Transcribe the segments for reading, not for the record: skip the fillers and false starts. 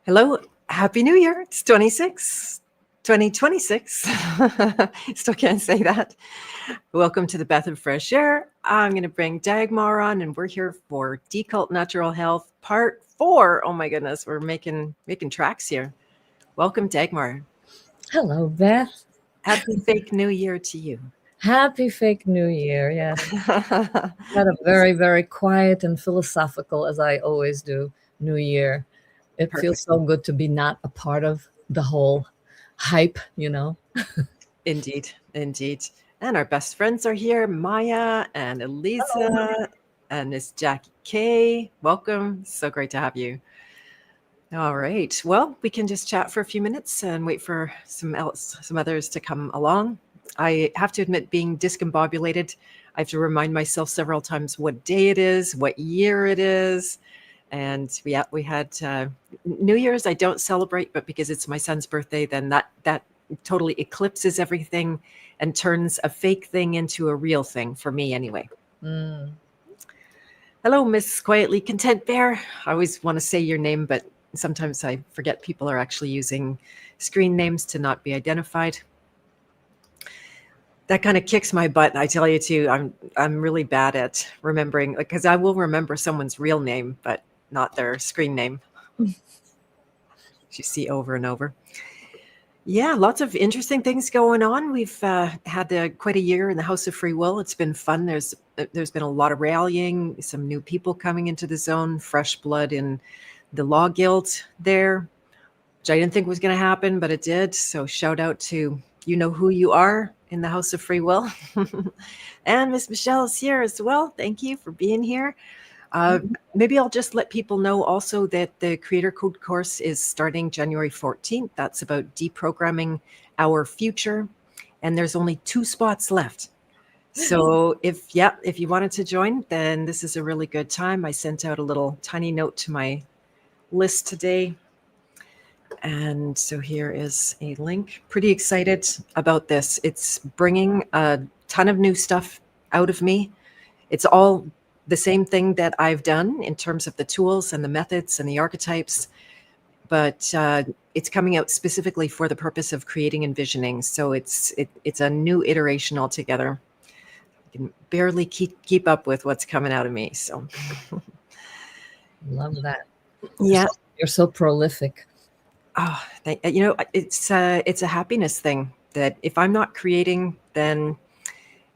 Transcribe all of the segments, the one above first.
Hello, Happy New Year. It's 2026. Still can't say that. Welcome to the Beth of Fresh Air. I'm going to bring Dagmar on, and we're here for Decult Natural Health Part 4. Oh my goodness, we're making tracks here. Welcome, Dagmar. Hello, Beth. Happy fake New Year to you. Happy fake New Year. Yes, had a very, very quiet and philosophical, as I always do, New Year. It feels Perfect. so good to be not a part of the whole hype. Indeed, indeed. And our best friends are here, Maya and Hello. Elisa and Miss Jackie K. Welcome. So great to have you. All right. Well, we can just chat for a few minutes and wait for some others to come along. I have to admit, being discombobulated, I have to remind myself several times what day it is, what year it is. And we had New Year's. I don't celebrate, but because it's my son's birthday, then that totally eclipses everything and turns a fake thing into a real thing for me, anyway. Mm. Hello, Miss Quietly Content Bear. I always want to say your name, but sometimes I forget people are actually using screen names to not be identified. That kind of kicks my butt. I tell you too, I'm really bad at remembering, because I will remember someone's real name, but not their screen name. You see over and over. Yeah, lots of interesting things going on. We've had quite a year in the House of Free Will. It's been fun. There's been a lot of rallying, some new people coming into the zone, fresh blood in the Law Guild there, which I didn't think was going to happen, but it did. So shout out to you know who you are in the House of Free Will. And Miss Michelle is here as well. Thank you for being here. Maybe I'll just let people know also that the Creator Code course is starting January 14th. That's about deprogramming our future. And there's only 2 spots left. So if you wanted to join, then this is a really good time. I sent out a little tiny note to my list today. And so here is a link. Pretty excited about this. It's bringing a ton of new stuff out of me. It's all the same thing that I've done in terms of the tools and the methods and the archetypes, but it's coming out specifically for the purpose of creating envisioning. So it's a new iteration altogether. I can barely keep up with what's coming out of me. So Love that. yeah. You're so prolific. Oh, it's a happiness thing that if I'm not creating, then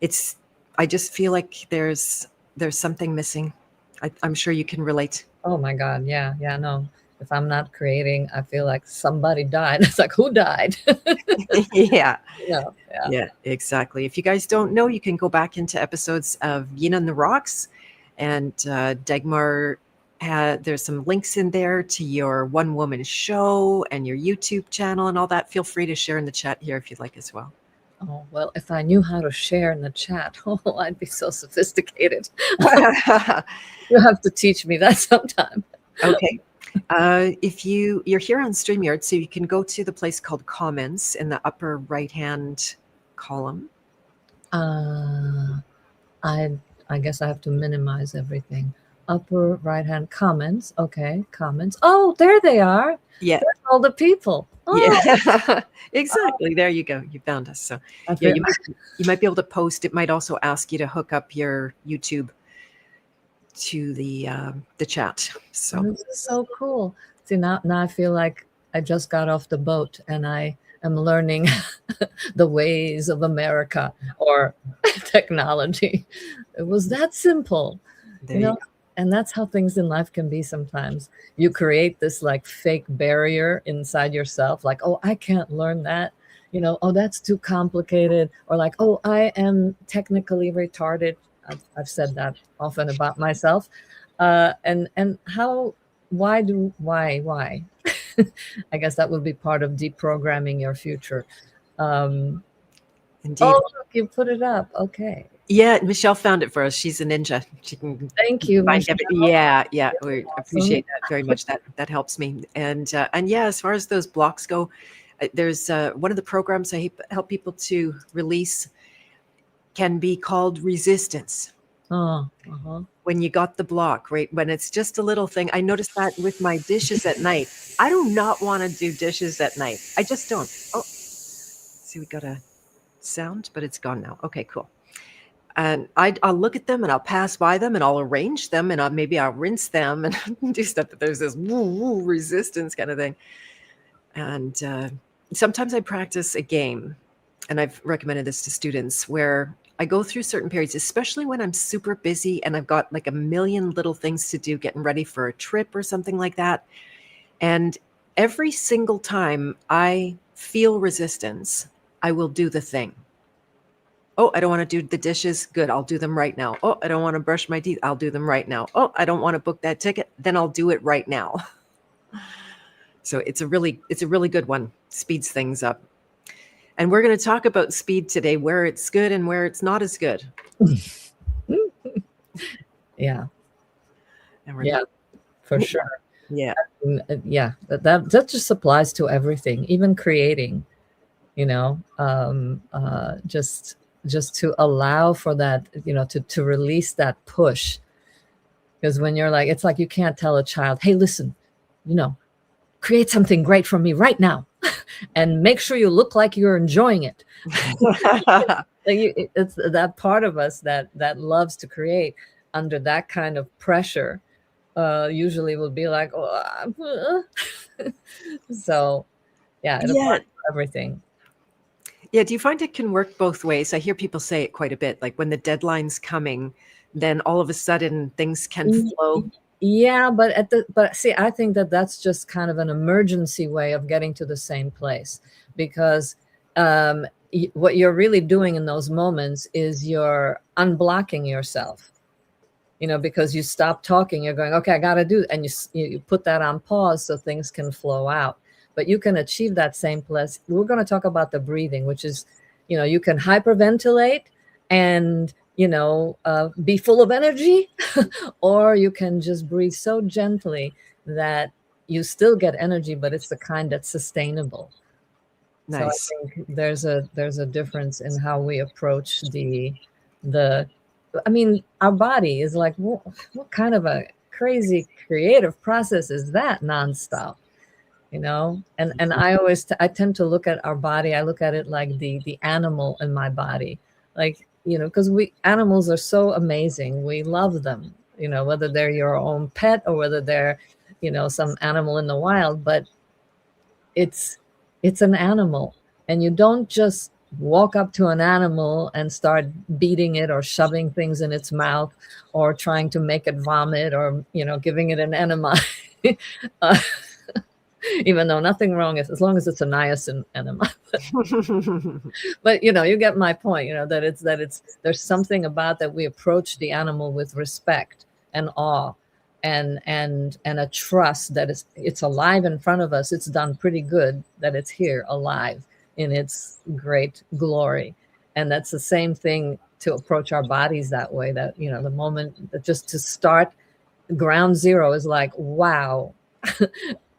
it's I just feel like there's something missing. I'm sure you can relate. Oh my God. Yeah. Yeah. No. If I'm not creating, I feel like somebody died. It's like, who died? Yeah. Yeah. Yeah. Yeah, exactly. If you guys don't know, you can go back into episodes of Yin on the Rocks, and Dagmar there's some links in there to your one woman show and your YouTube channel and all that. Feel free to share in the chat here if you'd like as well. Oh, well, if I knew how to share in the chat, oh, I'd be so sophisticated. You have to teach me that sometime. Okay. If you're here on StreamYard, so you can go to the place called comments in the upper right hand column. I I guess I have to minimize everything. Upper right hand comments. Okay, comments. Oh, there they are. Yeah. There's all the people. Oh, Yeah, exactly. There you go. You found us. So I yeah, feel, you might be able to post. It might also ask you to hook up your YouTube to the chat. So this is so cool. See, now I feel like I just got off the boat and I am learning the ways of America or technology. It was that simple, there you you know. And that's how things in life can be sometimes. You create this like fake barrier inside yourself, like, oh, I can't learn that. Oh, that's too complicated. Or like, oh, I am technically retarded. I've said that often about myself. And how, why? I guess that would be part of deprogramming your future. indeed. Oh, look, you put it up. Okay. Yeah, Michelle found it for us. She's a ninja. She can Thank you, find Michelle. everything. Yeah. We Awesome. appreciate that very much. That helps me. And yeah, as far as those blocks go, there's one of the programs I help people to release can be called resistance. Oh, uh-huh. When you got the block, right? When it's just a little thing. I noticed that with my dishes at night. I do not want to do dishes at night. I just don't. Oh, see, we got a sound, but it's gone now. Okay, cool. And I'll look at them and I'll pass by them and I'll arrange them and maybe I'll rinse them and do stuff. But there's this woo, woo, resistance kind of thing. And sometimes I practice a game, and I've recommended this to students, where I go through certain periods, especially when I'm super busy and I've got like a million little things to do, getting ready for a trip or something like that. And every single time I feel resistance, I will do the thing. Oh, I don't want to do the dishes. Good. I'll do them right now. Oh, I don't want to brush my teeth. I'll do them right now. Oh, I don't want to book that ticket. Then I'll do it right now. So it's a really good one. Speeds things up. And we're going to talk about speed today, where it's good and where it's not as good. Yeah. And Yeah, for sure. Yeah. Yeah, that just applies to everything, even creating, just to allow for that, to release that push. Because when you're like, it's like you can't tell a child, hey, listen, create something great for me right now and make sure you look like you're enjoying it. It's that part of us that loves to create under that kind of pressure. Usually will be like, oh, so yeah, it applies to everything. Yeah. Do you find it can work both ways? I hear people say it quite a bit, like when the deadline's coming, then all of a sudden things can flow. Yeah, but see, I think that that's just kind of an emergency way of getting to the same place, because what you're really doing in those moments is you're unblocking yourself. Because you stop talking, you're going, okay, I got to do it. And you put that on pause so things can flow out. But you can achieve that same place. We're going to talk about the breathing, which is, you can hyperventilate and, be full of energy, or you can just breathe so gently that you still get energy, but it's the kind that's sustainable. Nice. So I think there's a difference in how we approach our body is like, what kind of a crazy creative process is that nonstop, And I tend to look at our body. I look at it like the animal in my body, like, because animals are so amazing. We love them, whether they're your own pet or whether they're, some animal in the wild, but it's an animal, and you don't just walk up to an animal and start beating it or shoving things in its mouth or trying to make it vomit or, giving it an enema. Even though nothing wrong as long as it's a niacin enema. But you get my point, that there's something about that we approach the animal with respect and awe and a trust that it's alive in front of us. It's done pretty good that it's here alive in its great glory. And that's the same thing to approach our bodies that way, that the moment that just to start ground zero is like, wow,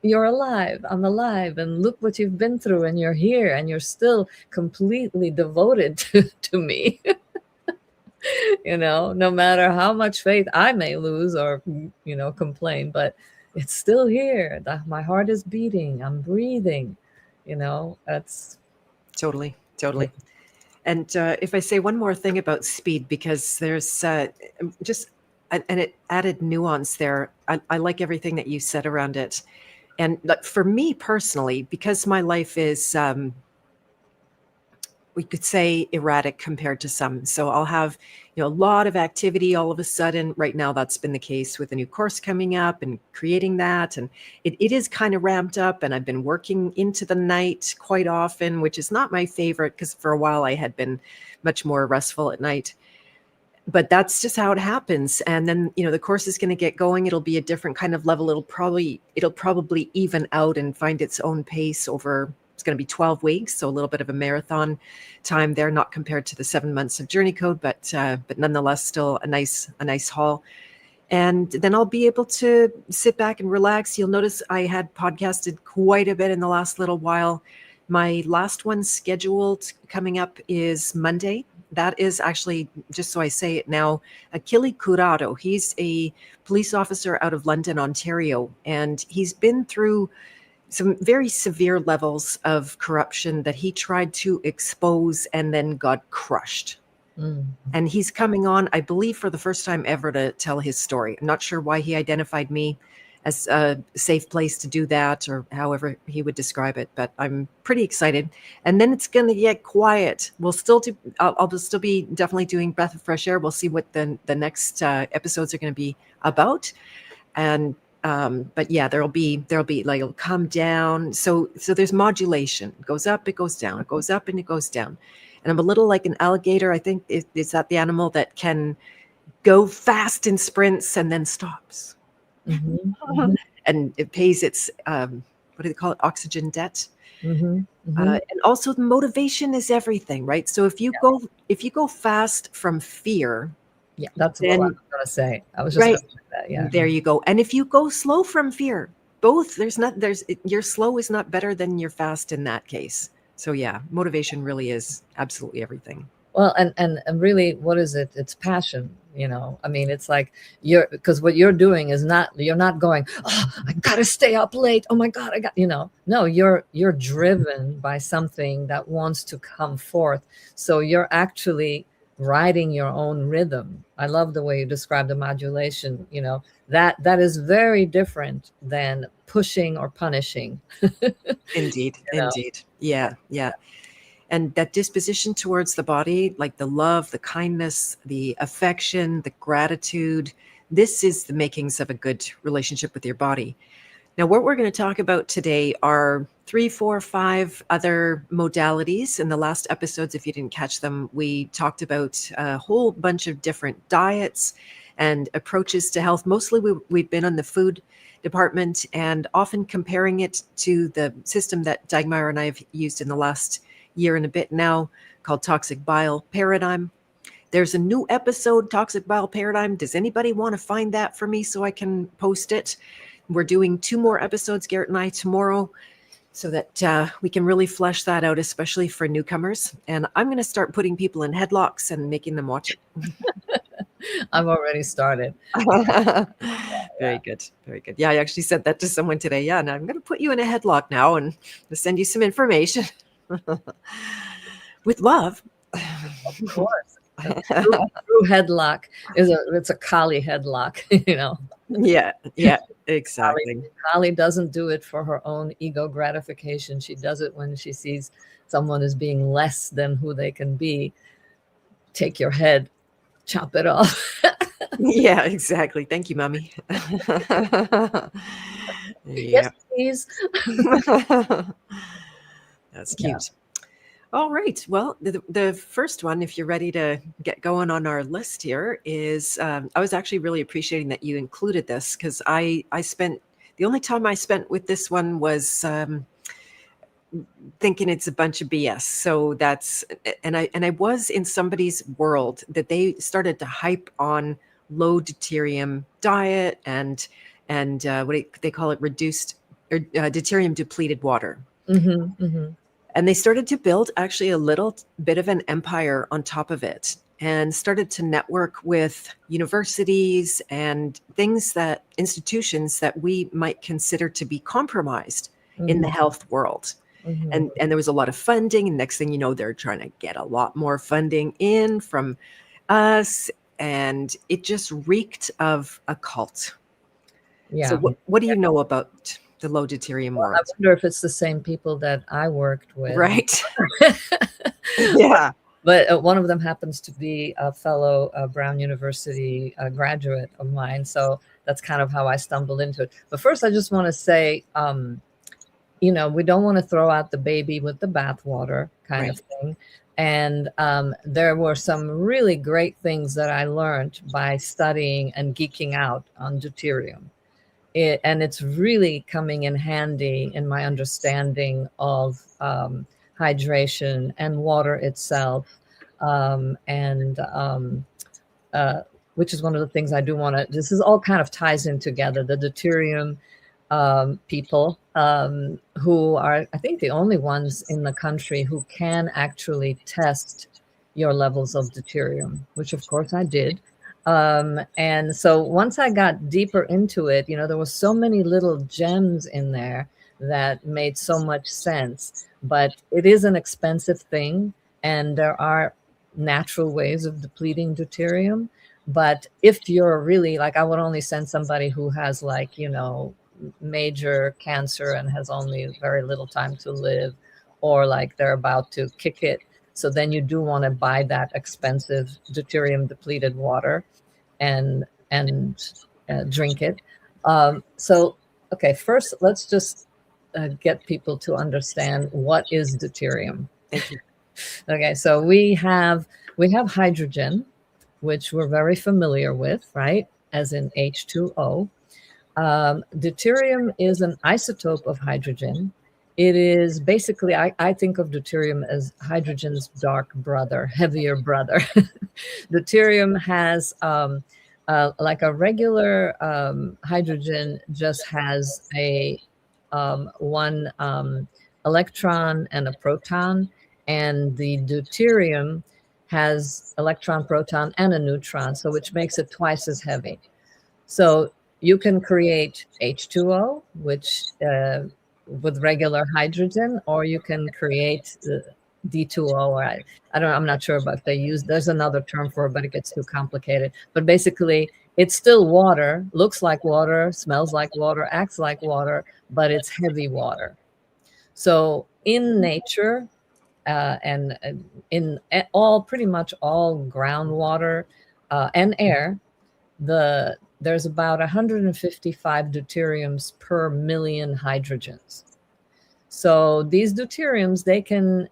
you're alive, I'm alive, and look what you've been through, and you're here, and you're still completely devoted to me. No matter how much faith I may lose or complain, but it's still here. My heart is beating, I'm breathing. That's Totally. And if I say one more thing about speed, because there's just an added nuance there. I like everything that you said around it. And for me personally, because my life is, we could say, erratic compared to some. So I'll have, a lot of activity all of a sudden. Right now, that's been the case with a new course coming up and creating that. And it is kind of ramped up. And I've been working into the night quite often, which is not my favorite, because for a while I had been much more restful at night. But that's just how it happens. And then, the course is going to get going. It'll be a different kind of level. It'll probably even out and find its own pace over, it's going to be 12 weeks. So a little bit of a marathon time there, not compared to the 7 months of Journey Code, but nonetheless, still a nice haul. And then I'll be able to sit back and relax. You'll notice I had podcasted quite a bit in the last little while. My last one scheduled coming up is Monday, that is actually, just so I say it now, Achille Curado. He's a police officer out of London, Ontario, and he's been through some very severe levels of corruption that he tried to expose and then got crushed. And he's coming on, I believe, for the first time ever to tell his story. I'm not sure why he identified me as a safe place to do that, or however he would describe it, but I'm pretty excited. And then it's going to get quiet. We'll still do, I'll still be definitely doing Breath of Fresh Air. We'll see what the next episodes are going to be about. And but yeah, there'll be like, it'll come down. So there's modulation. It goes up, it goes down, it goes up and it goes down. And I'm a little like an alligator. I think is that the animal that can go fast in sprints and then stops. And it pays its what do they call it, oxygen debt. And also the motivation is everything, right? So if you go fast from fear, that's what I was going to say. I was just right, going to say that. Yeah, there you go. And if you go slow from fear, both, your slow is not better than your fast in that case. So yeah, motivation really is absolutely everything. Well, and really, what is it? It's passion. I mean, it's like because what you're doing is you're not going, oh, I gotta stay up late. Oh my God, no, you're driven by something that wants to come forth. So you're actually riding your own rhythm. I love the way you describe the modulation. That is very different than pushing or punishing. Indeed. Yeah. And that disposition towards the body, like the love, the kindness, the affection, the gratitude, this is the makings of a good relationship with your body. Now, what we're going to talk about today are 3, 4, 5 other modalities. In the last episodes, if you didn't catch them, we talked about a whole bunch of different diets and approaches to health. Mostly we've been on the food department and often comparing it to the system that Dagmar and I have used in the last year and a bit now, called Toxic Bile Paradigm. There's a new episode, Toxic Bile Paradigm. Does anybody want to find that for me so I can post it? We're doing 2 more episodes, Garrett and I, tomorrow, so that we can really flesh that out, especially for newcomers. And I'm going to start putting people in headlocks and making them watch it. I've already started. Very good. Yeah, I actually said that to someone today. Yeah, and I'm going to put you in a headlock now and send you some information. With love. Of course. True headlock it's a Kali headlock, Yeah, exactly. Kali doesn't do it for her own ego gratification. She does it when she sees someone as being less than who they can be. Take your head, chop it off. Yeah, exactly. Thank you, Mommy. Yes, please. That's cute. Yeah. All right. Well, the first one, if you're ready to get going on our list here, is I was actually really appreciating that you included this, because I spent the only time I spent with this one was thinking it's a bunch of BS. So that's and I was in somebody's world that they started to hype on low deuterium diet and what they call it, reduced or deuterium depleted water. And they started to build actually a little bit of an empire on top of it, and started to network with universities and institutions that we might consider to be compromised in the health world. And there was a lot of funding, and next thing you know, they're trying to get a lot more funding in from us, and it just reeked of a cult. Yeah. So what do you know about the low deuterium world? I wonder if it's the same people that I worked with. Right. Yeah. But one of them happens to be a fellow Brown University graduate of mine. So that's kind of how I stumbled into it. But first, I just want to say, we don't want to throw out the baby with the bathwater kind of thing. And there were some really great things that I learned by studying and geeking out on deuterium. And it's really coming in handy in my understanding of hydration and water itself, which is one of the things I do want to. This is all kind of ties in together. The deuterium people who are, I think, the only ones in the country who can actually test your levels of deuterium, which of course I did. And so once I got deeper into it, there was so many little gems in there that made so much sense. But it is an expensive thing, and there are natural ways of depleting deuterium. But if you're really like, I would only send somebody who has like, major cancer and has only very little time to live, or like they're about to kick it. So then you do want to buy that expensive deuterium depleted water and drink it. So, okay, first let's just get people to understand what is deuterium. Thank you. Okay, so we have hydrogen, which we're very familiar with, right? As in H2O. Deuterium is an isotope of hydrogen. It is basically, I think of deuterium as hydrogen's dark brother, heavier brother. Deuterium has, like a regular hydrogen, just has a one electron and a proton, and the deuterium has electron, proton, and a neutron, so which makes it twice as heavy. So you can create H2O, which with regular hydrogen, or you can create D2O, or I don't know, I'm not sure about if they use, there's another term for it, but it gets too complicated. But basically, it's still water, looks like water, smells like water, acts like water, but it's heavy water. So in nature, and in pretty much all groundwater and air, there's about 155 deuteriums per million hydrogens. So these deuteriums, they can,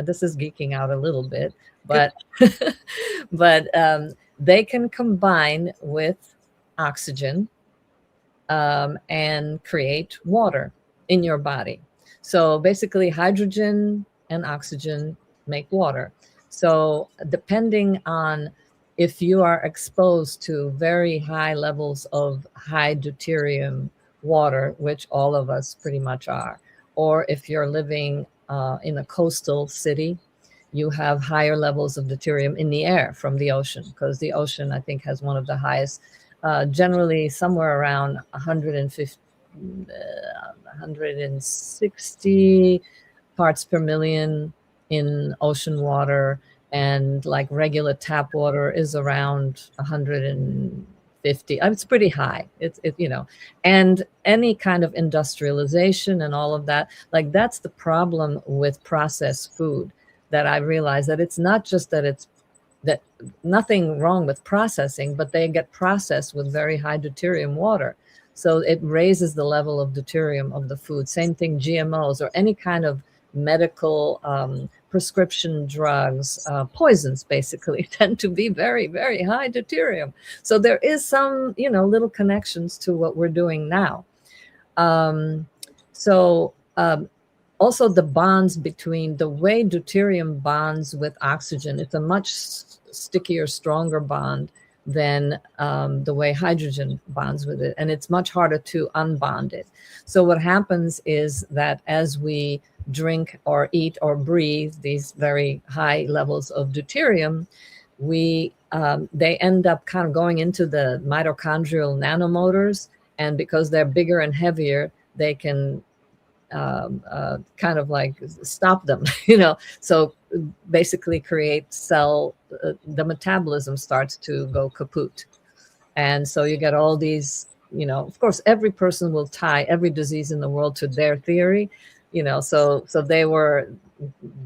this is geeking out a little bit, but, but they can combine with oxygen and create water in your body. So basically hydrogen and oxygen make water. So depending on if you are exposed to very high levels of high deuterium water, which all of us pretty much are, or if you're living in a coastal city, you have higher levels of deuterium in the air from the ocean, because the ocean, I think, has one of the highest, generally somewhere around 160 parts per million in ocean water, and like regular tap water is around 150. It's pretty high. And any kind of industrialization and all of that, like that's the problem with processed food, that I realize that it's not just that nothing wrong with processing, but they get processed with very high deuterium water. So it raises the level of deuterium of the food. Same thing, GMOs or any kind of medical prescription drugs, poisons basically tend to be very, very high deuterium. So there is some, little connections to what we're doing now. Also the bonds between the way deuterium bonds with oxygen, it's a much stickier, stronger bond than the way hydrogen bonds with it. And it's much harder to unbond it. So what happens is that as we drink or eat or breathe these very high levels of deuterium, they end up kind of going into the mitochondrial nanomotors. And because they're bigger and heavier, they can kind of like stop them, so basically create the metabolism starts to go kaput. And so you get all these, of course, every person will tie every disease in the world to their theory, so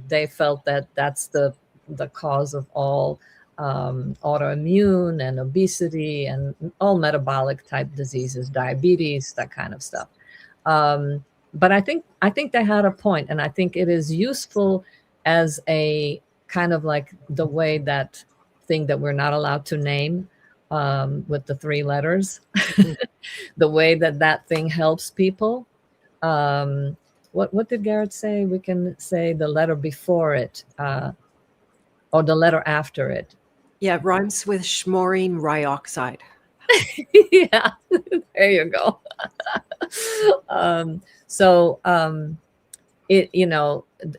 they felt that that's the cause of all autoimmune and obesity and all metabolic type diseases, diabetes, that kind of stuff. But I think they had a point, and I think it is useful as a kind of like the way that thing that we're not allowed to name with the 3 letters, the way that thing helps people. What did Garrett say? We can say the letter before it or the letter after it. Yeah, it rhymes with schmorine rioxide. Yeah, there you go. it,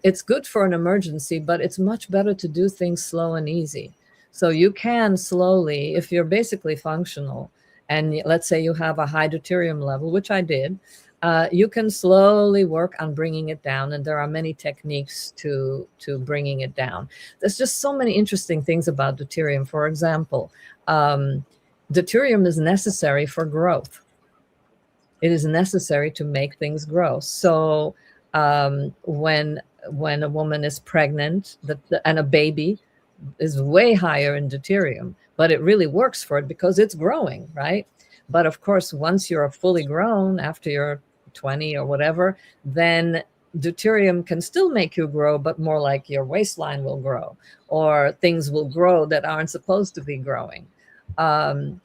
it's good for an emergency, but it's much better to do things slow and easy. So you can slowly, if you're basically functional, and let's say you have a high deuterium level, which I did, you can slowly work on bringing it down. And there are many techniques to bringing it down. There's just so many interesting things about deuterium. For example, deuterium is necessary for growth. It is necessary to make things grow. So when a woman is pregnant and a baby is way higher in deuterium, but it really works for it because it's growing, right? But of course, once you're fully grown, after you're 20 or whatever, then deuterium can still make you grow, but more like your waistline will grow, or things will grow that aren't supposed to be growing. And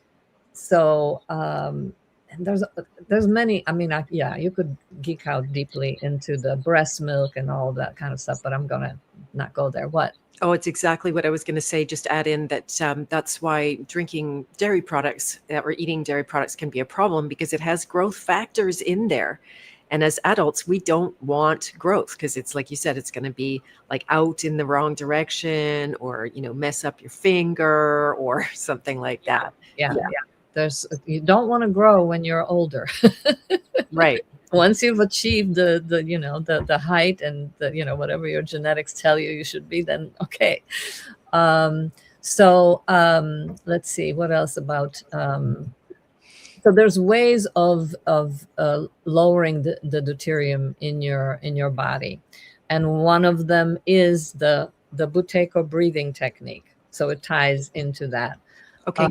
there's many. I mean, you could geek out deeply into the breast milk and all that kind of stuff, but I'm gonna not go there. What? Oh, it's exactly what I was going to say. Just add in that that's why drinking dairy products or eating dairy products can be a problem, because it has growth factors in there. And as adults, we don't want growth because it's like you said, it's going to be like out in the wrong direction, or, mess up your finger or something like that. Yeah. You don't want to grow when you're older. Right. Once you've achieved the height and whatever your genetics tell you should be, then okay. Let's see what else about. So there's ways of lowering the deuterium in your body, and one of them is the Buteyko breathing technique. So it ties into that. Okay,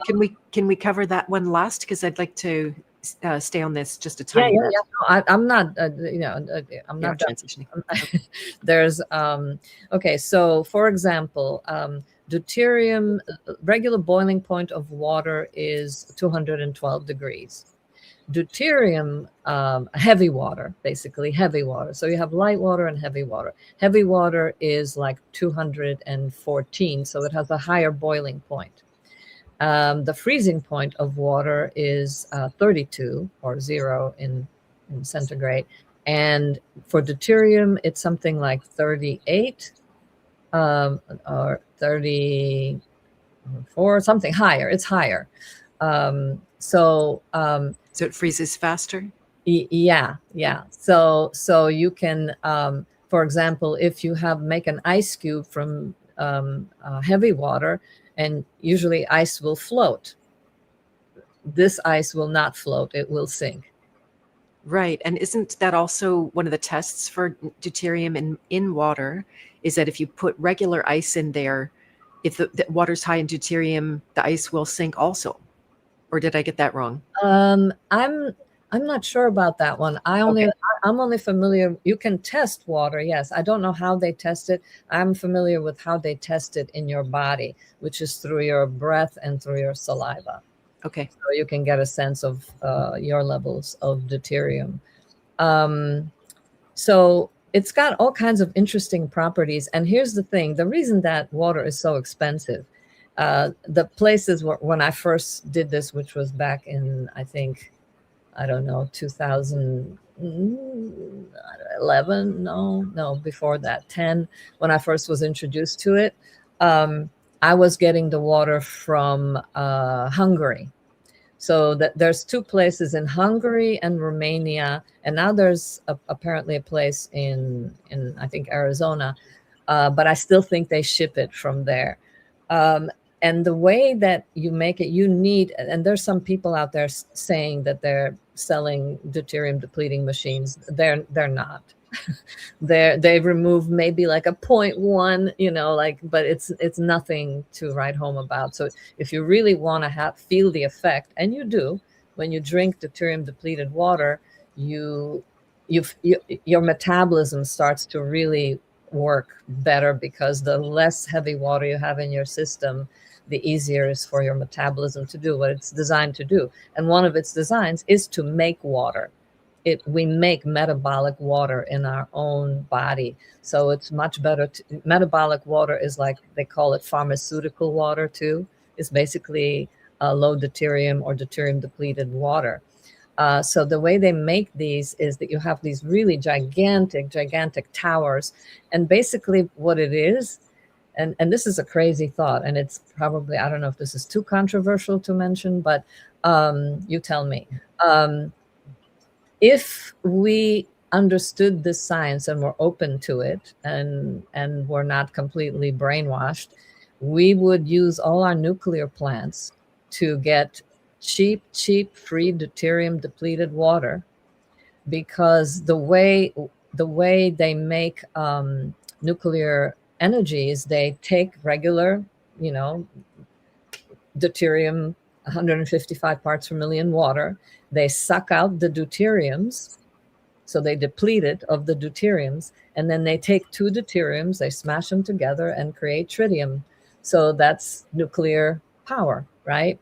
can we cover that one last? Because I'd like to stay on this just a tiny bit. No, I'm not. I'm not transitioning. There's okay. So for example, deuterium, regular boiling point of water is 212 degrees. Deuterium, heavy water, basically heavy water. So you have light water and heavy water. Heavy water is like 214, so it has a higher boiling point. The freezing point of water is 32 or 0 in centigrade. And for deuterium, it's something like 38 or 34, something higher. It's higher. So it freezes faster? Yeah. So you can, for example, if you make an ice cube from heavy water, and usually ice will float. This ice will not float, it will sink. Right. And isn't that also one of the tests for deuterium in water, is that if you put regular ice in there, if the water's high in deuterium, the ice will sink also? Or did I get that wrong? I'm not sure about that one. I'm only familiar. You can test water. Yes. I don't know how they test it. I'm familiar with how they test it in your body, which is through your breath and through your saliva. Okay. So you can get a sense of your levels of deuterium. So it's got all kinds of interesting properties. And here's the thing. The reason that water is so expensive, the places when I first did this, which was back in, I think, 2011, no, before that, 10, when I first was introduced to it, I was getting the water from Hungary. So that there's 2 places in Hungary and Romania, and now there's apparently a place in I think Arizona, but I still think they ship it from there. And the way that you make it, you need, and there's some people out there saying that they're selling deuterium depleting machines. They're not. They've removed maybe like a 0.1, but it's nothing to write home about. So if you really want to feel the effect, and you do, when you drink deuterium depleted water, your metabolism starts to really work better, because the less heavy water you have in your system, the easier it is for your metabolism to do what it's designed to do. And one of its designs is to make water. We make metabolic water in our own body. So it's much better. Metabolic water is like, they call it pharmaceutical water too. It's basically low deuterium or deuterium depleted water. So the way they make these is that you have these really gigantic towers. And basically what it is, and this is a crazy thought, and it's probably, I don't know if this is too controversial to mention, but you tell me. If we understood this science and were open to it, and were not completely brainwashed, we would use all our nuclear plants to get cheap, free deuterium depleted water, because the way they make nuclear energy is they take regular, you know, deuterium 155 parts per million water, they suck out the deuteriums, so they deplete it of the deuteriums, and then they take two deuteriums, they smash them together and create tritium. So that's nuclear power, right?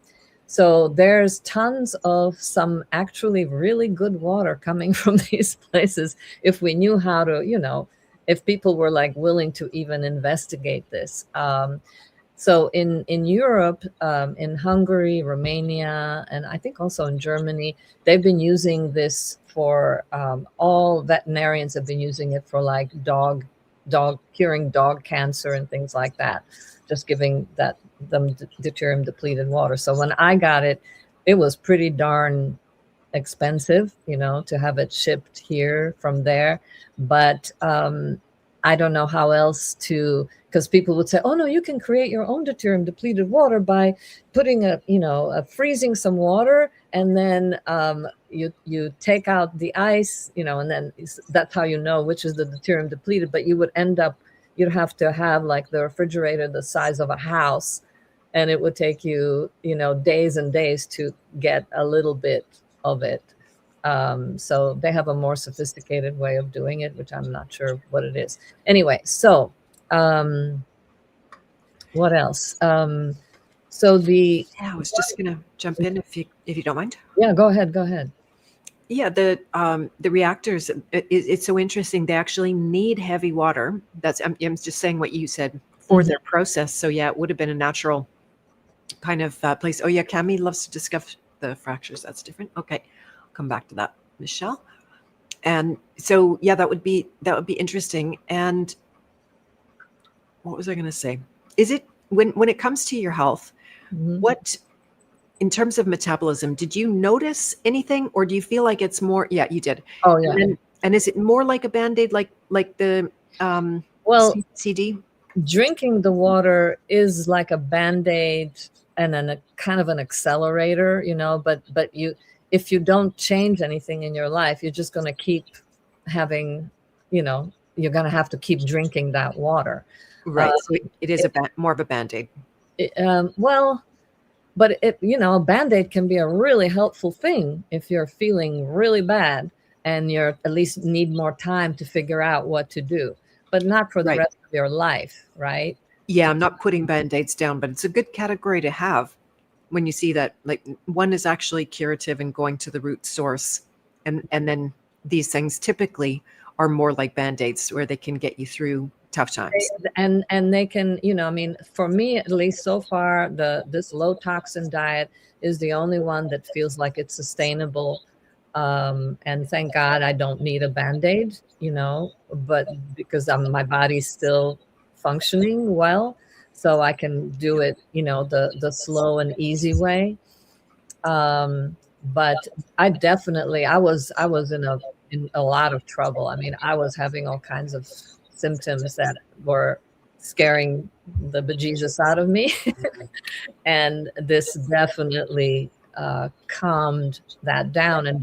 So there's tons of some actually really good water coming from these places if we knew how to, if people were like willing to even investigate this. So in Europe, in Hungary, Romania, and I think also in Germany, they've been using this for all veterinarians have been using it for like dog curing dog cancer and things like that. Just giving them deuterium depleted water. So when I got it, it was pretty darn expensive, to have it shipped here from there. But I don't know how else to, because people would say, oh no, you can create your own deuterium depleted water by putting freezing some water, and then you take out the ice, and then that's how you know which is the deuterium depleted. But you'd have to have like the refrigerator the size of a house, and it would take you, days and days to get a little bit of it. So they have a more sophisticated way of doing it, which I'm not sure what it is. Anyway, so what else? I was just gonna jump in if you don't mind. Yeah, go ahead. Yeah, the reactors. It's so interesting. They actually need heavy water. I'm just saying what you said for their process. So yeah, it would have been a natural kind of place. Oh yeah, Cami loves to discuss the fractures. That's different. Okay, I'll come back to that, Michelle. And so yeah, that would be interesting. And what was I going to say? Is it when it comes to your health, what, in terms of metabolism, did you notice anything, or do you feel like it's more? Yeah, you did. Oh yeah. And is it more like a Band-Aid, like the CD? Drinking the water is like a Band-Aid and a kind of an accelerator, but if you don't change anything in your life, you're just going to keep having, you're going to have to keep drinking that water. Right. So it is more of a Band-Aid. Well, but a Band-Aid can be a really helpful thing if you're feeling really bad and you're at least need more time to figure out what to do, but not for the rest of your life, right? Yeah, I'm not putting Band-Aids down, but it's a good category to have when you see that, like, one is actually curative and going to the root source. And then these things typically are more like Band-Aids, where they can get you through tough times. And they can, for me, at least so far, this low toxin diet is the only one that feels like it's sustainable. And thank God I don't need a Band-Aid, but because my body's still functioning well, so I can do it, the slow and easy way. But I was in a lot of trouble. I mean, I was having all kinds of symptoms that were scaring the bejesus out of me. And this definitely calmed that down and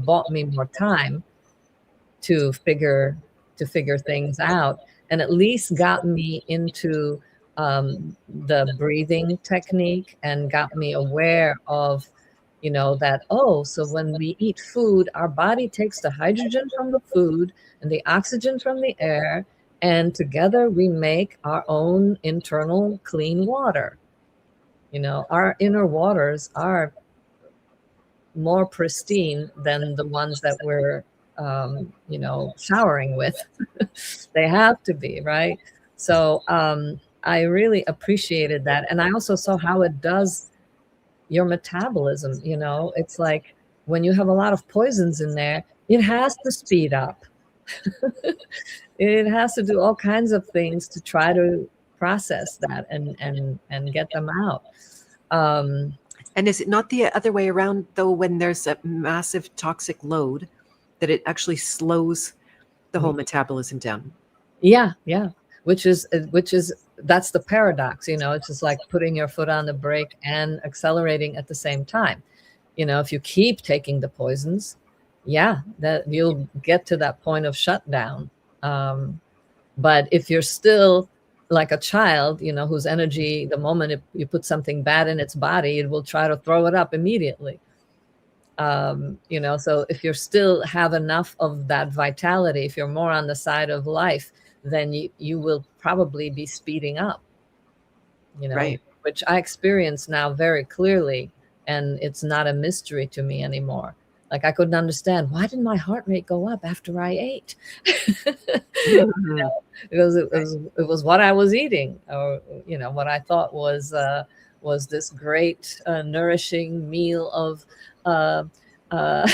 bought me more time to figure things out, and at least got me into the breathing technique and got me aware of, that, so when we eat food, our body takes the hydrogen from the food and the oxygen from the air, and together we make our own internal clean water. Our inner waters are more pristine than the ones that we're showering with. They have to be, right? So I really appreciated that. And I also saw how it does your metabolism. It's like when you have a lot of poisons in there, it has to speed up. It has to do all kinds of things to try to process that and get them out. Um, And is it not the other way around, though, when there's a massive toxic load, that it actually slows the whole metabolism down? yeah, yeah. Which is that's the paradox. It's just like putting your foot on the brake and accelerating at the same time. If you keep taking the poisons, yeah, that you'll get to that point of shutdown. But if you're still like a child, whose energy, the moment you put something bad in its body, it will try to throw it up immediately. So if you still have enough of that vitality, if you're more on the side of life, then you will probably be speeding up, Right. which I experience now very clearly. And it's not a mystery to me anymore. Like I couldn't understand, why did my heart rate go up after I ate? Mhm. Because it was what I was eating, or what I thought was this great nourishing meal of uh, uh,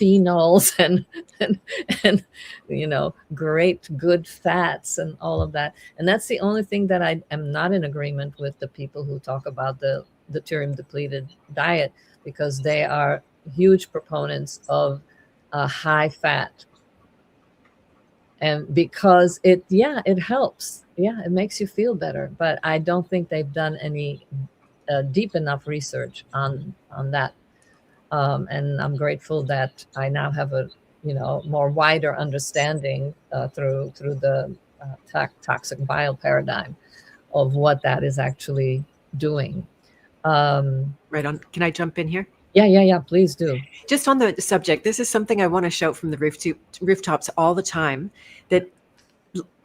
phenols and great good fats and all of that. And that's the only thing that I am not in agreement with the people who talk about the deuterium depleted diet, because they are huge proponents of high fat. And because it helps, it makes you feel better, but I don't think they've done any deep enough research on that. And I'm grateful that I now have a more wider understanding through the toxic bile paradigm of what that is actually doing. Right on. Can I jump in here? Yeah, please do. Just on the subject, this is something I want to shout from the rooftops all the time, that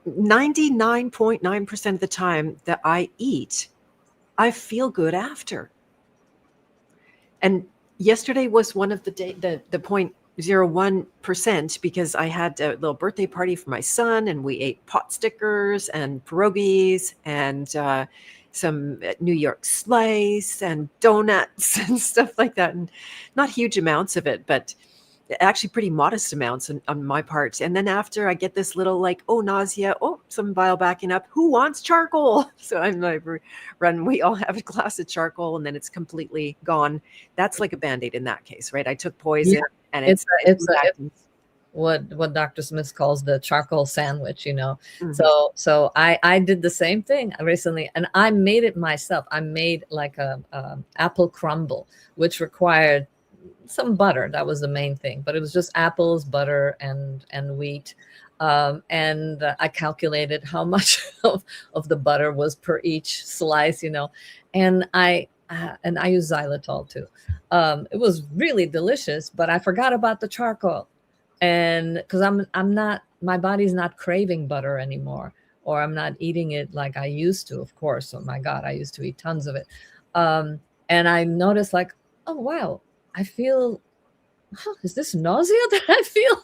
99.9% of the time that I eat, I feel good after. And yesterday was one of the 0.01%, because I had a little birthday party for my son, and we ate pot stickers and pierogies and some New York slice and donuts and stuff like that. And not huge amounts of it, but actually pretty modest amounts on my part. And then after, I get this little like, oh, nausea, oh, some bile backing up. Who wants charcoal? So I'm like, run. We all have a glass of charcoal, and then it's completely gone. That's like a Band-Aid in that case, right? I took poison, Yeah, and it's a, it's back. what Dr. Smith calls the charcoal sandwich. Mhm. So I did the same thing recently, and I made it myself. I made like a apple crumble, which required some butter. That was the main thing, but it was just apples, butter, and wheat. And I calculated how much of the butter was per each slice, and I use xylitol too. It was really delicious, but I forgot about the charcoal, and because I'm not, my body's not craving butter anymore, or I'm not eating it like I used to. Of course, oh my God, I used to eat tons of it. And I noticed like, oh wow, I feel, is this nausea that I feel?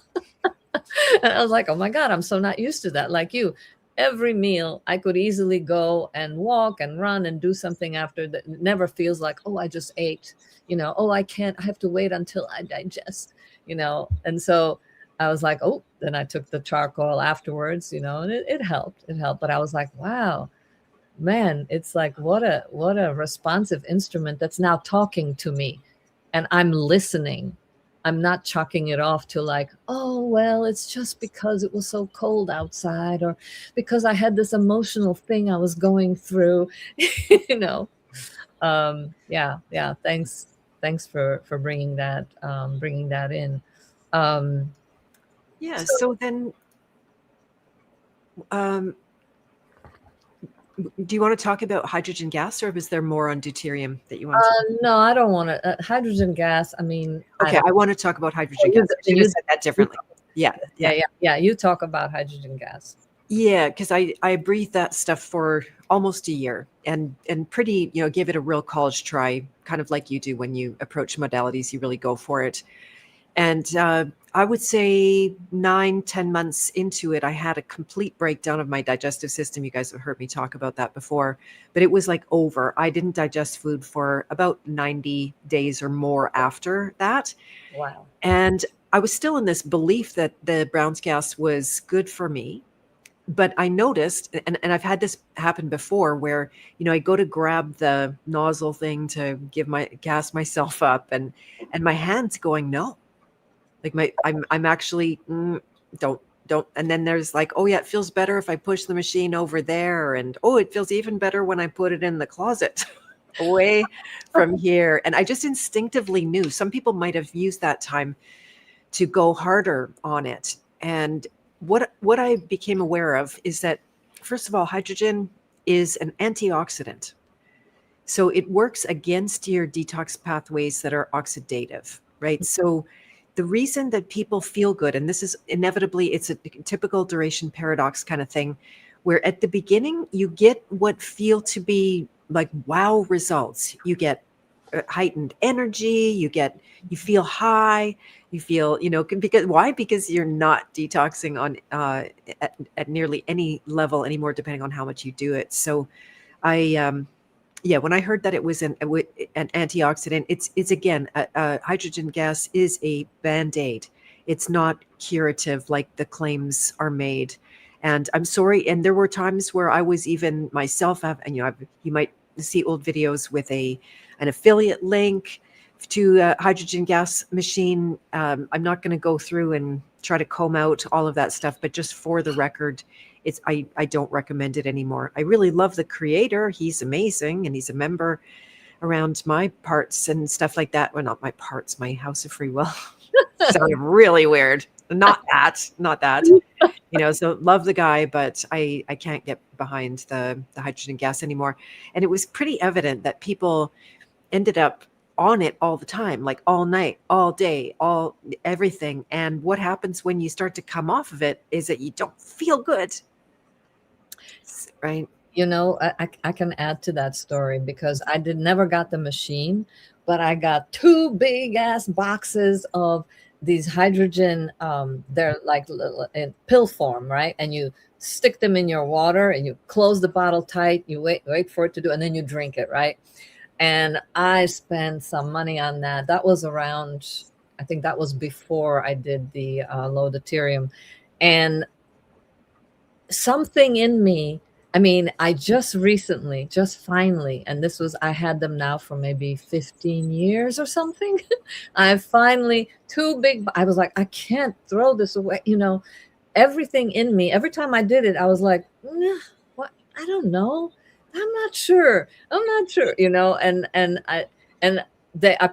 And I was like, oh my God, I'm so not used to that. Like you, every meal I could easily go and walk and run and do something after that. It never feels like, oh, I just ate, oh, I have to wait until I digest, And so I was like, oh, then I took the charcoal afterwards, and it helped. It helped. But I was like, wow, man, it's like, what a responsive instrument that's now talking to me, and I'm listening. I'm not chalking it off to like, oh, well, it's just because it was so cold outside, or because I had this emotional thing I was going through, you know. Yeah. Thanks for bringing that in. Yeah. So So then, um, do you want to talk about hydrogen gas, or was there more on deuterium that you wanted to? no, I don't want to. Hydrogen gas. I mean, I Okay, don't. I want to talk about hydrogen You, gas. I should have said that you, differently. Yeah, yeah, yeah. You talk about hydrogen gas. yeah. Because I breathed that stuff for almost a year, and pretty, give it a real college try, kind of like you do when you approach modalities. You really go for it. And I would say 9, 10 months into it, I had a complete breakdown of my digestive system. You guys have heard me talk about that before, but it was like over. I didn't digest food for about 90 days or more after that. Wow. And I was still in this belief that the Brown's gas was good for me. But I noticed, and I've had this happen before where, I go to grab the nozzle thing to give my gas myself up, and my hand's going, no. Like I'm actually don't. And then there's like, oh yeah, it feels better if I push the machine over there, and oh, it feels even better when I put it in the closet away from here. And I just instinctively knew. Some people might have used that time to go harder on it. And what I became aware of is that, first of all, hydrogen is an antioxidant. So it works against your detox pathways that are oxidative, right? So the reason that people feel good, and this is inevitably, it's a typical duration paradox kind of thing, where at the beginning you get what feel to be like wow results. You get heightened energy, you feel high, you feel, because why? Because you're not detoxing on at nearly any level anymore, depending on how much you do it. So I yeah, when I heard that it was an antioxidant, it's again, hydrogen gas is a band-aid. It's not curative like the claims are made. And I'm sorry. And there were times where I was even myself, and you might see old videos with an affiliate link to a hydrogen gas machine. I'm not going to go through and try to comb out all of that stuff, but just for the record, I don't recommend it anymore. I really love the creator. He's amazing, and he's a member around my parts and stuff like that. Well, not my parts, my House of Free Will. Sounded really weird. Not that. So love the guy, but I can't get behind the hydrogen gas anymore. And it was pretty evident that people ended up on it all the time, like all night, all day, everything. And what happens when you start to come off of it is that you don't feel good. Right. I can add to that story because I never got the machine, but I got 2 big ass boxes of these hydrogen. They're like in pill form, right? And you stick them in your water and you close the bottle tight. You wait for it to do, and then you drink it, right? And I spent some money on that. That was around, I think that was before I did the low deuterium. And something in me, I just finally, and I had them now for maybe 15 years or something. I finally, I was like, I can't throw this away. Everything in me, every time I did it, I was like, what? I don't know. I'm not sure. I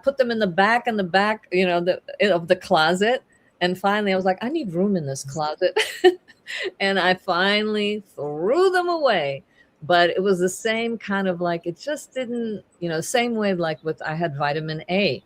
put them in the back of the closet. And finally I was like, I need room in this closet. And I finally threw them away. But it was the same kind of like, it just didn't, same way like I had vitamin A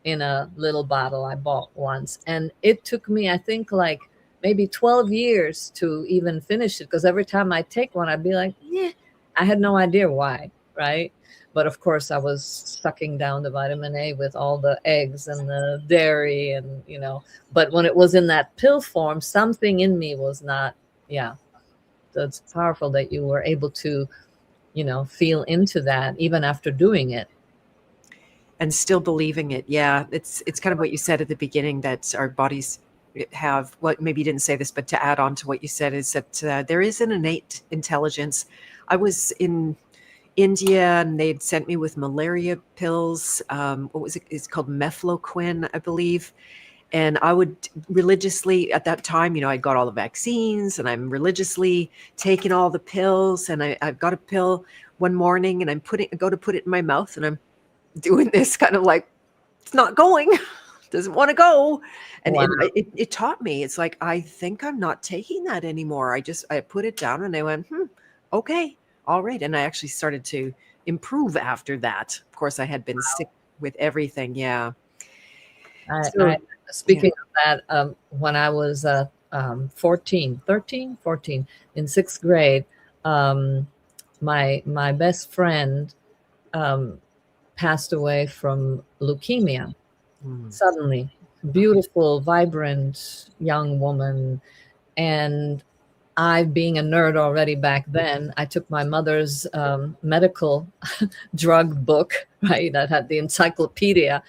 in a little bottle I bought once. And it took me, I think, like maybe 12 years to even finish it. Because every time I take one, I'd be like, yeah, I had no idea why, right? But of course, I was sucking down the vitamin A with all the eggs and the dairy and, but when it was in that pill form, something in me was not, yeah. So it's powerful that you were able to, feel into that even after doing it. And still believing it. Yeah, it's kind of what you said at the beginning, that our bodies have, well, maybe you didn't say this, but to add on to what you said, is that there is an innate intelligence. I was in India and they'd sent me with malaria pills. What was it? It's called mefloquine, I believe. And I would religiously, at that time, I got all the vaccines and I'm religiously taking all the pills. And I've got a pill one morning and I go to put it in my mouth and I'm doing this kind of like, it's not going, doesn't want to go. And Wow. it taught me, it's like, I think I'm not taking that anymore. I put it down and I went, okay, all right. And I actually started to improve after that. Of course, I had been sick with everything. Yeah. Speaking of that, when I was 14 in 6th grade, my best friend passed away from leukemia suddenly. beautiful, vibrant young woman. And I, being a nerd already back then, I took my mother's medical drug book, right? That had the encyclopedia,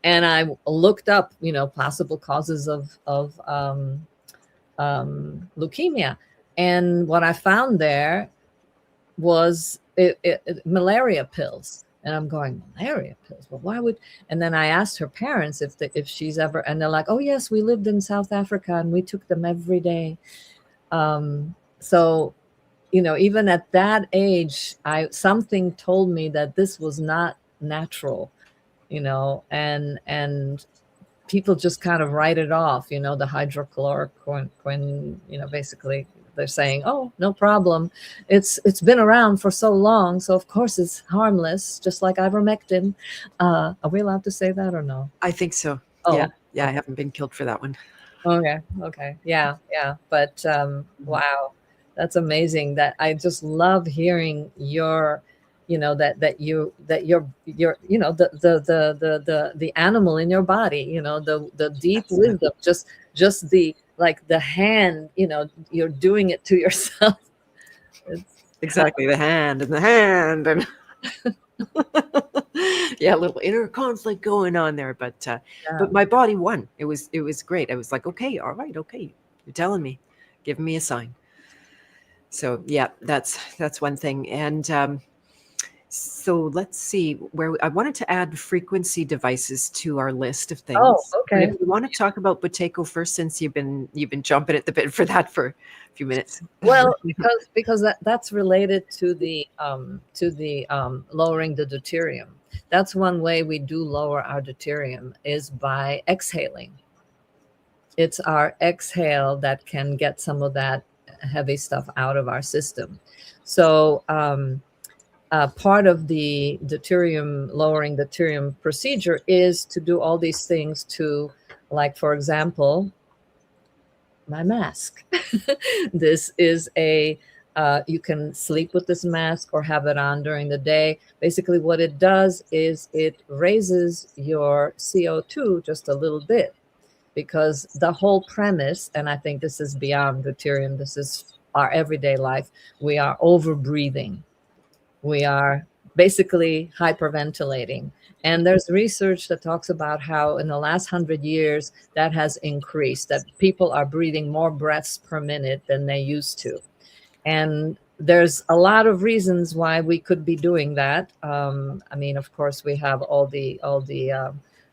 and I looked up, possible causes of leukemia. And what I found there was malaria pills. And I'm going, malaria pills? Well, why would? And then I asked her parents if she's ever, and they're like, oh yes, we lived in South Africa and we took them every day. So, even at that age, something told me that this was not natural, and people just kind of write it off, the hydrochloroquine, basically they're saying, oh, no problem. It's been around for so long, so of course it's harmless, just like ivermectin. Are we allowed to say that or no? I think so. Oh, Yeah. I okay. haven't been killed for that one. Okay. Yeah. But wow, that's amazing. That I just love hearing your, you're, the animal in your body, the deep That's it. wisdom, just the, like the hand, you're doing it to yourself. It's Exactly. The hand and yeah, a little inner conflict going on there, but yeah. my body won. It was great. I was like, okay, all right, okay, you're telling me, giving me a sign. So yeah, that's one thing. And so let's see where I wanted to add frequency devices to our list of Oh, things. But if okay. you want to talk about Buteyko first, since you've been jumping at the bit for that for a few minutes. Well, because that's related to the lowering the deuterium. That's one way we do lower our deuterium, is by exhaling. It's our exhale that can get some of that heavy stuff out of our system. So part of the lowering deuterium procedure is to do all these things to, like, for example, my mask. This is you can sleep with this mask or have it on during the day. Basically, what it does is it raises your CO2 just a little bit, because the whole premise, and I think this is beyond deuterium, this is our everyday life, we are over breathing. We are basically hyperventilating. And there's research that talks about how in the last 100 years that has increased, that people are breathing more breaths per minute than they used to. And there's a lot of reasons why we could be doing that. I mean, of course, we have all the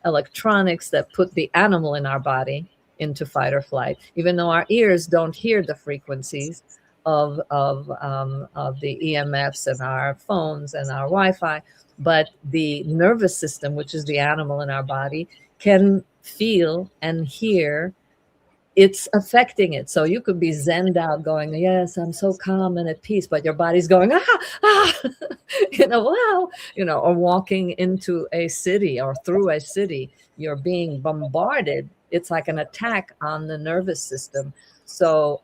electronics that put the animal in our body into fight or flight, even though our ears don't hear the frequencies of the EMFs and our phones and our Wi-Fi, but the nervous system, which is the animal in our body, can feel and hear. It's affecting it. So you could be zenned out going, yes, I'm so calm and at peace, but your body's going, wow, or walking into a city or through a city, you're being bombarded. It's like an attack on the nervous system. So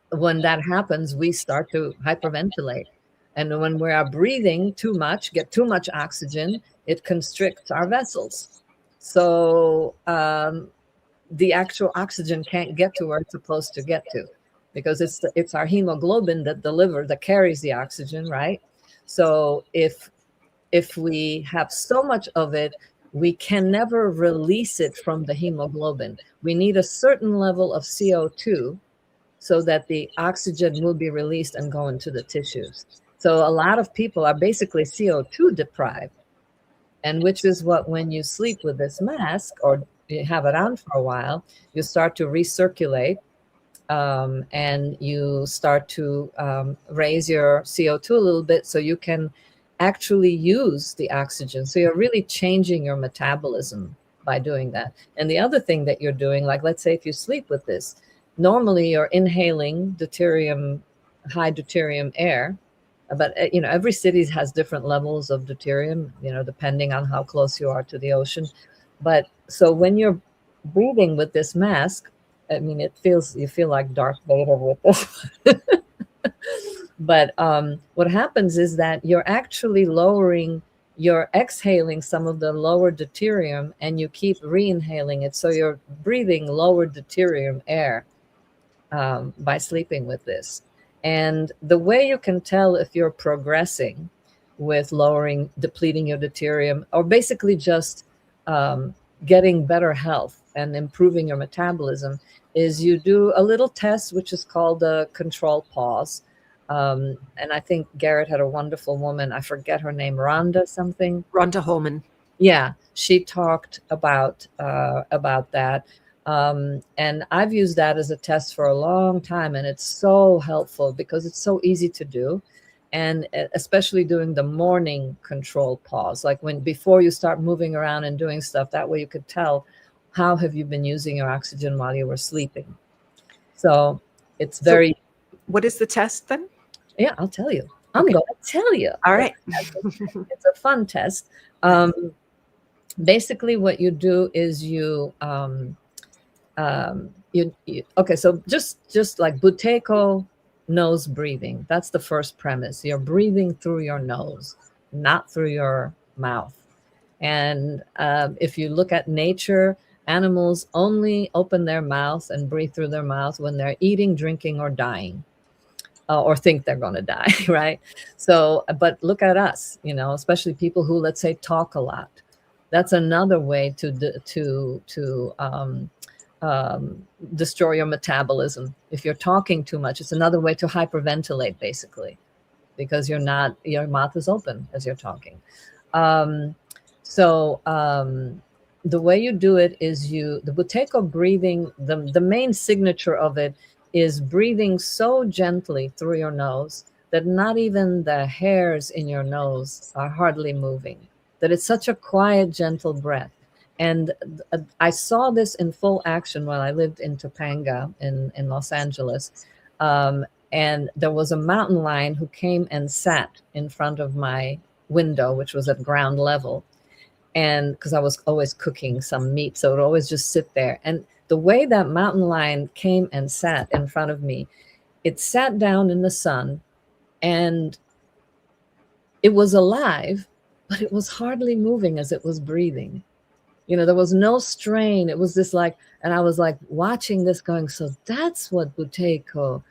when that happens, we start to hyperventilate. And when we are breathing too much, get too much oxygen, it constricts our vessels. So the actual oxygen can't get to where it's supposed to get to, because it's our hemoglobin that carries the oxygen, right? So if we have so much of it, we can never release it from the hemoglobin. We need a certain level of CO2 so that the oxygen will be released and go into the tissues. So a lot of people are basically CO2 deprived, and which is what, when you sleep with this mask or you have it on for a while, you start to recirculate, and you start to raise your CO2 a little bit so you can actually use the oxygen. So you're really changing your metabolism by doing that. And the other thing that you're doing, like, let's say if you sleep with this, normally you're inhaling high deuterium air, but every city has different levels of deuterium, depending on how close you are to the ocean. But so when you're breathing with this mask, I mean, you feel like Darth Vader with this. But what happens is that you're actually lowering you're exhaling some of the lower deuterium and you keep re-inhaling it. So you're breathing lower deuterium air by sleeping with this. And the way you can tell if you're progressing with lowering, depleting your deuterium, or basically just getting better health and improving your metabolism, is you do a little test, which is called the control pause. And I think Garrett had a wonderful woman, I forget her name, Rhonda something. Rhonda Holman. Yeah, she talked about that. And I've used that as a test for a long time, and it's so helpful because it's so easy to do. And especially doing the morning control pause, like when before you start moving around and doing stuff, that way you could tell how have you been using your oxygen while you were sleeping. So it's very. So what is the test then? Yeah, I'll tell you. I'm going to tell you. All right. It's a fun test. Basically, what you do is you okay. So just like Buteyko nose breathing. That's the first premise. You're breathing through your nose, not through your mouth. And if you look at nature, animals only open their mouth and breathe through their mouth when they're eating, drinking, or dying. Or think they're going to die, right? So, but look at us, especially people who, let's say, talk a lot. That's another way to destroy your metabolism. If you're talking too much, it's another way to hyperventilate, basically, because your mouth is open as you're talking. The way you do it is the Buteyko breathing, the main signature of it is breathing so gently through your nose that not even the hairs in your nose are hardly moving, that it's such a quiet, gentle breath. And I saw this in full action while I lived in Topanga in Los Angeles. And there was a mountain lion who came and sat in front of my window, which was at ground level. And because I was always cooking some meat, so it would always just sit there. And the way that mountain lion came and sat in front of me, it sat down in the sun and it was alive, but it was hardly moving as it was breathing. There was no strain. It was this and I was like watching this going, so that's what Buteyko,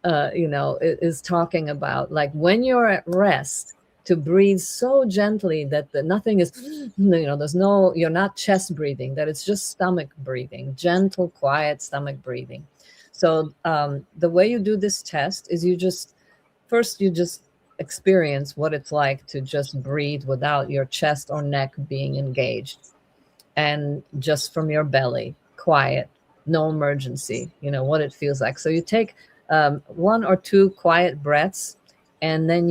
is talking about. Like when you're at rest, to breathe so gently that nothing is, you're not chest breathing, that it's just stomach breathing, gentle, quiet stomach breathing. So the way you do this test is you just experience what it's like to just breathe without your chest or neck being engaged, and just from your belly, quiet, no emergency, what it feels like. So you take 1 or 2 quiet breaths, and then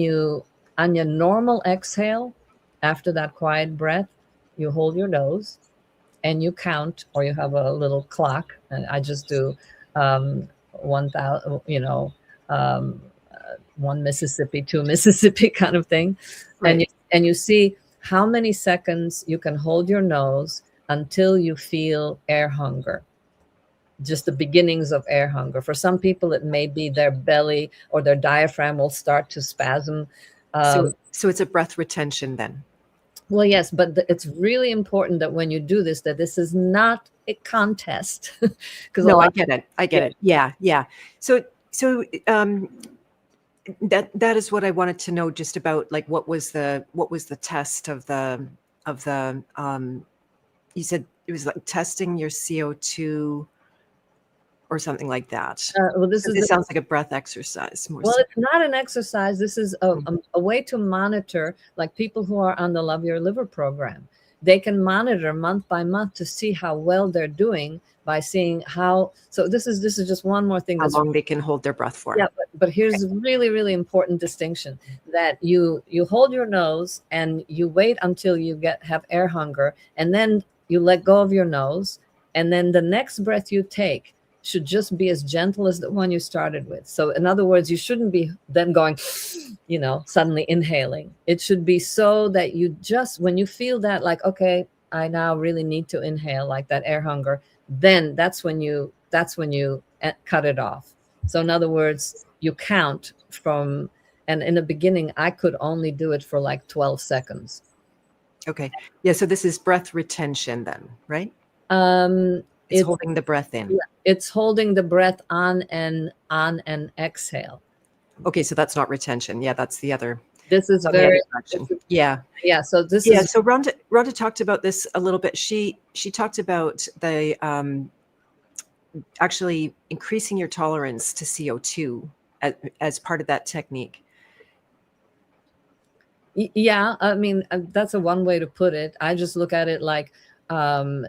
on your normal exhale, after that quiet breath, you hold your nose and you count, or you have a little clock. And I just do 1,000, 1 Mississippi, 2 Mississippi kind of thing. Right. And you see how many seconds you can hold your nose until you feel air hunger. Just the beginnings of air hunger. For some people, it may be their belly or their diaphragm will start to spasm. So it's a breath retention then? Well, yes, but it's really important that when you do this, that this is not a contest. No, I get it. Yeah. So that is what I wanted to know, just about like what was the test of the you said it was like testing your CO2 or something like that. Well, this sounds like a breath exercise. It's not an exercise. This is a way to monitor, like people who are on the Love Your Liver program. They can monitor month by month to see how well they're doing by seeing how. So this is just one more thing. How long they can hold their breath for. Yeah, but here's a really, really important distinction, that you hold your nose and you wait until you have air hunger, and then you let go of your nose, and then the next breath you take should just be as gentle as the one you started with. So in other words, you shouldn't be then going, suddenly inhaling. It should be so that you just, when you feel that like, okay, I now really need to inhale, like that air hunger, then that's when you cut it off. So in other words, you count from, and in the beginning, I could only do it for like 12 seconds. Okay. Yeah. So this is breath retention then, right? Um, It's it's holding the breath in. yeah, it's holding the breath on and exhale. Okay. So that's not retention. Yeah. That's the other, This is on the other very direction. this is, Yeah. yeah. So this Yeah. is So Rhonda talked about this a little bit. She talked about the actually increasing your tolerance to CO2 as part of that technique. Yeah. I mean, that's a one way to put it. I just look at it like, um,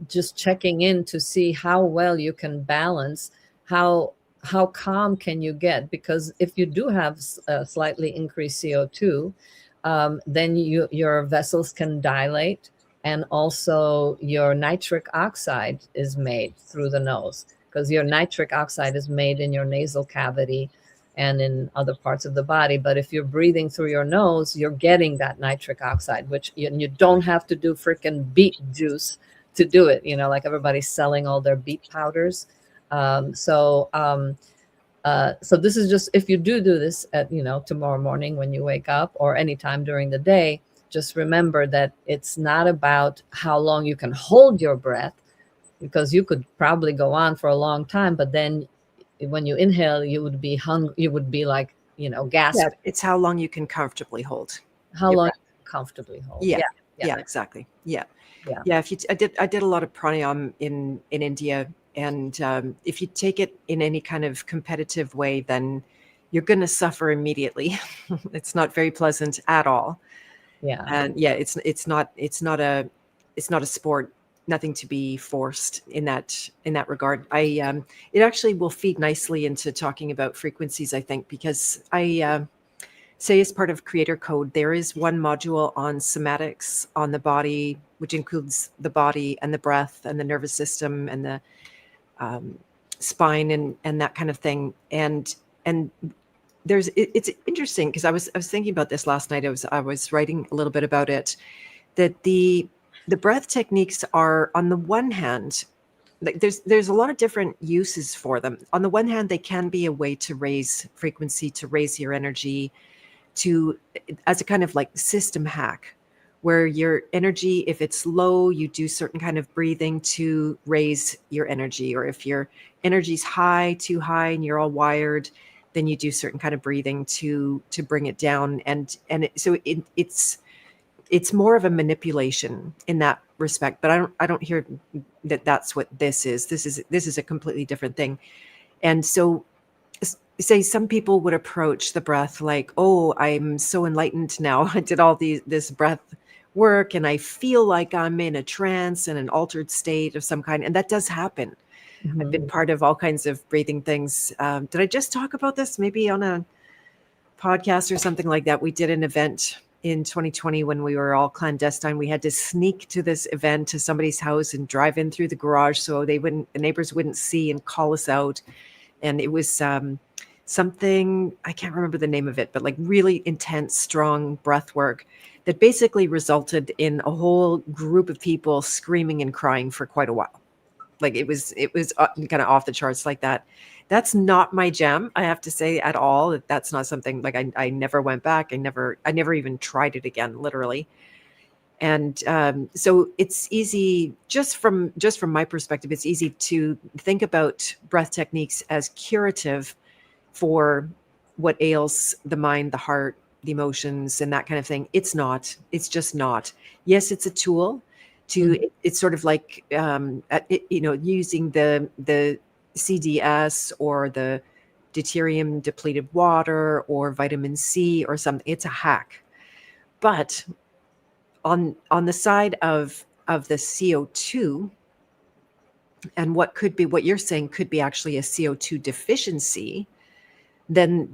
just checking in to see how well you can balance, how how calm can you get, because if you do have slightly increased CO2, then your vessels can dilate, and also your nitric oxide is made through the nose, because your nitric oxide is made in your nasal cavity and in other parts of the body. But if you're breathing through your nose, you're getting that nitric oxide, which you don't have to do freaking beet juice to do it. Like everybody's selling all their beet powders. So this is just, if you do this at, tomorrow morning when you wake up or anytime during the day, just remember that it's not about how long you can hold your breath, because you could probably go on for a long time, but then when you inhale, you would be hungry, you would be like, Yeah. gasping. It's how long you can comfortably hold How your long breath. you can comfortably hold. Yeah. Yeah, yeah, Yeah. Exactly. Yeah. yeah. Yeah. If you, I did a lot of pranayama in India, and if you take it in any kind of competitive way, then you're going to suffer immediately. It's not very pleasant at all. Yeah. And yeah, it's not a sport. Nothing to be forced in that regard. It actually will feed nicely into talking about frequencies, I think, because I say, as part of Creator Code, there is one module on somatics on the body, which includes the body and the breath and the nervous system and the um, spine and that kind of thing. And it's interesting because I was thinking about this last night. I was writing a little bit about it, that the breath techniques are, on the one hand, like there's a lot of different uses for them. On the one hand, they can be a way to raise frequency, to raise your energy, to, as a kind of like system hack, where your energy, if it's low, you do certain kind of breathing to raise your energy, or if your energy's high, too high, and you're all wired, then you do certain kind of breathing to bring it down. And so it's more of a manipulation in that respect. But I don't hear that that's what this is. This is a completely different thing. And so, say some people would approach the breath like, oh, I'm so enlightened now. I did all this breath work, and I feel like I'm in a trance and an altered state of some kind. And that does happen. I've been Mhm. part of all kinds of breathing things. Did I just talk about this maybe on a podcast or something like that? We did an event in 2020 when we were all clandestine. We had to sneak to this event to somebody's house and drive in through the garage so the neighbors wouldn't see, and call us out. And it was something, I can't remember the name of it, but like really intense, strong breath work that basically resulted in a whole group of people screaming and crying for quite a while. Like it was kind of off the charts like that. That's not my jam, I have to say, at all. That's not something, like, I never went back. I never even tried it again, literally. And so it's easy, just from my perspective, it's easy to think about breath techniques as curative for what ails the mind, the heart, the emotions, and that kind of thing. It's not. It's just not. Yes, it's a tool to. Mhm. It's sort of like using the CDS or the deuterium depleted water or vitamin C or something. It's a hack. But on the side of the CO2, and what you're saying could be actually a CO2 deficiency, then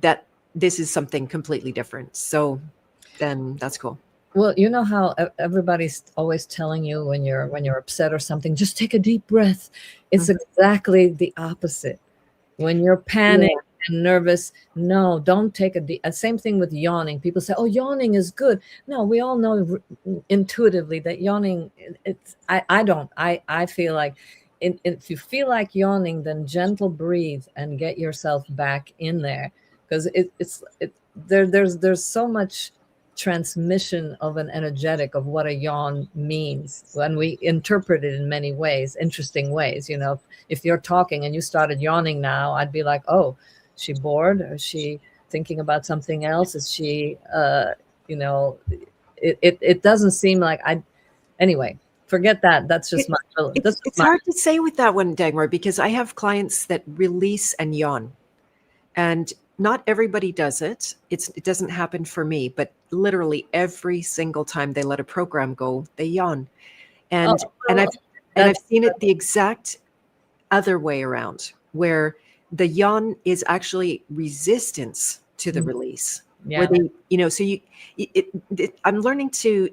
this is something completely different. So then that's cool. Well, you know how everybody's always telling you when you're upset or something, just take a deep breath. It's Mhm. exactly the opposite. When you're panicked Yeah. and nervous, no, don't take a deep. Same thing with yawning. People say, "Oh, yawning is good." No, we all know intuitively that yawning. It's. I don't. I feel like, if you feel like yawning, then gentle breathe and get yourself back in there, because there's so much transmission of an energetic of what a yawn means, when we interpret it in many ways, interesting ways. If you're talking and you started yawning now, I'd be like, oh, is she bored? Or is she thinking about something else? Is she you know it doesn't seem like I anyway, forget that. That's just It, my it's hard to say with that one, Dagmar, because I have clients that release and yawn. And not everybody does it. It doesn't happen for me, but literally every single time they let a program go, they yawn. oh, And and well, I've that's seen it the exact other way around, where the yawn is actually resistance to the release. Where yeah, they, so I'm learning to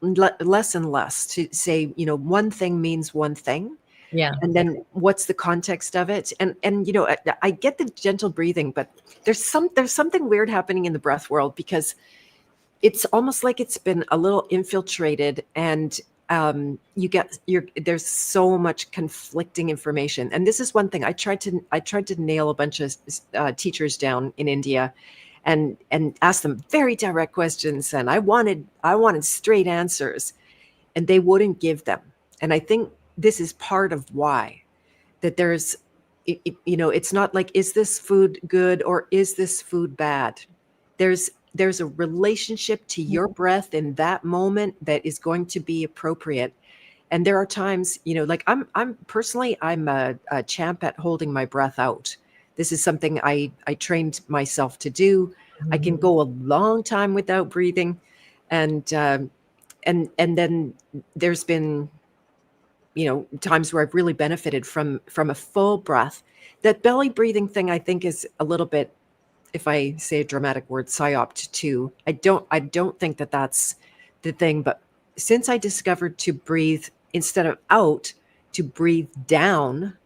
less and less to say, one thing means one thing, yeah. and then what's the context of it. And I get the gentle breathing, but there's something weird happening in the breath world, because it's almost like it's been a little infiltrated, and there's so much conflicting information. And this is one thing I tried to nail a bunch of teachers down in India, and ask them very direct questions, and I wanted straight answers, and they wouldn't give them. And I think this is part of why, that it's not like, is this food good or is this food bad? There's a relationship to your breath in that moment that is going to be appropriate. And there are times, like I'm personally, I'm a champ at holding my breath out. This is something I trained myself to do. I can go a long time without breathing, and and then there's been times where I've really benefited from a full breath. That belly breathing thing, I think, is a little bit, if I say a dramatic word, psyoped too. I don't think that that's the thing. But since I discovered to breathe instead of out, to breathe down,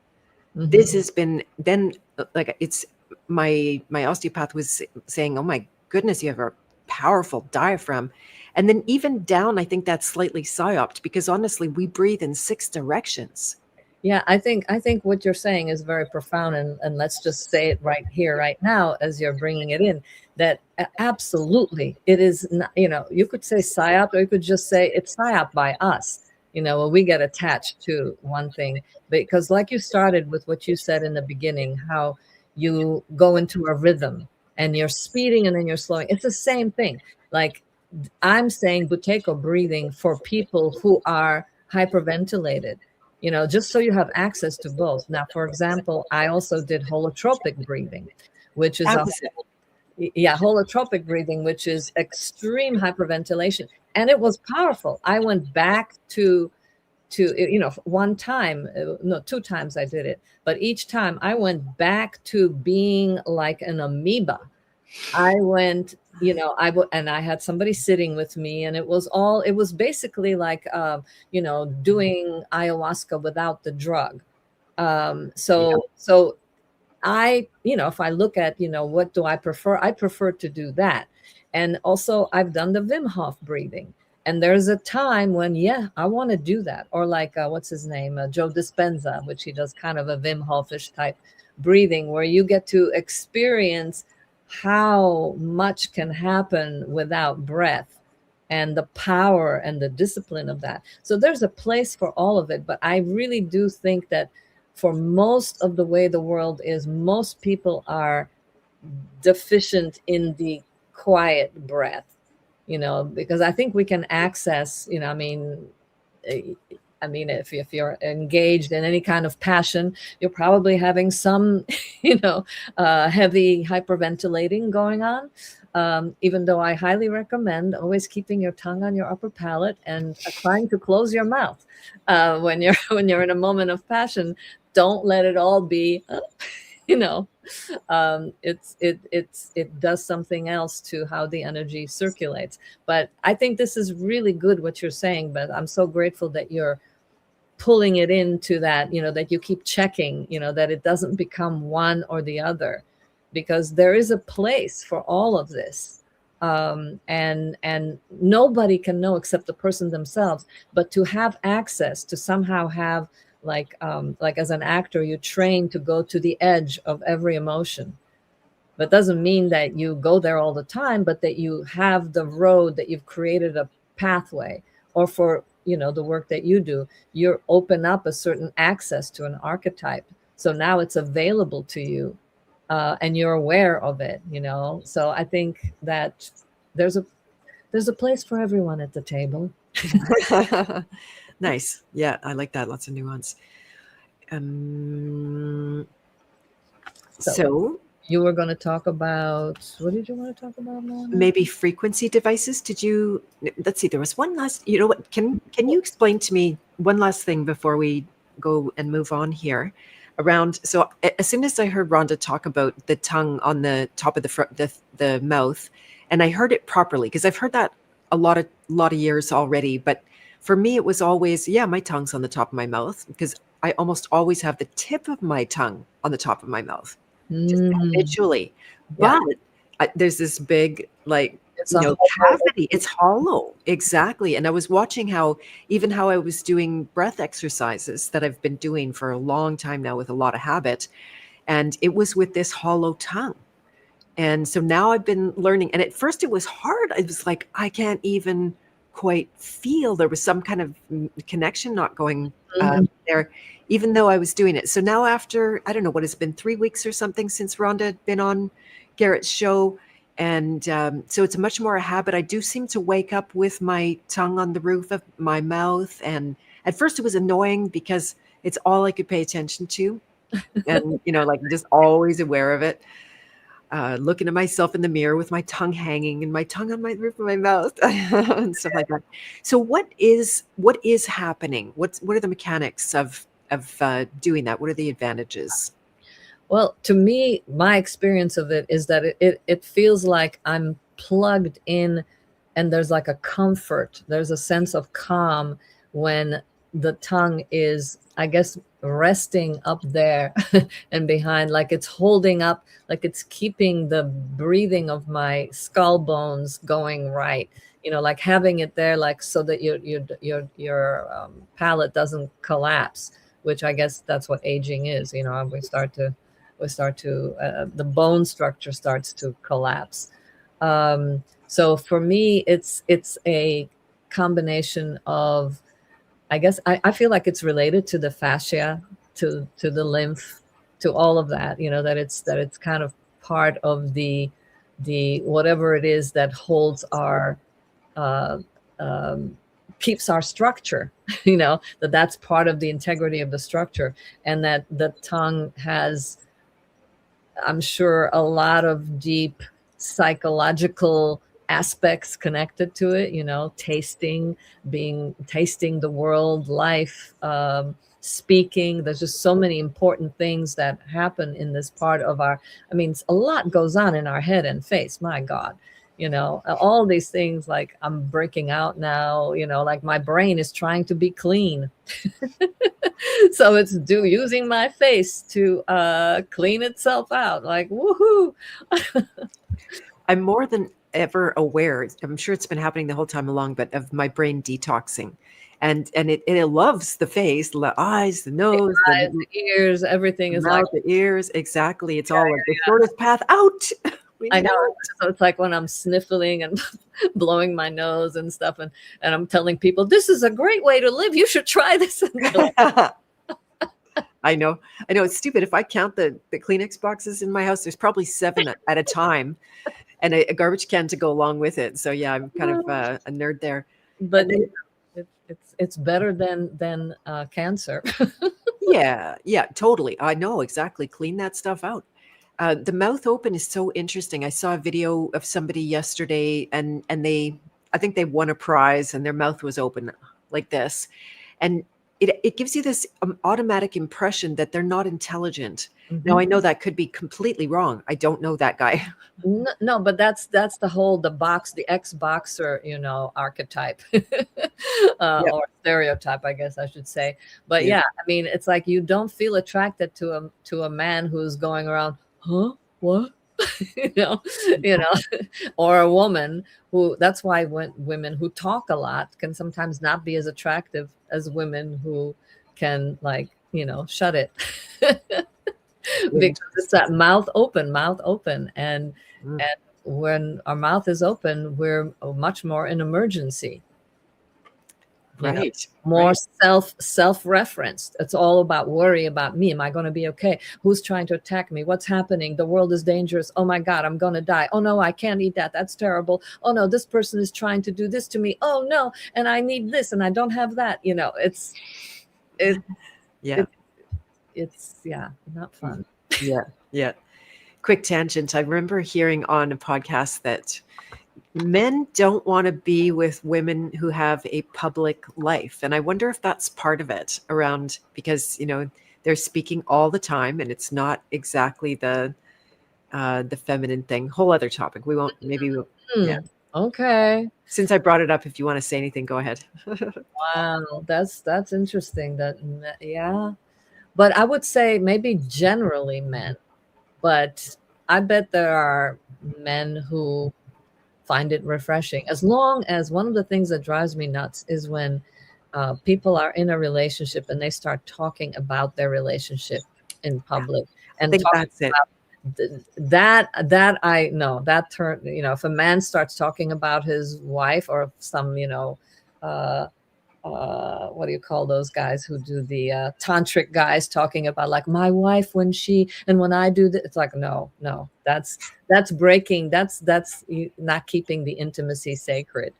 this has been then, like, it's my osteopath was saying, oh my goodness, you have a powerful diaphragm. And then even down, I think that's slightly psyoped, because honestly, we breathe in 6 directions. Yeah, I think what you're saying is very profound, and let's just say it right here, right now, as you're bringing it in, that absolutely it is not, you could say psyop, or you could just say it's psyop by us, when we get attached to one thing. Because like you started with what you said in the beginning, how you go into a rhythm and you're speeding and then you're slowing. It's the same thing. Like, I'm saying buteyko breathing for people who are hyperventilated, just so you have access to both. Now, for example, I also did holotropic breathing, which is That was it. holotropic breathing, which is extreme hyperventilation. And it was powerful. I went back to one time, no, 2 times I did it, but each time I went back to being like an amoeba. I went, and I had somebody sitting with me, and it was basically like, doing ayahuasca without the drug. Yeah. So if I look at, what do I prefer? I prefer to do that. And also I've done the Wim Hof breathing. And there's a time when, yeah, I want to do that. Or like, what's his name? Joe Dispenza, which he does kind of a Wim Hofish type breathing, where you get to experience how much can happen without breath, and the power and the discipline of that. So there's a place for all of it. But I really do think that for most of the way the world is, most people are deficient in the quiet breath, because I think we can access, if you're engaged in any kind of passion, you're probably having some, heavy hyperventilating going on. Even though I highly recommend always keeping your tongue on your upper palate and trying to close your mouth when you're in a moment of passion. Don't let it all be, it does something else to how the energy circulates. But I think this is really good what you're saying. But I'm so grateful that you're pulling it into that, that you keep checking, that it doesn't become one or the other, because there is a place for all of this. And nobody can know except the person themselves. But to have access, to somehow have, like as an actor, you train to go to the edge of every emotion. But doesn't mean that you go there all the time, but that you have the road, that you've created a pathway. Or for, the work that you do, you open up a certain access to an archetype, so now it's available to you, and you're aware of it. So I think that there's a place for everyone at the table. Nice. Yeah, I like that. Lots of nuance. Um, So so you were going to talk about, what did you want to talk about, Mona? maybe frequency devices. Did you? Let's see. There was one last. You know what? Can you explain to me one last thing before we go and move on here? Around. So as soon as I heard Rhonda talk about the tongue on the top of the front, the mouth, and I heard it properly because I've heard that a lot of years already. But for me, it was always, yeah, my tongue's on the top of my mouth because I almost always have the tip of my tongue on the top of my mouth, just Mm, habitually. yeah, But there's this big, like, it's a whole cavity. It's hollow. Exactly. And I was watching how I was doing breath exercises that I've been doing for a long time now with a lot of habit. And it was with this hollow tongue. And so now I've been learning. And at first it was hard. I was like, I can't even quite feel. There was some kind of connection not going Mhm. there, even though I was doing it. So now after, I don't know what, it's been 3 weeks or something since Rhonda had been on Garrett's show. And so it's much more a habit. I do seem to wake up with my tongue on the roof of my mouth. And at first it was annoying because it's all I could pay attention to. And, like just always aware of it, looking at myself in the mirror with my tongue hanging and my tongue on my roof of my mouth and stuff like that. So what is happening? What are the mechanics of doing that? What are the advantages? Well, to me, my experience of it is that it feels like I'm plugged in, and there's like a comfort. There's a sense of calm when the tongue is, I guess, resting up there and behind, like it's holding up, like it's keeping the breathing of my skull bones going right. Like having it there, like so that your palate doesn't collapse, which I guess that's what aging is. We start to the bone structure starts to collapse. So for me, it's a combination of, I guess I feel like it's related to the fascia, to the lymph, to all of that. That it's kind of part of the whatever it is that holds our uh, um, keeps our structure. That's part of the integrity of the structure, and that the tongue has, I'm sure, a lot of deep psychological aspects connected to it, tasting the world, life, speaking. There's just so many important things that happen in this part of I mean, a lot goes on in our head and face, my God. All these things, like I'm breaking out now, like my brain is trying to be clean. So it's using my face to clean itself out, like woohoo. I'm more than ever aware. I'm sure it's been happening the whole time along, but of my brain detoxing, and it loves the face, the eyes, the nose, Eyes, the ears, everything the is like, mouth, the ears. Exactly. It's all like the shortest path out. We I need know. out. So it's like when I'm sniffling and blowing my nose and stuff, and I'm telling people this is a great way to live, you should try this. And they're like, I know. It's stupid. If I count the Kleenex boxes in my house, there's probably 7 at a time, and a garbage can to go along with it. So yeah, I'm kind of a nerd there. but And then it's better than cancer. yeah, totally. I know exactly. Clean that stuff out. The mouth open is so interesting. I saw a video of somebody yesterday, and I think they won a prize, and their mouth was open like this, and it gives you this automatic impression that they're not intelligent. Now Mhm. I know that could be completely wrong. I don't know that guy. No, but that's the ex-boxer, archetype, Yeah, or stereotype, I guess I should say. But yeah. yeah, I mean, it's like you don't feel attracted to a man who's going around, huh? What? you know, you know, or a woman who. That's why when women who talk a lot can sometimes not be as attractive as women who can, like, shut it. because it's that Interesting. mouth open, Mm, and when our mouth is open, we're much more in emergency, you know, right. more Right. self-referenced. It's all about worry about me. Am I going to be okay? Who's trying to attack me? What's happening? The world is dangerous. Oh my God, I'm going to die. Oh no, I can't eat that. That's terrible. Oh no, this person is trying to do this to me. Oh no, and I need this and I don't have that. It, Yeah. it it's yeah, not Mm, fun. yeah. Yeah. Quick tangent. I remember hearing on a podcast that men don't want to be with women who have a public life. And I wonder if that's part of it around because, they're speaking all the time and it's not exactly the feminine thing. Whole other topic. We won't maybe we'll, yeah. Hmm. Okay. Since I brought it up, if you want to say anything, go ahead. Wow, that's interesting. Yeah, but I would say maybe generally men, but I bet there are men who find it refreshing. As long as one of the things that drives me nuts is when people are in a relationship and they start talking about their relationship in public I and think talking that's it. that I know that turn, if a man starts talking about his wife or some, uh, what do you call those guys who do the tantric guys talking about like my wife when I do that, it's like no, that's breaking, that's not keeping the intimacy sacred.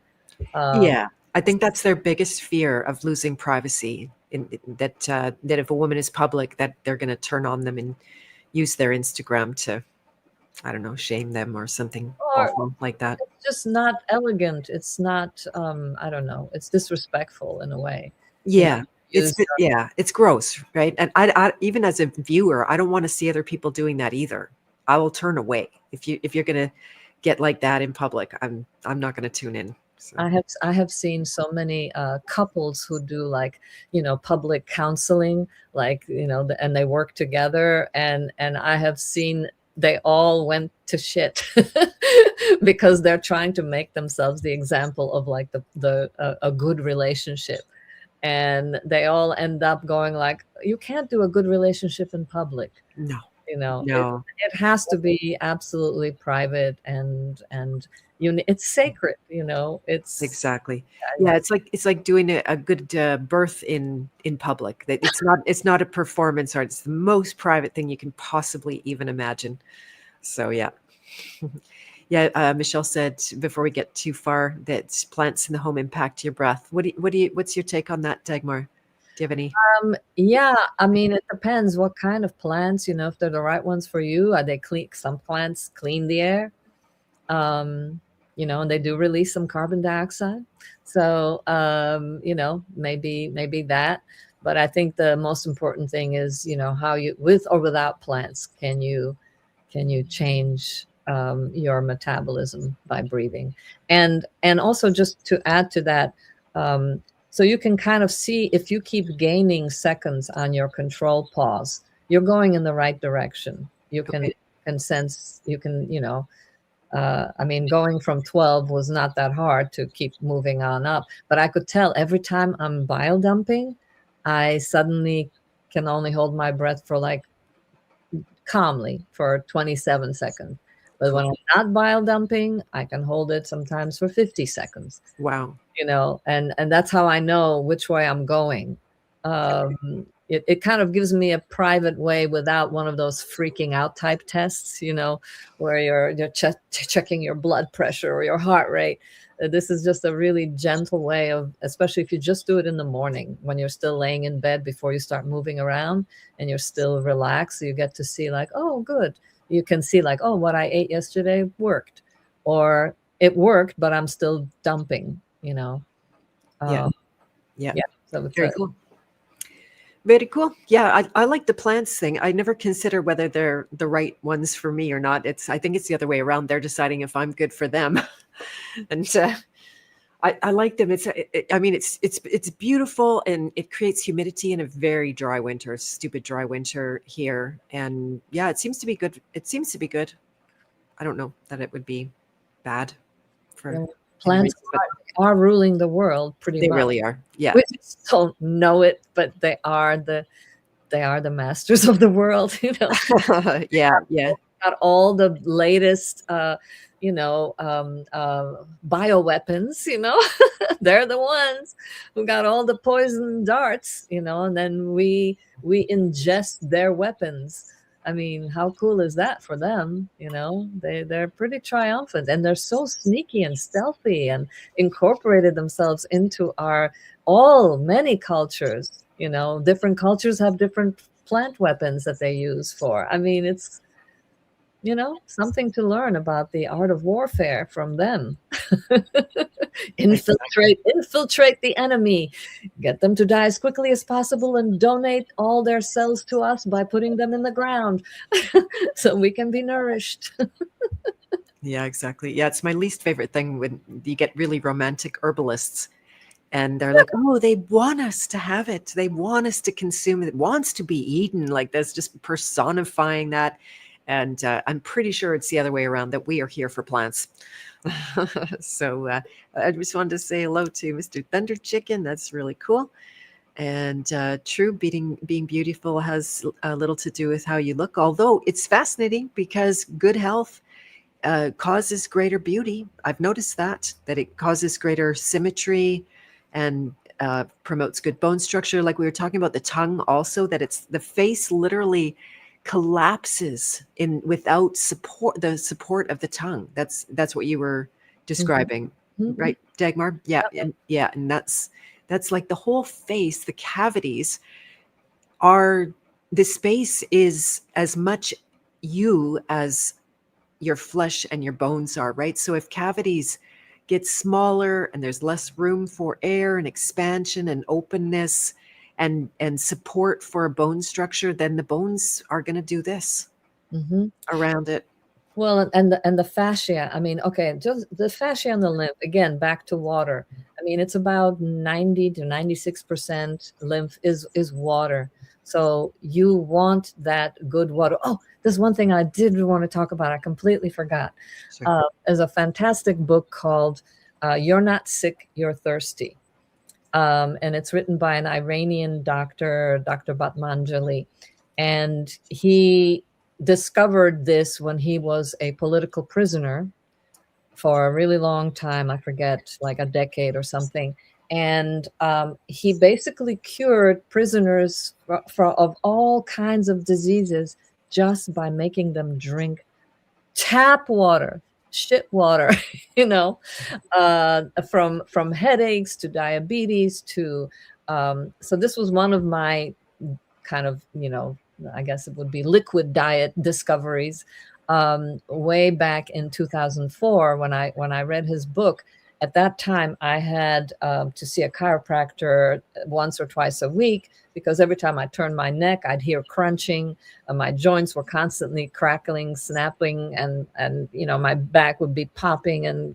um Yeah, I think that's their biggest fear of losing privacy. That if a woman is public, that they're going to turn on them and use their Instagram to, I don't know, shame them or something or awful like that. it's just not elegant, it's not, I don't know, it's disrespectful in a way, you know Yeah, use yeah, it's gross, right? And I even as a viewer, I don't want to see other people doing that either. I will turn away if you're going to get like that in public. I'm not going to tune in. So I have seen so many couples who do like, public counseling, like, and they work together, and I have seen they all went to shit because they're trying to make themselves the example of like a good relationship, and they all end up going like, you can't do a good relationship in public. no, It no, it has to be absolutely private, and it's sacred. It's exactly. yeah. Yeah, it's like doing a good birth in public. That it's not a performance art. It's the most private thing you can possibly even imagine. So yeah. Yeah, Michelle said before we get too far that plants in the home impact your breath. What's your take on that, Dagmar? Do you have any? Yeah, I mean, it depends what kind of plants, if they're the right ones for you. Are they clean? Some plants clean the air, um, and they do release some carbon dioxide. So, maybe that. But I think the most important thing is, how you, with or without plants, can you change your metabolism by breathing, and also just to add to that, so you can kind of see if you keep gaining seconds on your control pause, you're going in the right direction. You can Okay. sense, you can, I mean, going from 12 was not that hard to keep moving on up, but I could tell every time I'm bile dumping, I suddenly can only hold my breath for like calmly for 27 seconds. But when Cool. I'm not bile dumping, I can hold it sometimes for 50 seconds, Wow. and that's how I know which way I'm going. It kind of gives me a private way without one of those freaking out type tests, where you're checking your blood pressure or your heart rate. This is just a really gentle way of, especially if you just do it in the morning when you're still laying in bed before you start moving around and you're still relaxed. So you get to see like, oh, good. You can see like, oh, what I ate yesterday worked, or it worked, but I'm still dumping. Yeah. Um, Yeah. yeah. So it's Very cool. Very cool. Yeah, I like the plants thing. I never consider whether they're the right ones for me or not. I think it's the other way around. They're deciding if I'm good for them, and I like them. I mean, it's beautiful and it creates humidity in a very dry winter, stupid dry winter here. And yeah, it seems to be good. It seems to be good. I don't know that it would be bad for yeah, any plants reason, but are ruling the world pretty they much. really are. Yeah. We just don't know it, but they are they are the masters of the world, Yeah, yeah. got all the latest, bioweapons, they're the ones who got all the poison darts, and then we ingest their weapons. I mean, how cool is that for them? They're pretty triumphant, and they're so sneaky and stealthy and incorporated themselves into many cultures. Different cultures have different plant weapons that they use for. I mean, it's something to learn about the art of warfare from them. Infiltrate the enemy, get them to die as quickly as possible, and donate all their cells to us by putting them in the ground so we can be nourished. Yeah, exactly. Yeah, it's my least favorite thing when you get really romantic herbalists and they're like, oh, they want us to have it. They want us to consume it. It wants to be eaten. Like that's just personifying that. And I'm pretty sure it's the other way around, that we are here for plants. So I just wanted to say hello to Mr. Thunder Chicken. That's really cool. And true, being beautiful has a little to do with how you look. Although it's fascinating because good health causes greater beauty. I've noticed that it causes greater symmetry and promotes good bone structure. Like we were talking about the tongue also, that it's the face literally collapses in without the support of the tongue. That's what you were describing, Mm-hmm. right, Dagmar? Yeah, Yep. and that's like the whole face. The cavities are, the space is as much you as your flesh and your bones are, right? So if cavities get smaller and there's less room for air and expansion and openness and support for a bone structure, then the bones are going to do this around it. Well, and the fascia, I mean, okay, just the fascia and the lymph, again, back to water. I mean, it's about 90 to 96% lymph is water. So you want that good water. Oh, there's one thing I did want to talk about. I completely forgot. Sure. There's a fantastic book called You're Not Sick, You're Thirsty. And it's written by an Iranian doctor, Dr. Batmanjali. And he discovered this when he was a political prisoner for a really long time. I forget, like a decade or something. And he basically cured prisoners of all kinds of diseases just by making them drink tap water, shit water, from headaches to diabetes to. So this was one of my kind of, I guess it would be liquid diet discoveries way back in 2004 when I read his book. At that time, I had to see a chiropractor once or twice a week because every time I turned my neck, I'd hear crunching. My joints were constantly crackling, snapping, and my back would be popping. And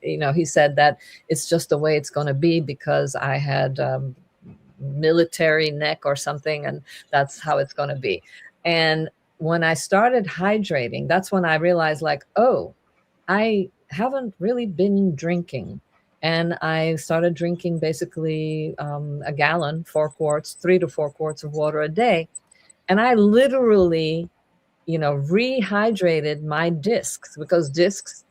he said that it's just the way it's going to be because I had military neck or something, and that's how it's going to be. And when I started hydrating, that's when I realized, like, oh, I haven't really been drinking. And I started drinking basically a gallon, 4 quarts, 3 to 4 quarts of water a day. And I literally, rehydrated my discs, because discs,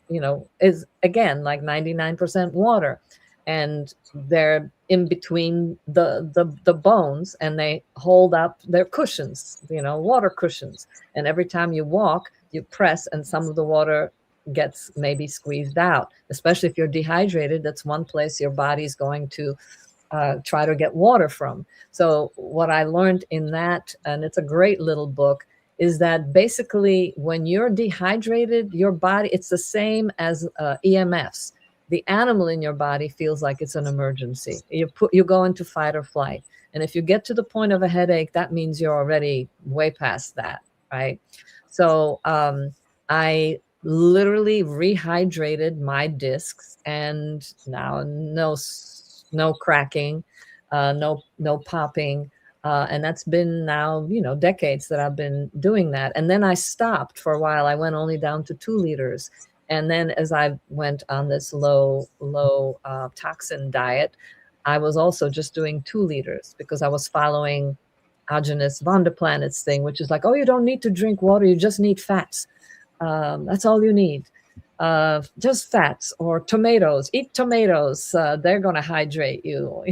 is again like 99% water. And they're in between the bones, and they hold up their cushions, water cushions. And every time you walk, you press, and some of the water gets maybe squeezed out, especially if you're dehydrated. That's one place your body's going to try to get water from. So what I learned in that, and it's a great little book, is that basically when you're dehydrated, your body, it's the same as EMFs. The animal in your body feels like it's an emergency. You go into fight or flight. And if you get to the point of a headache, that means you're already way past that, right? So I literally rehydrated my discs, and now no cracking, no popping. And that's been now, decades that I've been doing that. And then I stopped for a while. I went only down to 2 liters. And then as I went on this low toxin diet, I was also just doing 2 liters because I was following Agenus von der Planet's thing, which is like, oh, you don't need to drink water, you just need fats. That's all you need. Just fats or tomatoes. Eat tomatoes. They're going to hydrate you,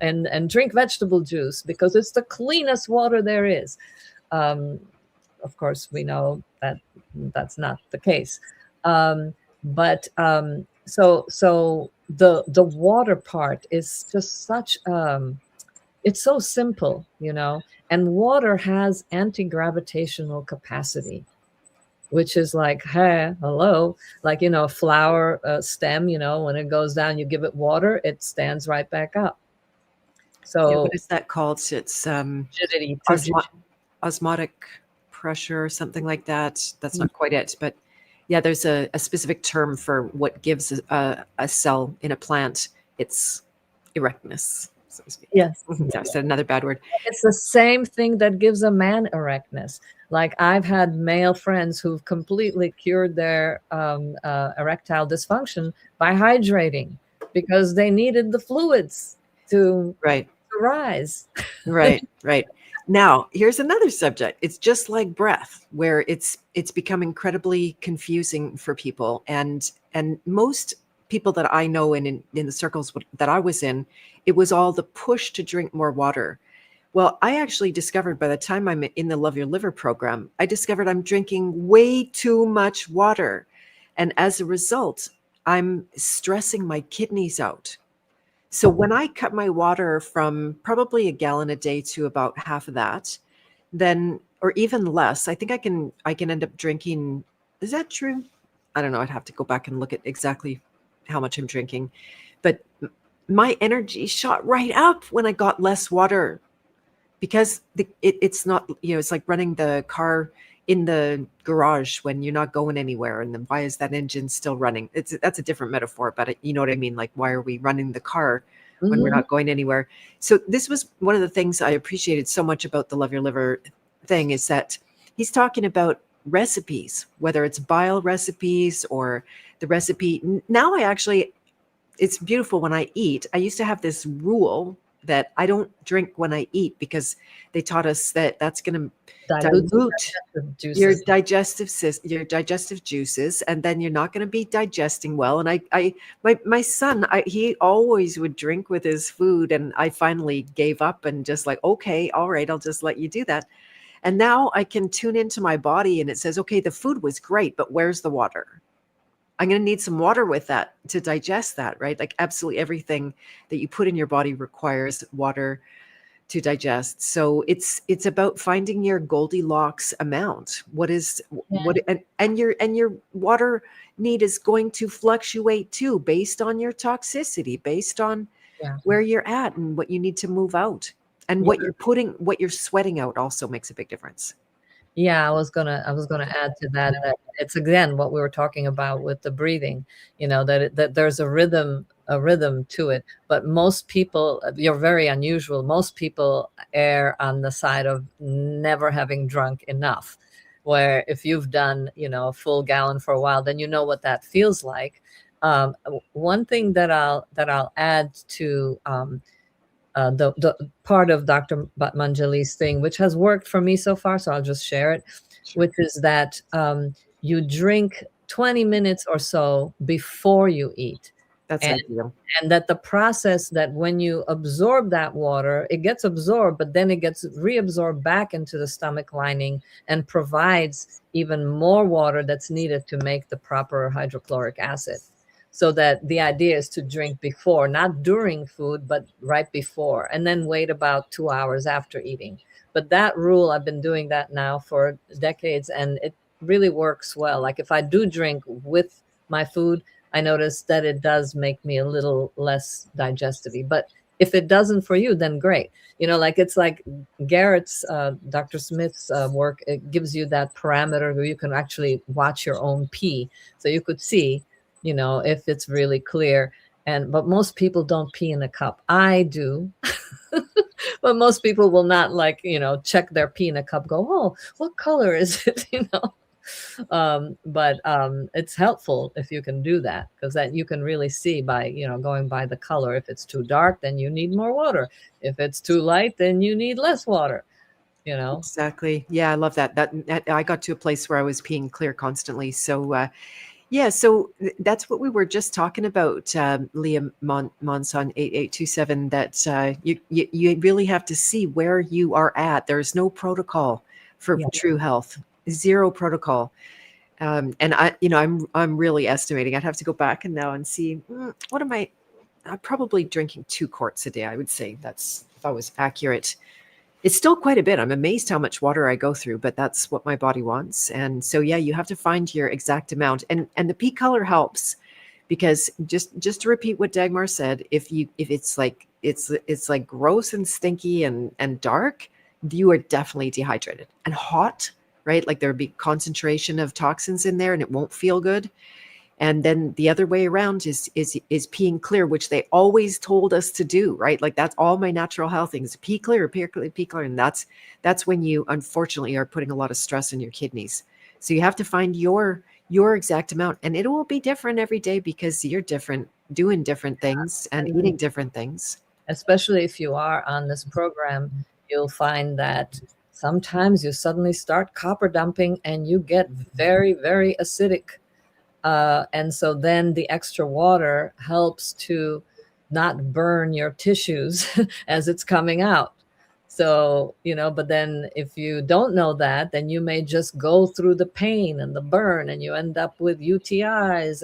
and drink vegetable juice because it's the cleanest water there is. Um, of course, we know that that's not the case. So the water part is just such it's so simple, and water has anti-gravitational capacity, which is like, hey, hello, like, a flower stem, when it goes down, you give it water, it stands right back up. So what is that called? It's rigidity, osmotic pressure or something like that. That's not quite it, but yeah, there's a specific term for what gives a cell in a plant. It's erectness, so to speak. Yes. I said another bad word. It's the same thing that gives a man erectness. Like, I've had male friends who've completely cured their erectile dysfunction by hydrating because they needed the fluids to rise. Right. Now, here's another subject. It's just like breath, where it's become incredibly confusing for people. And most people that I know in the circles that I was in, it was all the push to drink more water. Well, I actually discovered by the time I'm in the Love Your Liver program, I discovered I'm drinking way too much water. And as a result, I'm stressing my kidneys out. So when I cut my water from probably a gallon a day to about half of that, then, or even less, I think I can end up drinking. Is that true? I don't know. I'd have to go back and look at exactly how much I'm drinking. But my energy shot right up when I got less water, because it's not, it's like running the car in the garage when you're not going anywhere. And then why is that engine still running? That's a different metaphor, but you know what I mean? Like, why are we running the car when we're not going anywhere? So this was one of the things I appreciated so much about the Love Your Liver thing, is that he's talking about recipes, whether it's bile recipes or the recipe. Now it's beautiful when I eat. I used to have this rule that I don't drink when I eat because they taught us that that's going to dilute your digestive juices, and then you're not going to be digesting well. And my son, he always would drink with his food, and I finally gave up and just like, okay, all right, I'll just let you do that. And now I can tune into my body, and it says, okay, the food was great, but where's the water? I'm going to need some water with that to digest that, right? Like, absolutely everything that you put in your body requires water to digest. So it's about finding your Goldilocks amount. What and your water need is going to fluctuate too, based on your toxicity, based on where you're at and what you need to move out, and what you're sweating out also makes a big difference. Yeah, I was gonna add to that it's again what we were talking about with the breathing, that there's a rhythm to it. But most people, you're very unusual. Most people err on the side of never having drunk enough. Where if you've done, a full gallon for a while, then you know what that feels like. One thing that I'll add to the part of Dr. Manjali's thing, which has worked for me so far, so I'll just share it, which is that you drink 20 minutes or so before you eat. That's ideal. And that the process, that when you absorb that water, it gets absorbed, but then it gets reabsorbed back into the stomach lining and provides even more water that's needed to make the proper hydrochloric acid. So that the idea is to drink before, not during food, but right before, and then wait about 2 hours after eating. But that rule, I've been doing that now for decades, and it really works well. Like, if I do drink with my food, I notice that it does make me a little less digestive. But if it doesn't for you, then great. It's like Garrett's, Dr. Smith's work, it gives you that parameter where you can actually watch your own pee. So you could see, if it's really clear. But most people don't pee in a cup. I do. But most people will not, check their pee in a cup, go, oh, what color is it? But it's helpful if you can do that, because then you can really see by, going by the color. If it's too dark, then you need more water. If it's too light, then you need less water, you know. Exactly. Yeah, I love that. That I got to a place where I was peeing clear constantly. So yeah, so that's what we were just talking about, Leah Monson 8827. That you really have to see where you are at. There's no protocol for Yeah. true health. Zero protocol. And I'm really estimating. I'd have to go back and now and see what am I. I'm probably drinking 2 quarts a day. I would say that's if I was accurate. It's still quite a bit. I'm amazed how much water I go through, but that's what my body wants. And so yeah, you have to find your exact amount. And the pea color helps because just to repeat what Dagmar said, if it's like it's like gross and stinky and dark, you are definitely dehydrated. And hot, right? Like there'd be concentration of toxins in there and it won't feel good. And then the other way around is peeing clear, which they always told us to do, right? Like that's all my natural health things: pee clear, pee clear, pee clear. And that's when you unfortunately are putting a lot of stress on your kidneys. So you have to find your exact amount, and it will be different every day because you're different, doing different things and eating different things. Especially if you are on this program, you'll find that sometimes you suddenly start copper dumping and you get very, very acidic. And so then the extra water helps to not burn your tissues as it's coming out. So, but then if you don't know that, then you may just go through the pain and the burn and you end up with UTIs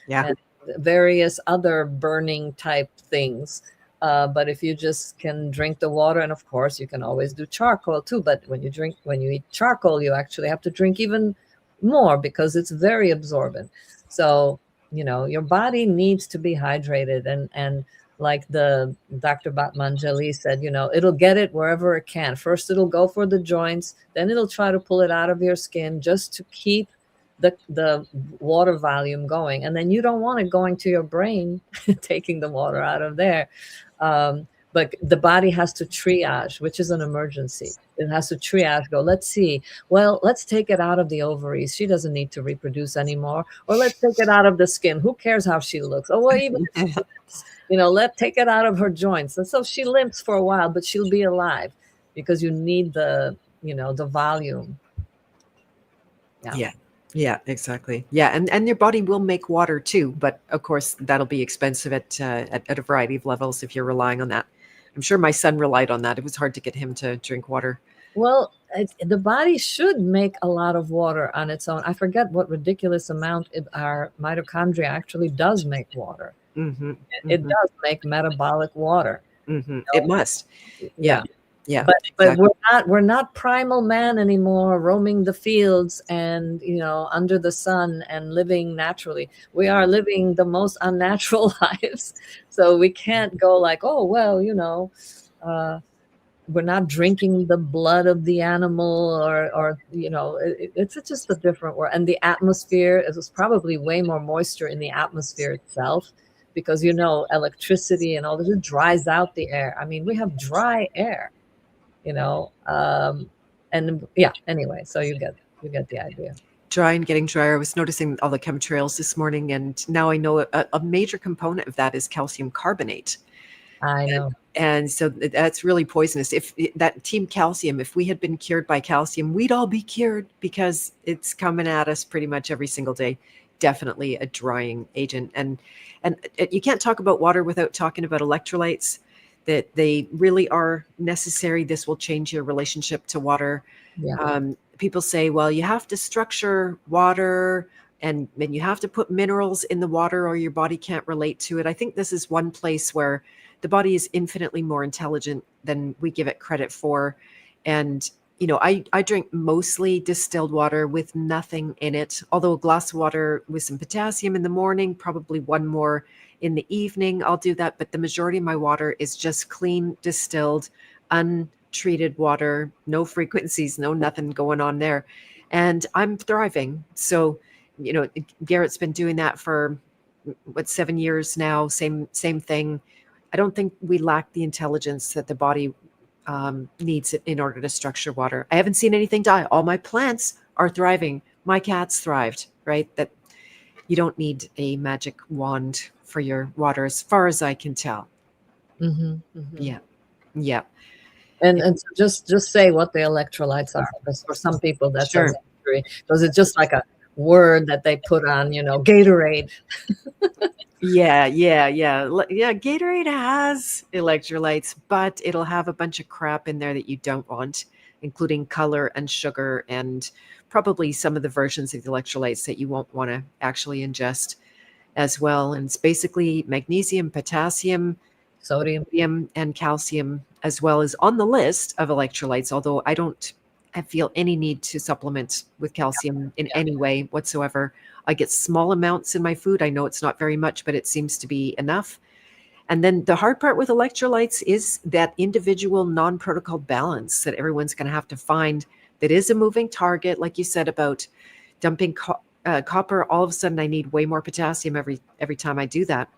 Yeah. and various other burning type things. But if you just can drink the water, and of course you can always do charcoal too. But when you eat charcoal, you actually have to drink even more because it's very absorbent. So, your body needs to be hydrated, and like the Dr. Batmanjali said, it'll get it wherever it can. First, it'll go for the joints, then it'll try to pull it out of your skin just to keep the water volume going. And then you don't want it going to your brain, taking the water out of there. But the body has to triage, which is an emergency. It has to triage, go, let's see, well, let's take it out of the ovaries. She doesn't need to reproduce anymore. Or let's take it out of the skin. Who cares how she looks? Or well, even if she limps, let's take it out of her joints. And so she limps for a while, but she'll be alive because you need the volume. Yeah. Yeah, exactly. Yeah, and your body will make water too, but of course that'll be expensive at a variety of levels if you're relying on that. I'm sure my son relied on that. It was hard to get him to drink water. Well, the body should make a lot of water on its own. I forget what ridiculous amount our mitochondria actually does make water. Mm-hmm, It does make metabolic water. mm-hmm. It must. Yeah. Yeah. But Exactly. we're not primal man anymore, roaming the fields and under the sun and living naturally. We are living the most unnatural lives. So we can't go like, oh well, we're not drinking the blood of the animal or it's just a different world. And the atmosphere is probably way more moisture in the atmosphere itself because electricity and all this, it dries out the air. I mean, we have dry air. And yeah, anyway, so you get the idea. Dry and getting drier. I was noticing all the chemtrails this morning, and now I know a major component of that is calcium carbonate. I know. And so that's really poisonous. If that team calcium, if we had been cured by calcium, we'd all be cured because it's coming at us pretty much every single day. Definitely a drying agent. And you can't talk about water without talking about electrolytes, that they really are necessary. This will change your relationship to water. Yeah. People say, well, you have to structure water and then you have to put minerals in the water or your body can't relate to it. I think this is one place where the body is infinitely more intelligent than we give it credit for. And, I drink mostly distilled water with nothing in it, although a glass of water with some potassium in the morning, probably one more in the evening, I'll do that. But the majority of my water is just clean, distilled, untreated water, no frequencies, no nothing going on there. And I'm thriving. So, Garrett's been doing that for 7 years now, same thing. I don't think we lack the intelligence that the body needs it in order to structure water. I haven't seen anything die. All my plants are thriving. my cats thrived, right? That you don't need a magic wand for your water, as far as I can tell. Hmm. Hmm. Yeah. Yeah. And so just say what the electrolytes are, because for some people that's a Sure. mystery. Because it's just like a word that they put on, Gatorade. Yeah, yeah, yeah. Yeah, Gatorade has electrolytes, but it'll have a bunch of crap in there that you don't want, including color and sugar and probably some of the versions of the electrolytes that you won't want to actually ingest as well. And it's basically magnesium, potassium, Sodium. sodium, and calcium, as well as on the list of electrolytes, although I feel any need to supplement with calcium in Yeah. any way whatsoever. I get small amounts in my food. I know it's not very much, but it seems to be enough. And then the hard part with electrolytes is that individual non-protocol balance that everyone's going to have to find, that is a moving target. Like you said about dumping copper, all of a sudden I need way more potassium every time I do that.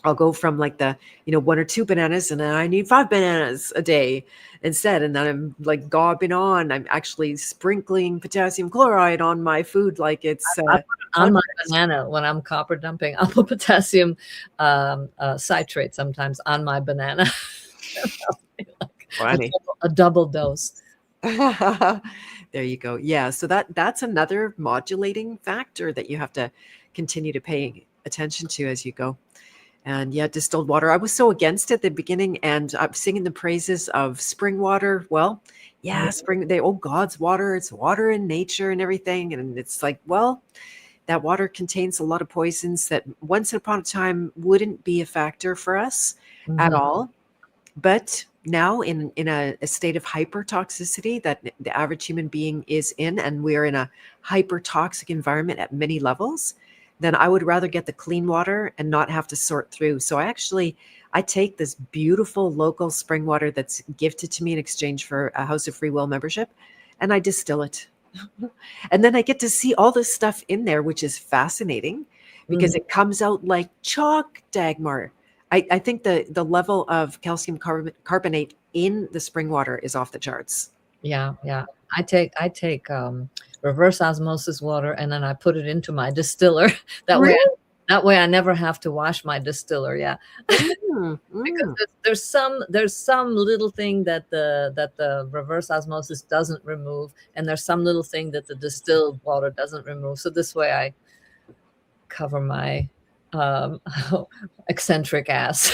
I'll go from like the, one or two bananas, and then I need 5 bananas a day instead. And then I'm like gobbing on. I'm actually sprinkling potassium chloride on my food like it's I put it on my condiments. banana when I'm copper dumping. I'll put potassium citrate sometimes on my banana. Like Funny. a double dose. There you go. Yeah. So that's another modulating factor that you have to continue to pay attention to as you go. And yeah, distilled water. I was so against it at the beginning, and I'm singing the praises of spring water. Well, yeah, spring, God's water, it's water in nature and everything. And it's like, well, that water contains a lot of poisons that once upon a time wouldn't be a factor for us at Mhm. all. But now in a state of hypertoxicity that the average human being is in, and we're in a hypertoxic environment at many levels, then I would rather get the clean water and not have to sort through. So I take this beautiful local spring water that's gifted to me in exchange for a House of Free Will membership, and I distill it. And then I get to see all this stuff in there, which is fascinating because Mhm. it comes out like chalk, Dagmar. I think the level of calcium carbonate in the spring water is off the charts. Yeah, yeah. I take reverse osmosis water, and then I put it into my distiller. That way Really? that way I never have to wash my distiller. Yeah. Mm, Because mm. there's some little thing that the reverse osmosis doesn't remove, and there's some little thing that the distilled water doesn't remove. So this way I cover my um eccentric ass.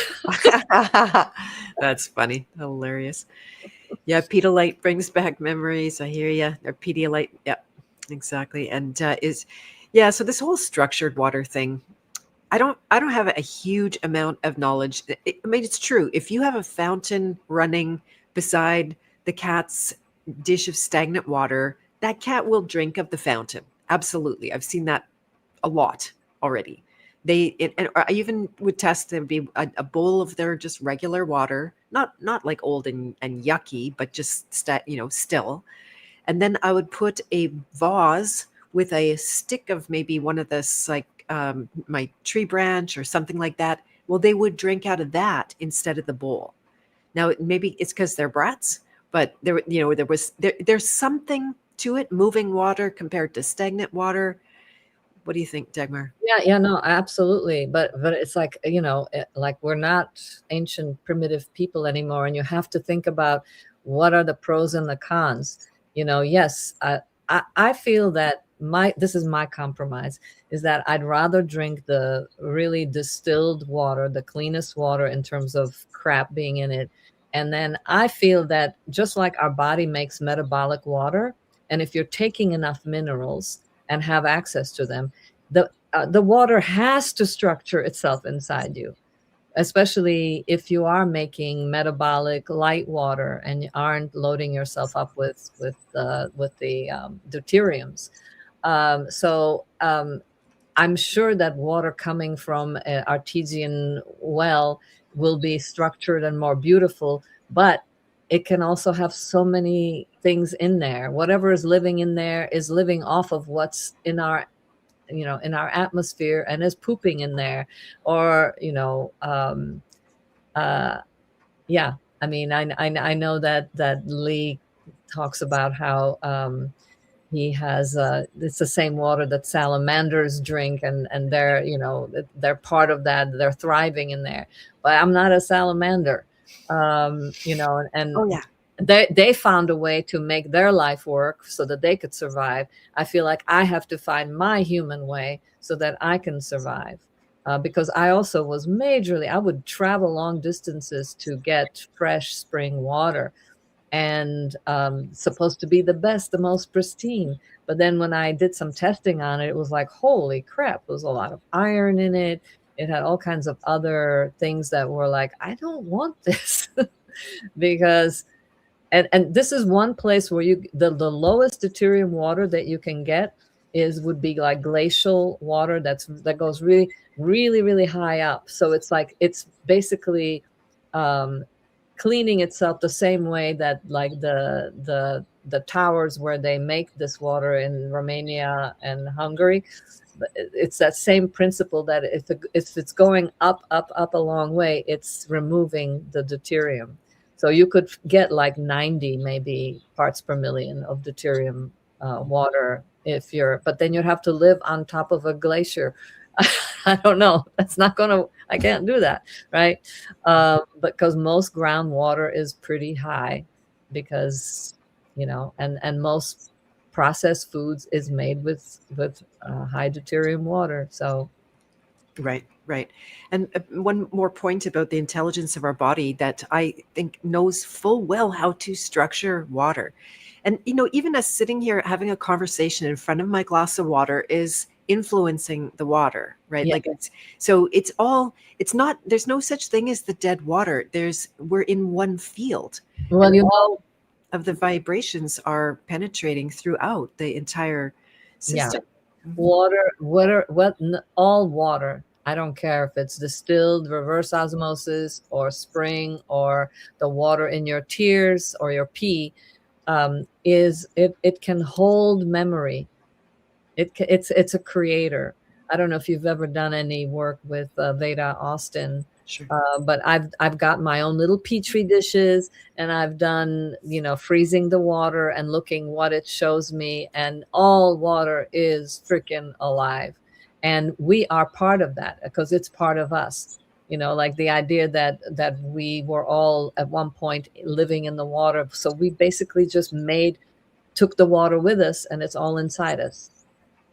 That's funny. Hilarious. Yeah, Pedialyte brings back memories. I hear you. Or Pedialyte. Yeah, exactly. And yeah, so this whole structured water thing, I don't have a huge amount of knowledge. I mean, it's true. If you have a fountain running beside the cat's dish of stagnant water, that cat will drink of the fountain. Absolutely. I've seen that a lot already. And I even would test there would be a bowl of their just regular water, not like old and yucky, but just still. And then I would put a vase with a stick of maybe one of this, like my tree branch or something like that. Well, they would drink out of that instead of the bowl. Now, maybe it's because they're brats, but there's something to it, moving water compared to stagnant water. What do you think, Dagmar? Yeah, yeah, no, absolutely. But it's like, like we're not ancient primitive people anymore, and you have to think about what are the pros and the cons. Yes, I feel that this is my compromise, is that I'd rather drink the really distilled water, the cleanest water in terms of crap being in it. And then I feel that just like our body makes metabolic water, and if you're taking enough minerals and have access to them, the water has to structure itself inside you, especially if you are making metabolic light water and you aren't loading yourself up with the deuteriums. So I'm sure that water coming from an artesian well will be structured and more beautiful, but it can also have so many things in there. Whatever is living in there is living off of what's in our atmosphere and is pooping in there, or uh yeah, I mean, I know that Lee talks about how he has it's the same water that salamanders drink, and they're, you know, they're part of that, they're thriving in there. But I'm not a salamander, you know, and Oh yeah. they found a way to make their life work so that they could survive. I feel like I have to find my human way so that I can survive. Because I also was majorly, I would travel long distances to get fresh spring water, and supposed to be the best, the most pristine. But then when I did some testing on it, it was like, holy crap, there was a lot of iron in it. It had all kinds of other things that were like, I don't want this. Because and this is one place where you the lowest deuterium water that you can get is would be like glacial water that goes really really high up. So it's like it's basically um, cleaning itself the same way that like the towers where they make this water in Romania and Hungary. It's that same principle that if it's going up a long way, it's removing the deuterium. So you could get like 90 maybe parts per million of deuterium water if you're, but then you'd have to live on top of a glacier. I don't know. That's not gonna. I can't do that, right? Because most groundwater is pretty high, because you know, and most processed foods is made with high deuterium water. So Right, right. And one more point about the intelligence of our body that I think knows full well how to structure water. And, you know, even us sitting here having a conversation in front of my glass of water is influencing the water, right? yeah, Like it's so it's all, it's not, there's no such thing as the dead water. We're in one field, well, and you know, all of the vibrations are penetrating throughout the entire yeah. system. Mhm. All water. I don't care if it's distilled, reverse osmosis, or spring, or the water in your tears or your pee. Is it can hold memory. It's a creator. I don't know if you've ever done any work with Veda Austin, Sure. but I've got my own little petri dishes, and I've done, you know, freezing the water and looking what it shows me, and all water is freaking alive, and we are part of that because it's part of us. You know, like the idea that we were all at one point living in the water, so we basically just took the water with us, and it's all inside us.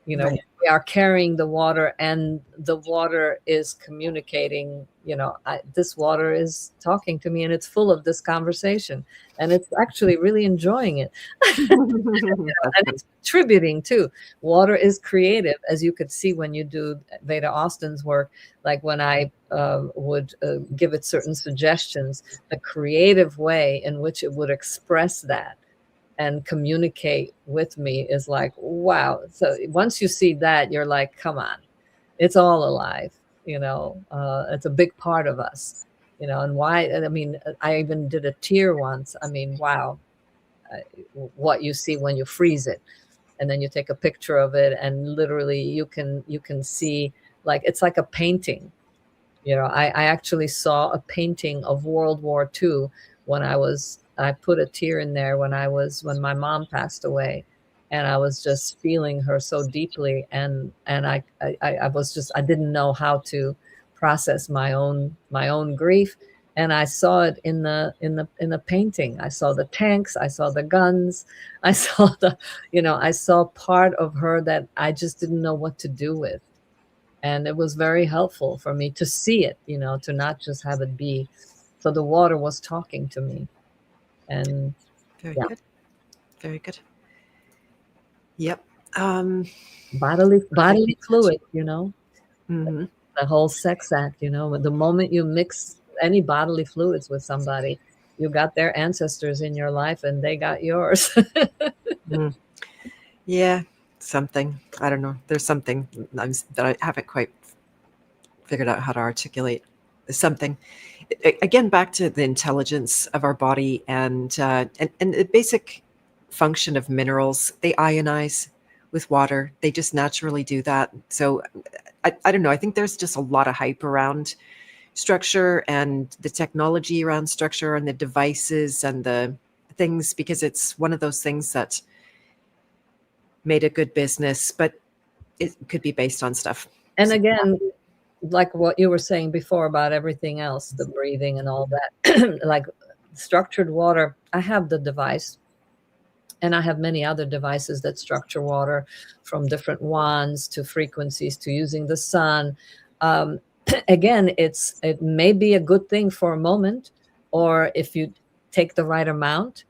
You know, Right. we are carrying the water, and the water is communicating. You know, this water is talking to me, and it's full of this conversation, and it's actually really enjoying it. That's And good. it's contributing too. Water is creative, as you could see when you do Veda Austin's work. Like when I would give it certain suggestions, the creative way in which it would express that and communicate with me is like, wow. So once you see that, you're like, come on, it's all alive. You know, it's a big part of us. You know, and why? I mean, I even did a tear once. I mean, wow, uh, what you see when you freeze it, and then you take a picture of it, and literally you can see, like, it's like a painting. You know, I actually saw a painting of World War II when I put a tear in there when my mom passed away, and I was just feeling her so deeply, and I was just, I didn't know how to process my own grief, and I saw it in the painting. I saw the tanks, I saw the guns, I saw I saw part of her that I just didn't know what to do with, and it was very helpful for me to see it, to not just have it be. So the water was talking to me, and Very yeah, good. Very good. Yep. Um, bodily touch. fluid, Hmm. the whole sex act, the moment you mix any bodily fluids with somebody, you got their ancestors in your life and they got yours. Mm. Yeah, something. I don't know. There's something that I haven't quite figured out how to articulate. There's something. Again, back to the intelligence of our body and the basic function of minerals. They ionize with water. They just naturally do that. So I don't know. I think there's just a lot of hype around structure and the technology around structure and the devices and the things, because it's one of those things that made a good business, but it could be based on stuff. And again, like what you were saying before about everything else, the breathing and all that, like structured water, I have the device, and I have many other devices that structure water, from different wands to frequencies to using the sun. Um, Again, it may be a good thing for a moment, or if you take the right amount,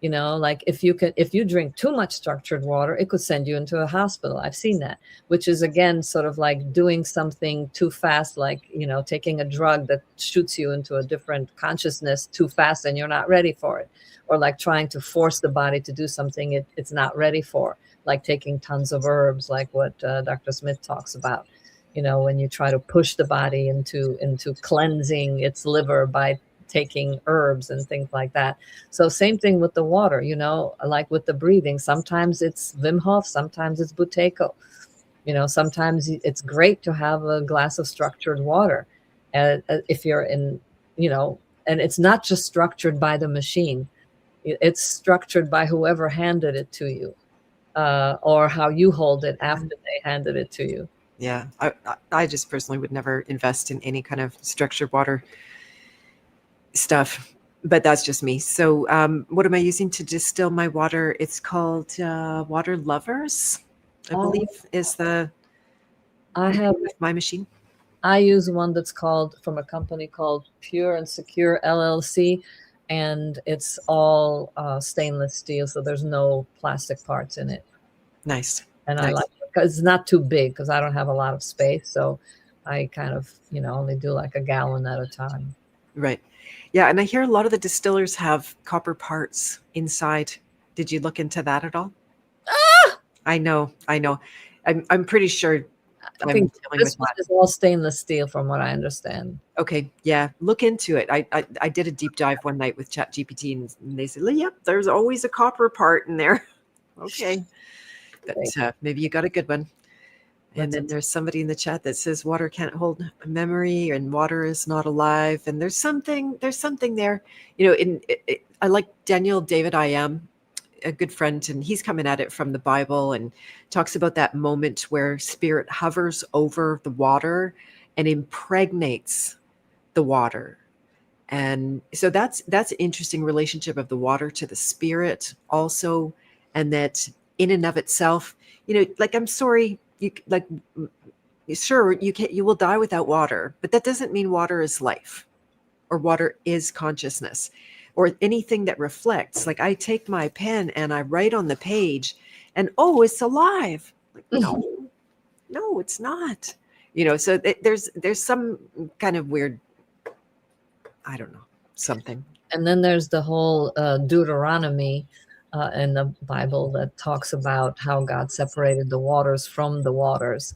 like if you drink too much structured water, it could send you into a hospital. I've seen that, which is again sort of like doing something too fast, like taking a drug that shoots you into a different consciousness too fast and you're not ready for it, or like trying to force the body to do something it's not ready for, like taking tons of herbs, like what Dr. Smith talks about. When you try to push the body into cleansing its liver by taking herbs and things like that. So same thing with the water, like with the breathing. Sometimes it's Wim Hof, sometimes it's Buteyko. Sometimes it's great to have a glass of structured water. If you're in, and it's not just structured by the machine. It's structured by whoever handed it to you, or how you hold it after they handed it to you. Yeah, I just personally would never invest in any kind of structured water stuff, but that's just me. So what am I using to distill my water? It's called Water Lovers, I believe, is the I have my machine. I use one that's from a company called Pure and Secure LLC, and it's all stainless steel, so there's no plastic parts in it. Nice. And nice. I like it because it's not too big, because I don't have a lot of space, so I kind of only do like a gallon at a time. Right. Yeah, and I hear a lot of the distillers have copper parts inside. Did you look into that at all? I know. I'm pretty sure. I think this one is all stainless steel, from what I understand. Okay, yeah, look into it. I did a deep dive one night with ChatGPT, and they said, "Yep, there's always a copper part in there." Okay, but maybe you got a good one. And then there's somebody in the chat that says water can't hold a memory, and water is not alive. And there's something there. I like Daniel David I am a good friend, and he's coming at it from the Bible and talks about that moment where spirit hovers over the water and impregnates the water. And so that's an interesting relationship of the water to the spirit also, and that in and of itself, like, I'm sorry, sure, you will die without water, but that doesn't mean water is life or water is consciousness or anything that reflects. Like, I take my pen and I write on the page and, oh, it's alive. Like, no, it's not. So there's some kind of weird, I don't know, something. And then there's the whole Deuteronomy in the Bible that talks about how God separated the waters from the waters.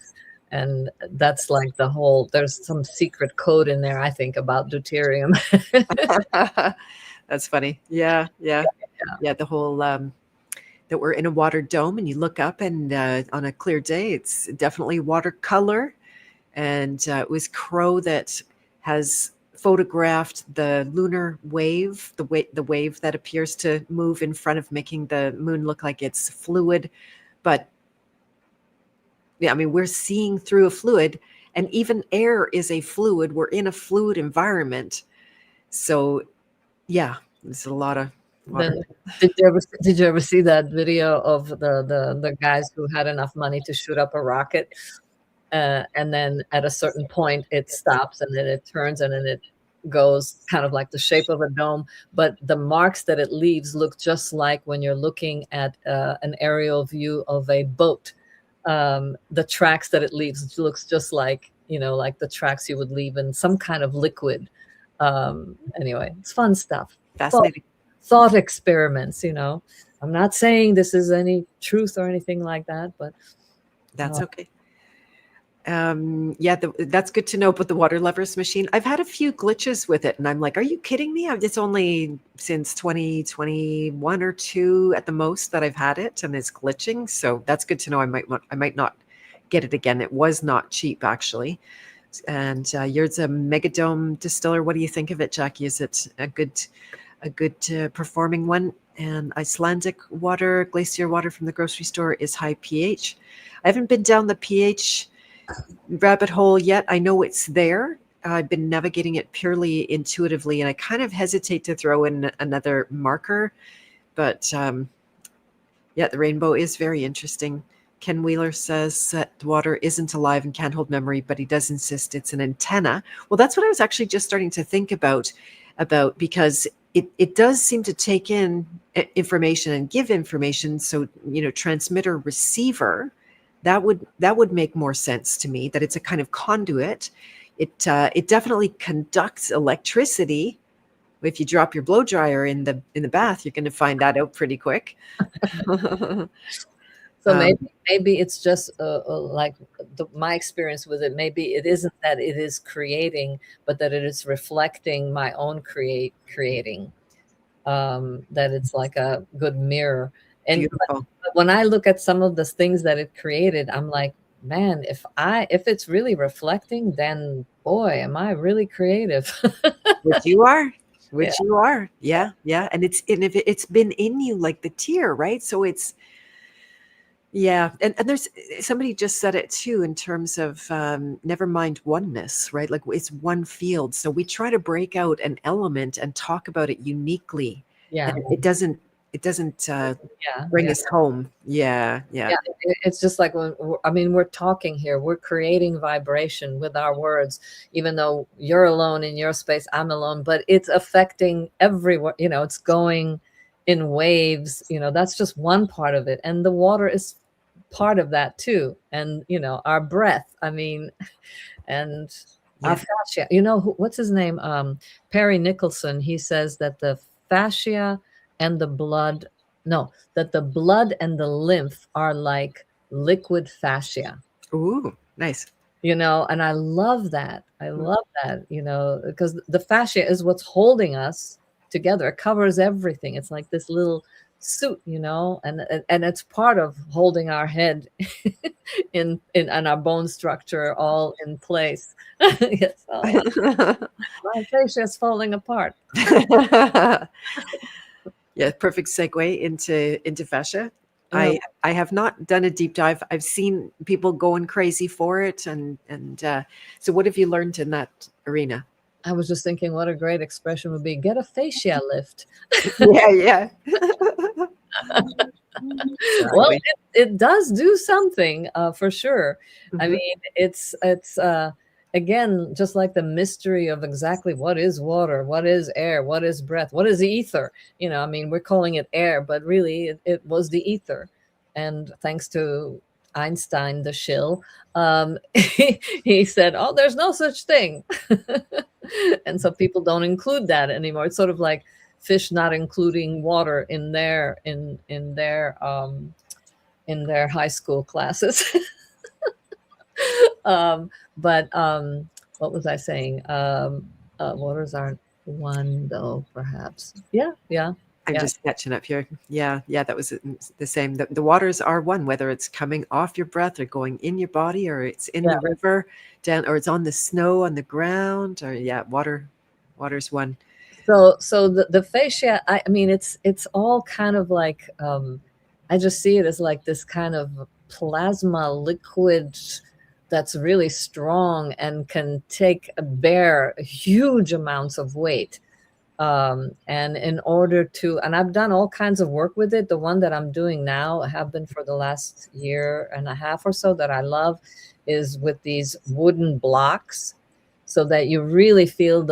And that's like there's some secret code in there, I think, about deuterium. That's funny. Yeah. The whole that we're in a water dome, and you look up, and on a clear day, it's definitely watercolor. And it was Crow that has photographed the lunar wave, the wave that appears to move in front of, making the moon look like it's fluid. But yeah, I mean, we're seeing through a fluid, and even air is a fluid. We're in a fluid environment. So yeah, there's a lot of water. Did you ever see that video of the guys who had enough money to shoot up a rocket, and then at a certain point it stops, and then it turns, and then it goes kind of like the shape of a dome, but the marks that it leaves look just like when you're looking at an aerial view of a boat. The tracks that it leaves looks just like like the tracks you would leave in some kind of liquid. Anyway, it's fun stuff. Fascinating. Thought experiments. I'm not saying this is any truth or anything like that, but that's okay. That's good to know about the Water Lovers machine. I've had a few glitches with it, and I'm like, are you kidding me? It's only since 2021 or 2 at the most that I've had it, and it's glitching. So that's good to know. I might not get it again. It was not cheap, actually. And yours a Megadome distiller. What do you think of it, Jackie? Is it a good performing one? And Icelandic water, glacier water from the grocery store is high pH. I haven't been down the pH rabbit hole yet. I know it's there. I've been navigating it purely intuitively, and I kind of hesitate to throw in another marker. But yeah, the rainbow is very interesting. Ken Wheeler says that water isn't alive and can't hold memory, but he does insist it's an antenna. Well, that's what I was actually just starting to think about because it does seem to take in information and give information. So, transmitter receiver, that would make more sense to me, that it's a kind of conduit. It definitely conducts electricity. If you drop your blow dryer in the bath, you're going to find that out pretty quick. So maybe it's just like my experience with it. Maybe it isn't that it is creating, but that it is reflecting my own creating. That it's like a good mirror. And but when I look at some of the things that it created, I'm like, man, if it's really reflecting, then boy, am I really creative. Which you are. You are. Yeah. And if it's been in you like the tear, right? So it's, yeah. And there's somebody just said it too, in terms of never mind oneness, right? Like it's one field. So we try to break out an element and talk about it uniquely. Yeah. And it doesn't bring us home. Yeah. It's just like we're talking here, we're creating vibration with our words, even though you're alone in your space, I'm alone, but it's affecting everyone. It's going in waves. That's just one part of it, and the water is part of that too. And our breath, and our fascia. What's his name? Perry Nicholson. He says that the fascia and the blood that the blood and the lymph are like liquid fascia. Ooh, nice. And I love that. Because the fascia is what's holding us together. It covers everything. It's like this little suit, and it's part of holding our head in our bone structure all in place. Yes. My fascia is falling apart. Yeah, perfect segue into fascia. I have not done a deep dive. I've seen people going crazy for it, and so what have you learned in that arena? I was just thinking, what a great expression would be: get a fascia lift. Yeah. Well, it does do something for sure. Mm-hmm. It's again, just like the mystery of exactly what is water, what is air, what is breath, what is ether. We're calling it air, but really it was the ether. And thanks to Einstein, the shill, he said, "Oh, there's no such thing," and so people don't include that anymore. It's sort of like fish not including water in their high school classes. But what was I saying? Waters aren't one, though, perhaps. Yeah. I'm just catching up here. Yeah, that was the same. The waters are one, whether it's coming off your breath or going in your body, or it's in the river down, or it's on the snow on the ground, or water's one. So the fascia, it's all kind of like, I just see it as like this kind of plasma liquid that's really strong and can bear huge amounts of weight. And in order to, and I've done all kinds of work with it. The one that I'm doing now, I have been for the last year and a half or so, that I love, is with these wooden blocks, so that you really feel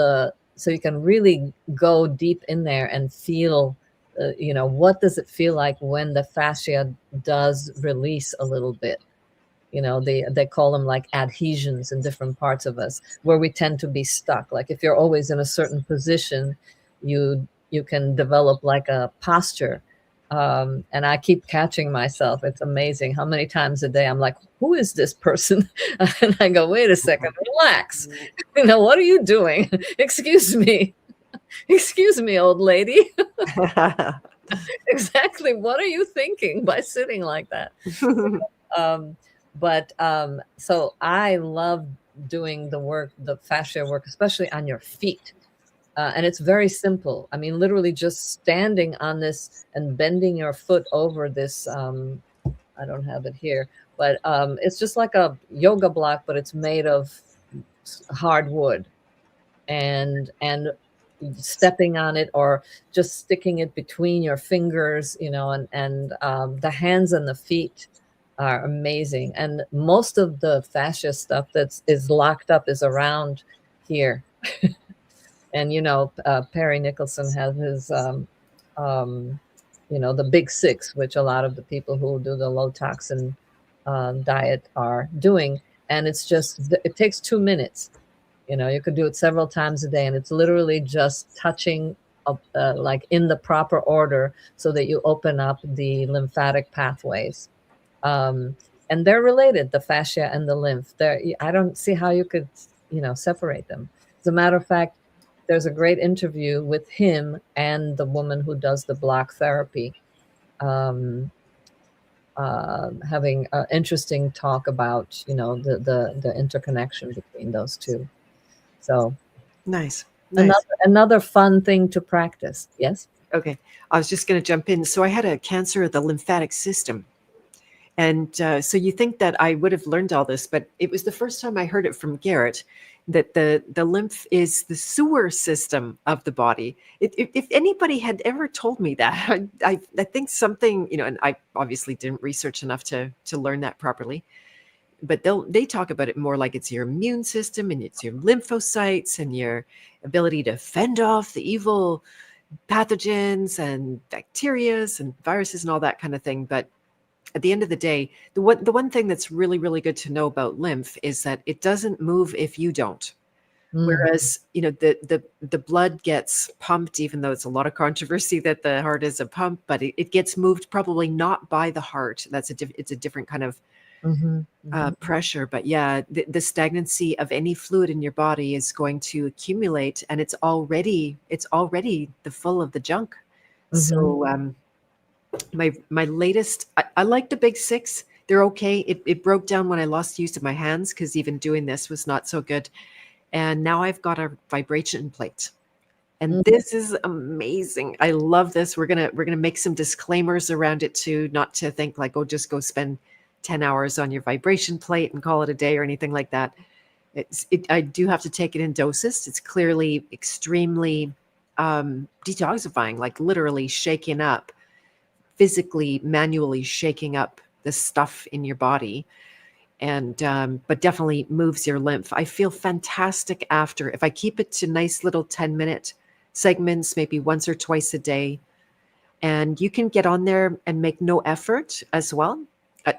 so you can really go deep in there and feel, what does it feel like when the fascia does release a little bit. They call them like adhesions in different parts of us, where we tend to be stuck. Like if you're always in a certain position, you can develop like a posture. And I keep catching myself. It's amazing how many times a day I'm like, who is this person? And I go, wait a second, relax. What are you doing? Excuse me, old lady. Exactly. What are you thinking by sitting like that? But so I love doing the fascia work, especially on your feet. And it's very simple. I mean, literally just standing on this and bending your foot over this. I don't have it here, but it's just like a yoga block, but it's made of hard wood, and stepping on it or just sticking it between your fingers, and the hands and the feet are amazing. And most of the fascia stuff is locked up is around here. And Perry Nicholson has his um, the big six, which a lot of the people who do the low toxin diet are doing. And it takes 2 minutes. You could do it several times a day, and it's literally just touching like in the proper order so that you open up the lymphatic pathways. And they're related, the fascia and the lymph. I don't see how you could, separate them. As a matter of fact, there's a great interview with him and the woman who does the block therapy, having an interesting talk about, the interconnection between those two. So Nice. another fun thing to practice. Yes. Okay. I was just going to jump in. So I had a cancer of the lymphatic system. And so you think that I would have learned all this, but it was the first time I heard it from Garrett, that the lymph is the sewer system of the body. If anybody had ever told me that, I think something, and I obviously didn't research enough to learn that properly, but they talk about it more like it's your immune system and it's your lymphocytes and your ability to fend off the evil pathogens and bacterias and viruses and all that kind of thing. But at the end of the day, the one thing that's really, really good to know about lymph is that it doesn't move if you don't. Whereas, the blood gets pumped, even though it's a lot of controversy that the heart is a pump, but it gets moved probably not by the heart. It's a different kind of pressure. But yeah, the stagnancy of any fluid in your body is going to accumulate, and it's already the full of the junk. So my latest, I like the big six. They're okay. It broke down when I lost use of my hands, because even doing this was not so good. And now I've got a vibration plate. And this is amazing. I love this. We're gonna make some disclaimers around it too, not to think like, oh, just go spend 10 hours on your vibration plate and call it a day or anything like that. I do have to take it in doses. It's clearly extremely detoxifying, like literally shaking up, physically, manually shaking up the stuff in your body. And but definitely moves your lymph. I feel fantastic after, if I keep it to nice little 10-minute segments, maybe once or twice a day. And you can get on there and make no effort as well,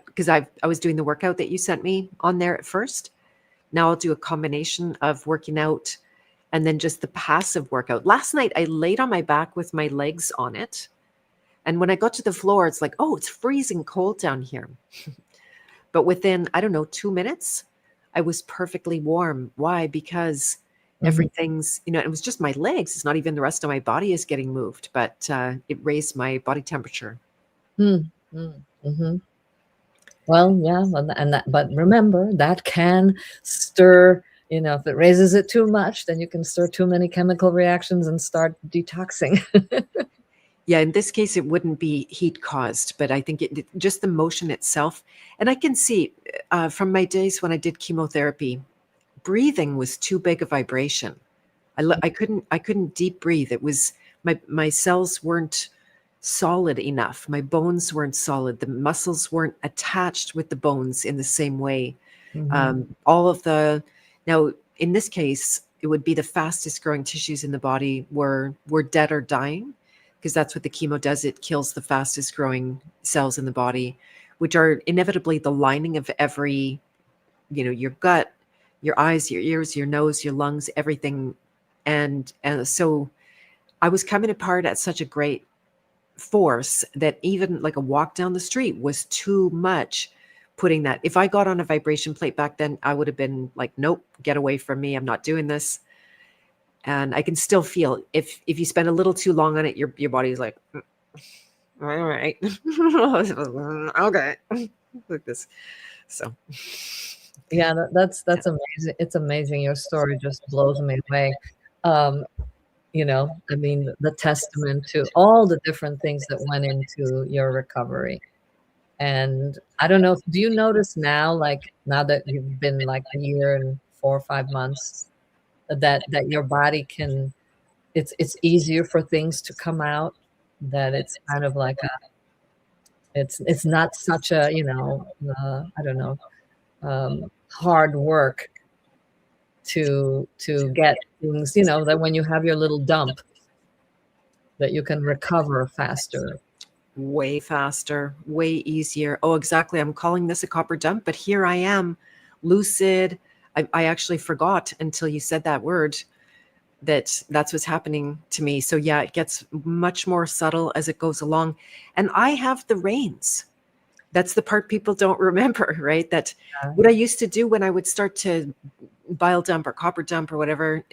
because I was doing the workout that you sent me on there at first. Now I'll do a combination of working out and then just the passive workout. Last night I laid on my back with my legs on it, and when I got to the floor, it's like, oh, it's freezing cold down here. But within, I don't know, 2 minutes, I was perfectly warm. Why? Because everything's, it was just my legs. It's not even the rest of my body is getting moved, but it raised my body temperature. Well, yeah, but remember, that can stir, if it raises it too much, then you can stir too many chemical reactions and start detoxing. Yeah, in this case, it wouldn't be heat caused, but I think just the motion itself. And I can see from my days when I did chemotherapy, breathing was too big a vibration. I couldn't deep breathe. It was my cells weren't solid enough. My bones weren't solid. The muscles weren't attached with the bones in the same way. Now in this case, it would be the fastest growing tissues in the body were dead or dying, because that's what the chemo does. It kills the fastest growing cells in the body, which are inevitably the lining of every, your gut, your eyes, your ears, your nose, your lungs, everything. And so I was coming apart at such a great force that even like a walk down the street was too much. Putting that, if I got on a vibration plate back then, I would have been like, nope, get away from me. I'm not doing this. And I can still feel if you spend a little too long on it, your body's like, all right, okay, like this. So, yeah, that's amazing. It's amazing. Your story just blows me away. I mean, the testament to all the different things that went into your recovery. And I don't know, do you notice now, like now that you've been like a year and 4 or 5 months, that your body can, it's easier for things to come out, that it's kind of like a, it's not such a, I don't know, hard work to get things, that when you have your little dump, that you can recover faster. Way faster, way easier. Oh, exactly. I'm calling this a copper dump, but here I am, lucid. I actually forgot until you said that word that's what's happening to me. So yeah, it gets much more subtle as it goes along. And I have the reins. That's the part people don't remember, right? That Yeah. what I used to do when I would start to bile dump or copper dump or whatever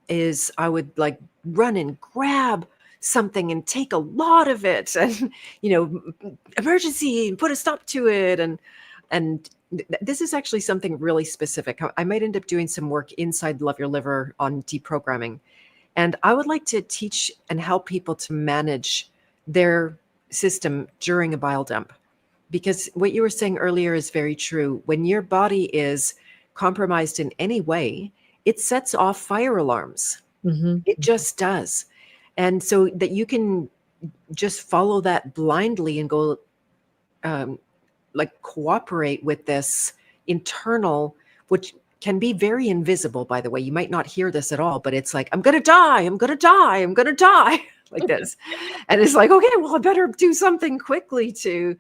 is I would like run and grab something and take a lot of it and emergency and put a stop to it and this is actually something really specific. I might end up doing some work inside Love Your Liver on deprogramming, and I would like to teach and help people to manage their system during a bile dump, because what you were saying earlier is very true. When your body is compromised in any way, it sets off fire alarms. Hmm. It just does. And so that you can just follow that blindly and go, um, like cooperate with this internal, which can be very invisible, by the way. You might not hear this at all, but it's like, I'm going to die. I'm going to die. I'm going to die like this. And it's like, okay, well, I better do something quickly to,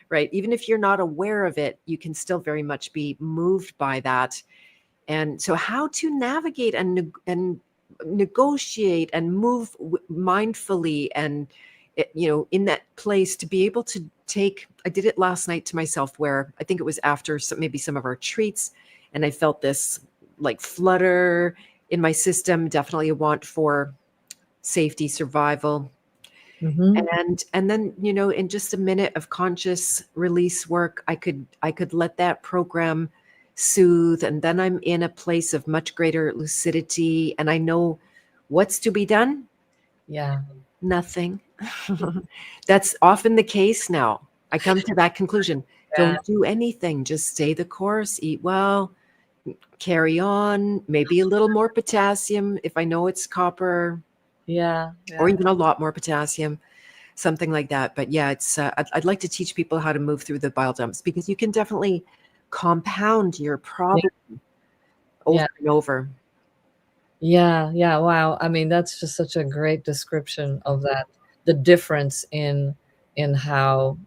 right. Even if you're not aware of it, you can still very much be moved by that. And so how to navigate and negotiate and move mindfully and in that place to be able to take. I did it last night to myself, where I think it was after maybe some of our treats, and I felt this like flutter in my system, definitely a want for safety, survival. Hmm. And then in just a minute of conscious release work, I could let that program soothe, and then I'm in a place of much greater lucidity, and I know what's to be done. Yeah. Nothing. That's often the case now. I come to that conclusion. Yeah. Don't do anything. Just stay the course, eat well, carry on, maybe a little more potassium if I know it's copper, Yeah. or Yeah. even a lot more potassium, something like that. But yeah, it's I'd like to teach people how to move through the bile dumps, because you can definitely compound your Yeah. problem over Yeah. and over. Yeah. Yeah. Wow. I mean, that's just such a great description of that. The difference in how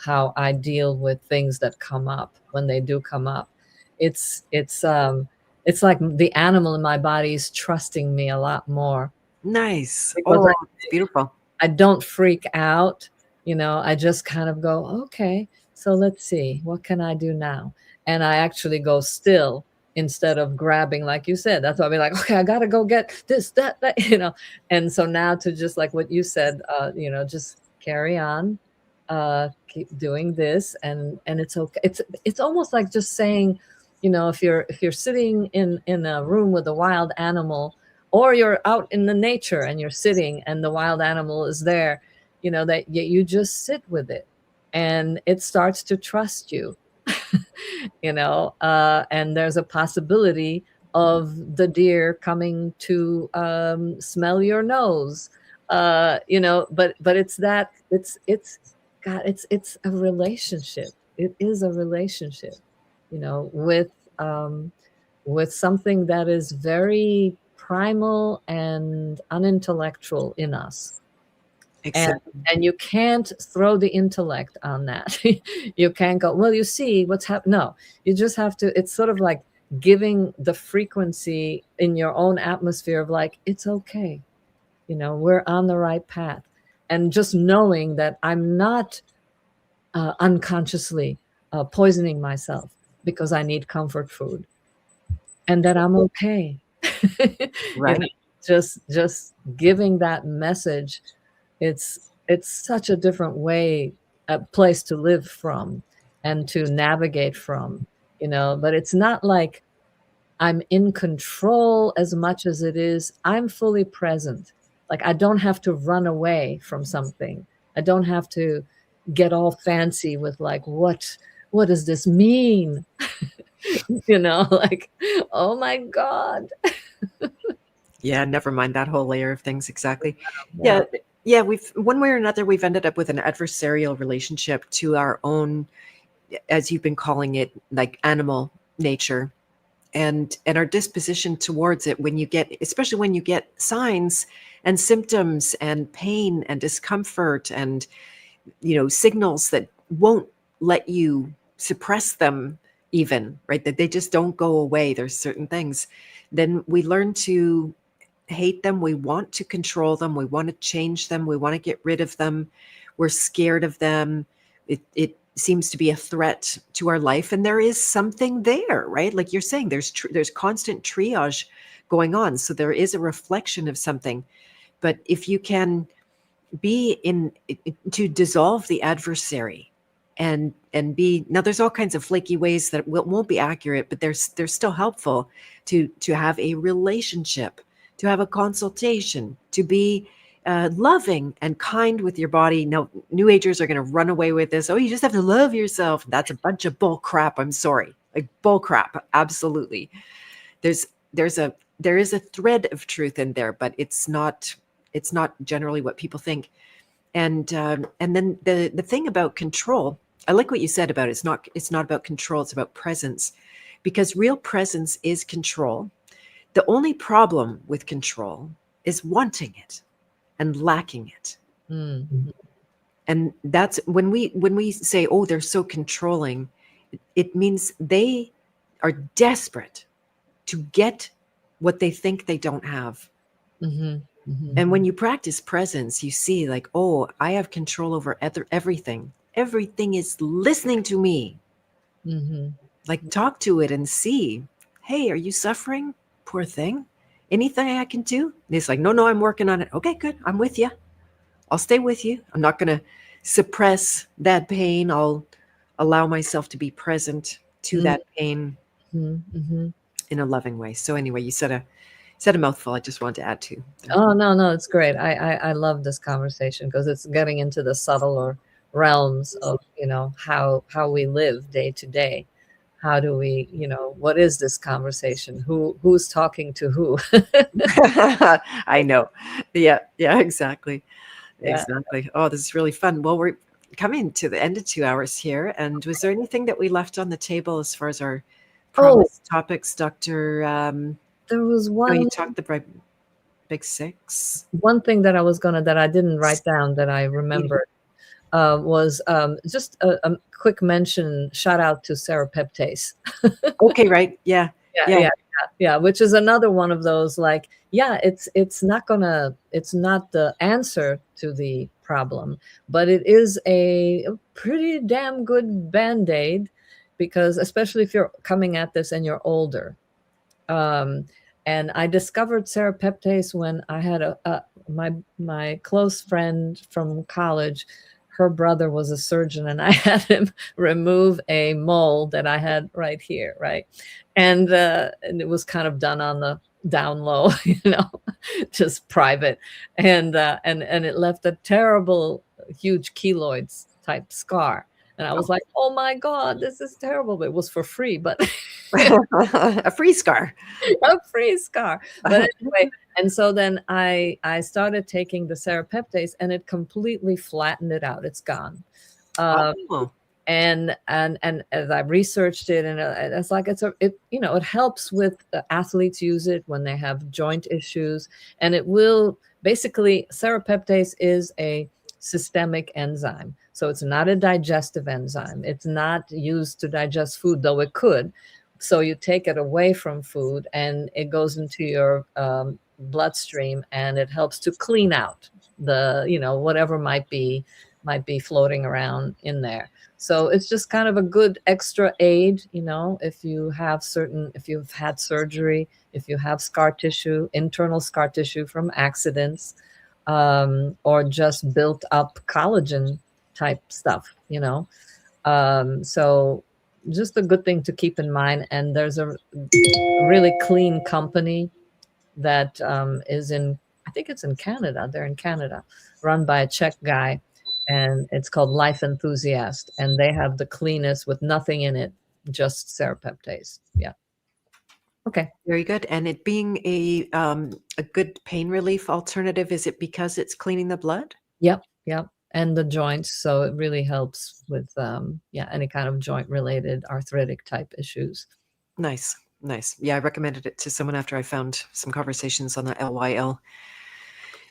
I deal with things that come up when they do come up. It's it's um it's like the animal in my body is trusting me a lot more Nice. because Oh, it's beautiful. I don't freak out. I just kind of go, okay, so let's see, what can I do now? And I actually go still instead of grabbing, like you said. That's why I'll be like, okay, I gotta go get this, that. And so now to just like what you said, just carry on, keep doing this, and it's okay. It's almost like just saying, if you're sitting in a room with a wild animal, or you're out in the nature and you're sitting and the wild animal is there, that you just sit with it and it starts to trust you. And there's a possibility of the deer coming to smell your nose, but it's God, it's a relationship. It is a relationship, you know with um with something that is very primal and unintellectual in us. And Exactly. and you can't throw the intellect on that. You can't go, well, you see what's happening. No, you just have to, it's sort of like giving the frequency in your own atmosphere of like, it's okay. We're on the right path. And just knowing that I'm not unconsciously poisoning myself because I need comfort food, and that I'm okay. you know, Right. just giving that message. It's such a different way, a place to live from and to navigate from, but it's not like I'm in control as much as it is I'm fully present. Like, I don't have to run away from something. I don't have to get all fancy with like, what does this mean? Like, oh my God. Yeah, never mind that whole layer of things exactly. Yeah. Yeah, yeah, we've one way or another we've ended up with an adversarial relationship to our own, as you've been calling it, like animal nature, and our disposition towards it when you get, especially when you get signs and symptoms and pain and discomfort and signals that won't let you suppress them, even, right, that they just don't go away. There's certain things, then we learn to hate them. We want to control them. We want to change them. We want to get rid of them. We're scared of them. It seems to be a threat to our life, and there is something there, right? Like you're saying, there's constant triage going on, so there is a reflection of something. But if you can be in to dissolve the adversary, and be, now there's all kinds of flaky ways that won't be accurate, but they're still helpful to have a relationship, to have a consultation, to be loving and kind with your body. Now, new agers are going to run away with this. Oh, you just have to love yourself. That's a bunch of bull crap. I'm sorry, like bull crap. Absolutely. There's there is a thread of truth in there, but it's not generally what people think. And then the thing about control, I like what you said about it's not about control, it's about presence, because real presence is control. The only problem with control is wanting it and lacking it. Mm. And that's when we say, oh, they're so controlling, it means they are desperate to get what they think they don't have. Mm-hmm. Mm-hmm. And when you practice presence, you see, like, oh, I have control over everything. Everything is listening to me. Mm-hmm. Like, talk to it and see, hey, are you suffering? Poor thing. Anything I can do? And it's like, no, no, I'm working on it. Okay, good. I'm with you. I'll stay with you. I'm not going to suppress that pain. I'll allow myself to be present to that pain Mm-hmm. in a loving way. So anyway, you said a mouthful. I just wanted to add to. Oh, no, it's great. I love this conversation because it's getting into the subtler realms of, how we live day to day. How do we, what is this conversation? Who's talking to who? I know. Yeah, yeah, exactly. Yeah. Exactly. Oh, this is really fun. Well, we're coming to the end of 2 hours here. And was there anything that we left on the table as far as our Oh, promised topics, Dr. there was Oh, you one talked the big six. one thing that I didn't write down that I remembered was just a quick mention, shout out to serapeptase. Okay, right. Yeah. Yeah, Yeah. yeah, yeah, which is another one of those, like, yeah, it's not the answer to the problem, but it is a pretty damn good band-aid, because especially if you're coming at this and you're older. Um, and I discovered serapeptase when I had my close friend from college. Her brother was a surgeon, and I had him remove a mole that I had right here, right, and it was kind of done on the down low, just private, and it left a terrible, huge keloids type scar. And I was like, oh my God, this is terrible. But it was for free, but A free scar. a free scar. But anyway, and so then I started taking the serapeptase, and it completely flattened it out. It's gone. Oh, And as I researched it, and it's like it helps with athletes use it when they have joint issues, and it will basically, serapeptase is a systemic enzyme, so it's not a digestive enzyme. It's not used to digest food, though it could. So you take it away from food, and it goes into your bloodstream, and it helps to clean out the whatever might be floating around in there. So it's just kind of a good extra aid, if you've had surgery, if you have scar tissue, internal scar tissue from accidents, or just built up collagen type stuff. So just a good thing to keep in mind. And there's a really clean company that is in I think it's in Canada. They're in Canada, run by a Czech guy, and it's called Life Enthusiast, and they have the cleanest with nothing in it, just serapeptase. Yeah. Okay. Very good. And it being a good pain relief alternative, is it because it's cleaning the blood? Yep. Yep. And the joints, so it really helps with yeah, any kind of joint related arthritic type issues. Nice. Nice. Yeah, I recommended it to someone after I found some conversations on the LYL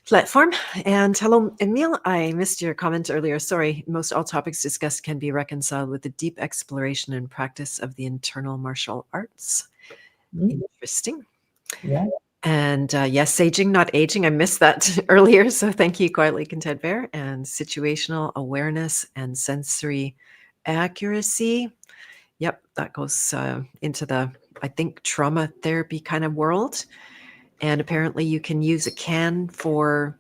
platform. And hello, Emil. I missed your comment earlier. Sorry. Most all topics discussed can be reconciled with the deep exploration and practice of the internal martial arts. Interesting. Yeah. And yes, saging, not aging. I missed that earlier. So thank you, Quietly Content Bear. And situational awareness and sensory accuracy. Yep, that goes into the, I think, trauma therapy kind of world. And apparently you can use a can for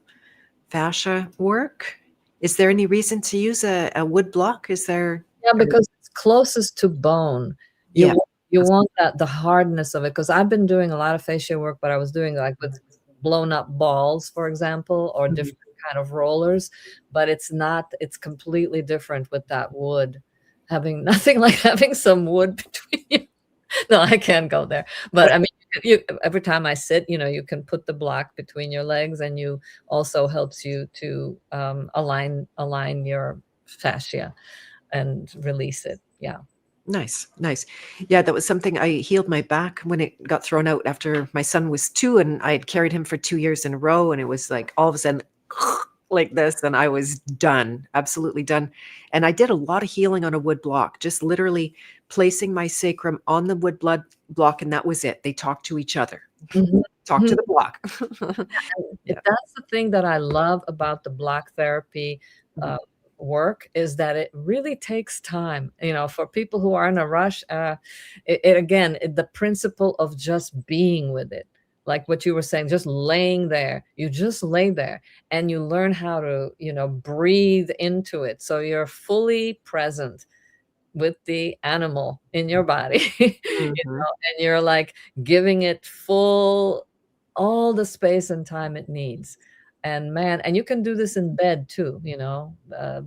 fascia work. Is there any reason to use a wood block? Is there? Yeah, because it's closest to bone. Yeah. You want that, the hardness of it, because I've been doing a lot of fascia work, but I was doing like with blown up balls, for example, or different kind of rollers, but it's completely different with that wood. Having nothing like having some wood between you. No, I can't go there. But I mean, every time I sit, you can put the block between your legs, and you also helps you to align your fascia and release it. Yeah. Nice, nice. Yeah, that was something. I healed my back when it got thrown out after my son was 2, and I had carried him for 2 years in a row, and it was like all of a sudden like this, and I was done, absolutely done. And I did a lot of healing on a wood block, just literally placing my sacrum on the wood blood block, and that was it. They talk to each other. Talk to the block. Yeah. That's the thing that I love about the block therapy work, is that it really takes time, for people who are in a rush. The principle of just being with it, like what you were saying, just laying there, you just lay there and you learn how to, breathe into it. So you're fully present with the animal in your body, and you're like giving it all the space and time it needs. And man, and you can do this in bed too,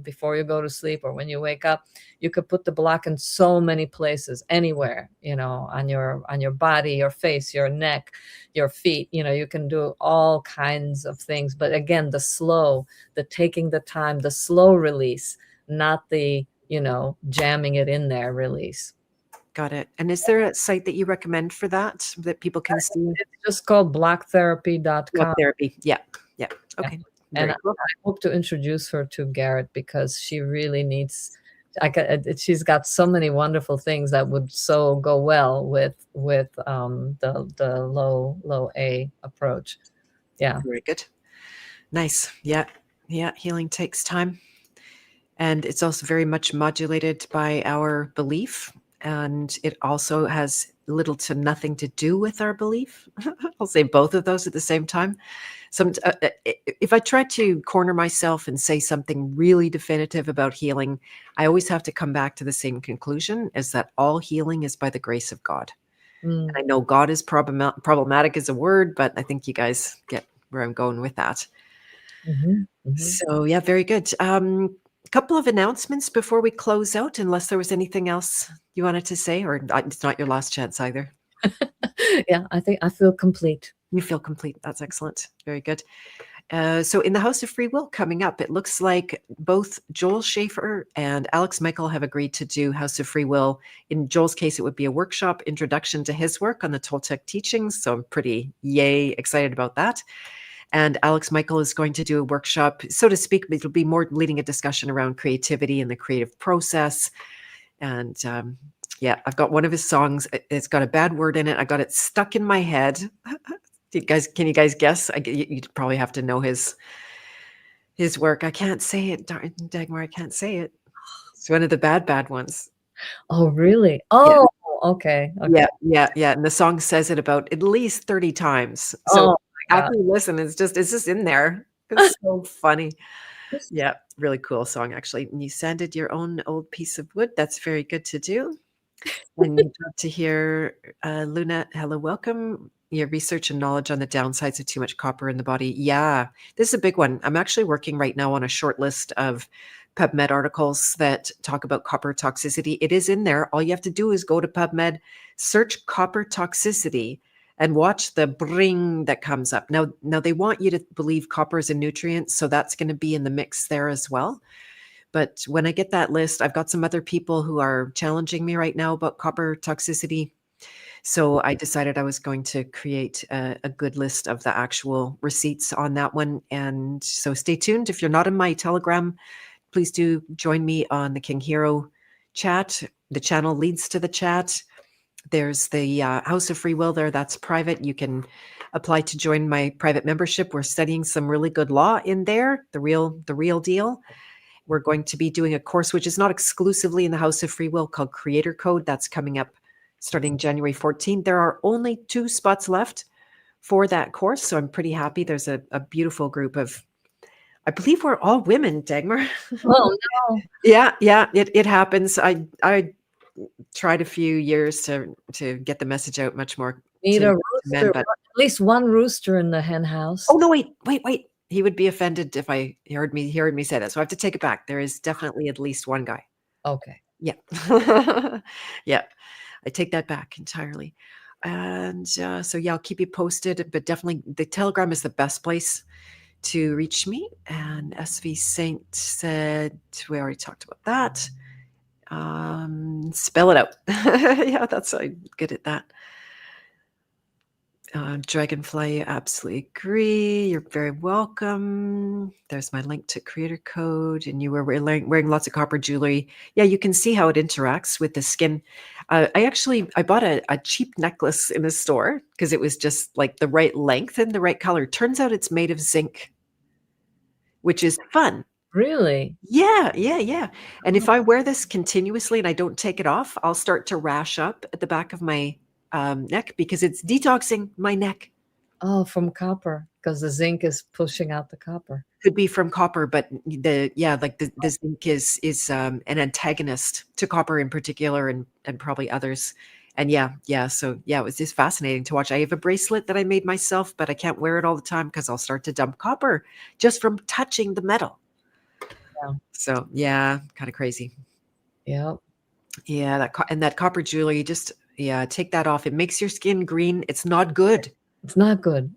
before you go to sleep or when you wake up. You could put the block in so many places, anywhere, on your body, your face, your neck, your feet. You can do all kinds of things. But again, the taking the time, the slow release, not the jamming it in there release. Got it. And is there a site that you recommend for that people can see? It's just called blocktherapy.com. Block therapy. Yeah. Yeah. Okay. And I hope to introduce her to Garrett, because she really needs. She's got so many wonderful things that would so go well with the low A approach. Yeah. Very good. Nice. Yeah. Yeah. Healing takes time. And it's also very much modulated by our belief. And it also has little to nothing to do with our belief. I'll say both of those at the same time. If I try to corner myself and say something really definitive about healing, I always have to come back to the same conclusion, is that all healing is by the grace of God. And I know God is problematic as a word, but I think you guys get where I'm going with that. So yeah, very good. Couple of announcements before we close out, unless there was anything else you wanted to say, or it's not your last chance either. Yeah, I think I feel complete. You feel complete. That's excellent. Very good. So in the House of Free Will coming up, it looks like both Joel Schaefer and Alex Michael have agreed to do House of Free Will. In Joel's case, it would be a workshop introduction to his work on the Toltec teachings. So I'm pretty excited about that. And Alex Michael is going to do a workshop, so to speak, but it'll be more leading a discussion around creativity and the creative process. And I've got one of his songs. It's got a bad word in it. I got it stuck in my head. Can you guys guess? You probably have to know his work. I can't say it, Dagmar. I can't say it. It's one of the bad ones. Oh, really? Oh, yeah. Okay. Yeah. And the song says it about at least 30 times. So after you listen, it's just in there. It's so funny. Yeah, really cool song, actually. And you sanded your own old piece of wood. That's very good to do. And you got to hear Luna, hello, welcome. your research and knowledge on the downsides of too much copper in the body. Yeah, this is a big one. I'm actually working right now on a short list of PubMed articles that talk about copper toxicity. It is in there. All you have to do is go to PubMed, search copper toxicity, and watch the bring that comes up. Now they want you to believe copper is a nutrient, so that's going to be in the mix there as well. But when I get that list, I've got some other people who are challenging me right now about copper toxicity. So I decided I was going to create a good list of the actual receipts on that one. And so stay tuned. If you're not in my Telegram, please do join me on the King Hero chat. The channel leads to the chat. There's the House of Free Will there. That's private. You can apply to join my private membership. We're studying some really good law in there, the real deal. We're going to be doing a course which is not exclusively in the House of Free Will called Creator Code. That's coming up starting January 14th. There are only 2 spots left for that course, so I'm pretty happy. There's a beautiful group of, I believe we're all women, Dagmar. Oh no. Yeah, it happens. I tried a few years to get the message out much more Need to a men, rooster. but At least one rooster in the hen house. oh no, wait. He would be offended if he heard me say that. So I have to take it back. There is definitely at least one guy. Okay. Yeah. Yeah. I take that back entirely. And so yeah, I'll keep you posted, but definitely the Telegram is the best place to reach me. And SV Saint said we already talked about that. Spell it out. Yeah, I'm good at that. Dragonfly, absolutely agree. You're very welcome. There's my link to Creator Code, and you were wearing lots of copper jewelry. Yeah, you can see how it interacts with the skin. I bought a cheap necklace in a store because it was just like the right length and the right color. Turns out it's made of zinc, which is fun. Really? Yeah. And if I wear this continuously and I don't take it off, I'll start to rash up at the back of my neck because it's detoxing my neck. Oh, from copper, because the zinc is pushing out the copper. Could be from copper, but the zinc is an antagonist to copper in particular, and probably others. And so it was just fascinating to watch. I have a bracelet that I made myself, but I can't wear it all the time because I'll start to dump copper just from touching the metal. Yeah. So yeah, kind of crazy. Yep. Yeah, that copper jewelry, just take that off. It makes your skin green. It's not good. It's not good.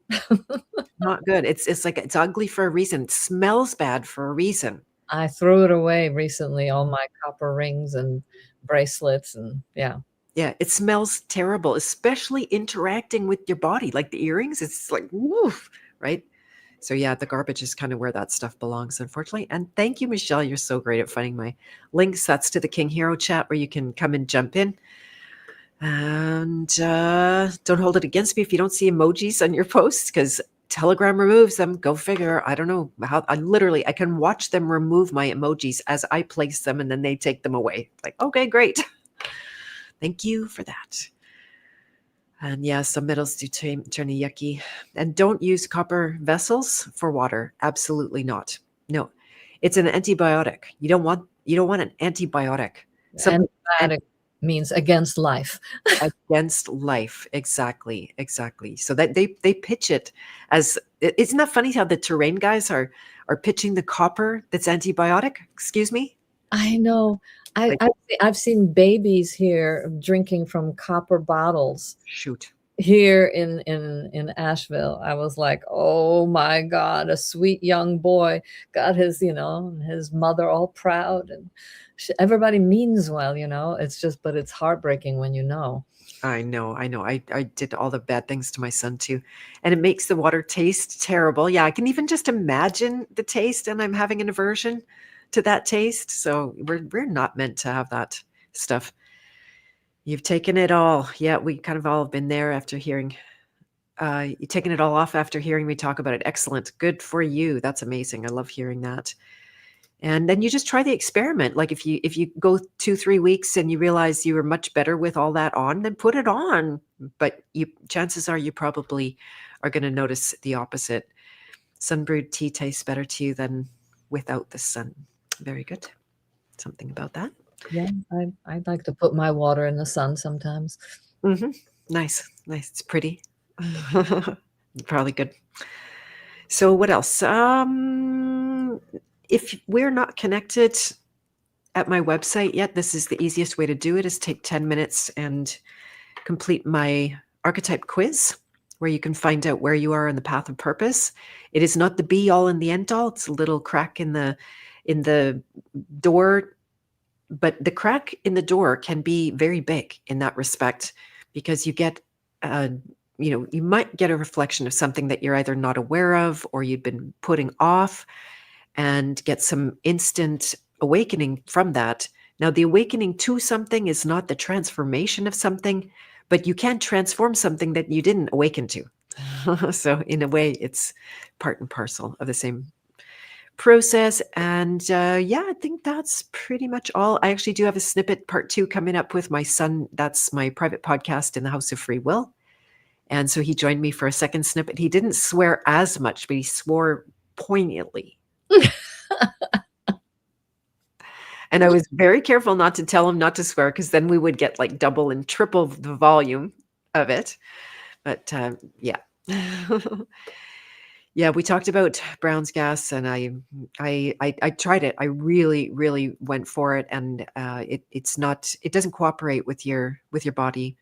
Not good. It's like it's ugly for a reason. It smells bad for a reason. I threw it away recently, all my copper rings and bracelets, and yeah. Yeah, it smells terrible, especially interacting with your body, like the earrings. It's like woof, right? So yeah, the garbage is kind of where that stuff belongs, unfortunately. And thank you, Michelle. You're so great at finding my links. That's to the King Hero chat where you can come and jump in. And don't hold it against me if you don't see emojis on your posts, because Telegram removes them. Go figure. I don't know how. I can watch them remove my emojis as I place them, and then they take them away. Like, okay, great. Thank you for that. And yeah, some metals do turn yucky. And don't use copper vessels for water. Absolutely not. No, it's an antibiotic. You don't want an antibiotic. Antibiotic means against life. Against life, exactly. So that they pitch it as, isn't that funny how the terrain guys are pitching the copper that's antibiotic? Excuse me. I know. I've seen babies here drinking from copper bottles. Shoot. Here in Asheville. I was like, oh my God, a sweet young boy got his mother all proud, and everybody means well, it's just, but it's heartbreaking when you know. I know. I did all the bad things to my son too. And it makes the water taste terrible. Yeah, I can even just imagine the taste, and I'm having an aversion to that taste. So we're not meant to have that stuff. You've taken it all. Yeah, we kind of all have been there after hearing. You've taken it all off after hearing me talk about it. Excellent. Good for you. That's amazing. I love hearing that. And then you just try the experiment. Like if you go 2-3 weeks and you realize you were much better with all that on, then put it on. But chances are you probably are going to notice the opposite. Sun-brewed tea tastes better to you than without the sun. Very good. Something about that. Yeah, I'd like to put my water in the sun sometimes. Mm-hmm. Nice. It's pretty. Probably good. So what else? If we're not connected at my website yet, this is the easiest way to do it, is take 10 minutes and complete my archetype quiz, where you can find out where you are in the path of purpose. It is not the be all and the end all. It's a little crack in the door, but the crack in the door can be very big in that respect, because you get you might get a reflection of something that you're either not aware of or you've been putting off, and get some instant awakening from that. Now, the awakening to something is not the transformation of something, but you can transform something that you didn't awaken to. So in a way, it's part and parcel of the same process. And yeah, I think that's pretty much all. I actually do have a snippet part 2 coming up with my son. That's my private podcast in the House of Free Will. And so he joined me for a second snippet. He didn't swear as much, but he swore poignantly. And I was very careful not to tell him not to swear, because then we would get like double and triple the volume of it. But yeah. Yeah, we talked about Brown's gas, and I tried it. I really, really went for it, and it doesn't cooperate with your body.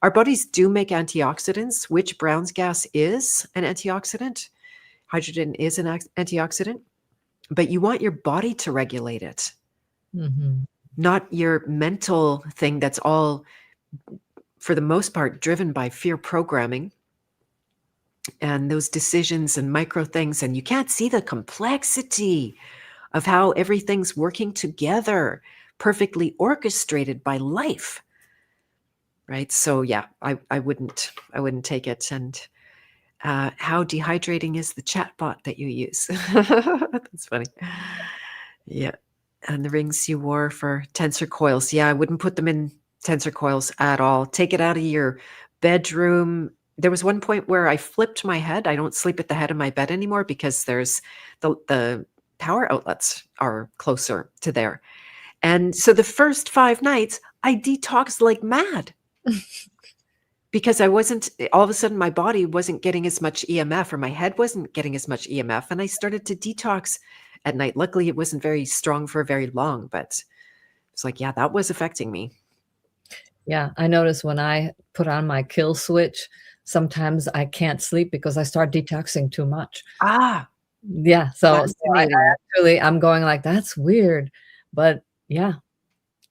Our bodies do make antioxidants, which Brown's gas is an antioxidant. Hydrogen is an antioxidant, but you want your body to regulate it, not your mental thing that's all, for the most part, driven by fear programming and those decisions and micro things. And you can't see the complexity of how everything's working together, perfectly orchestrated by life. Right. So yeah, I wouldn't take it. And how dehydrating is the chatbot that you use? That's funny. Yeah. And the rings you wore for tensor coils. Yeah, I wouldn't put them in tensor coils at all. Take it out of your bedroom. There was one point where I flipped my head. I don't sleep at the head of my bed anymore, because there's the power outlets are closer to there. And so the first 5 nights, I detoxed like mad. Because I wasn't, all of a sudden my body wasn't getting as much EMF, or my head wasn't getting as much EMF. And I started to detox at night. Luckily, it wasn't very strong for very long, but it's like, yeah, that was affecting me. Yeah, I notice when I put on my kill switch, sometimes I can't sleep because I start detoxing too much. Ah, Yeah, so fascinating. I'm going like, "That's weird." But yeah,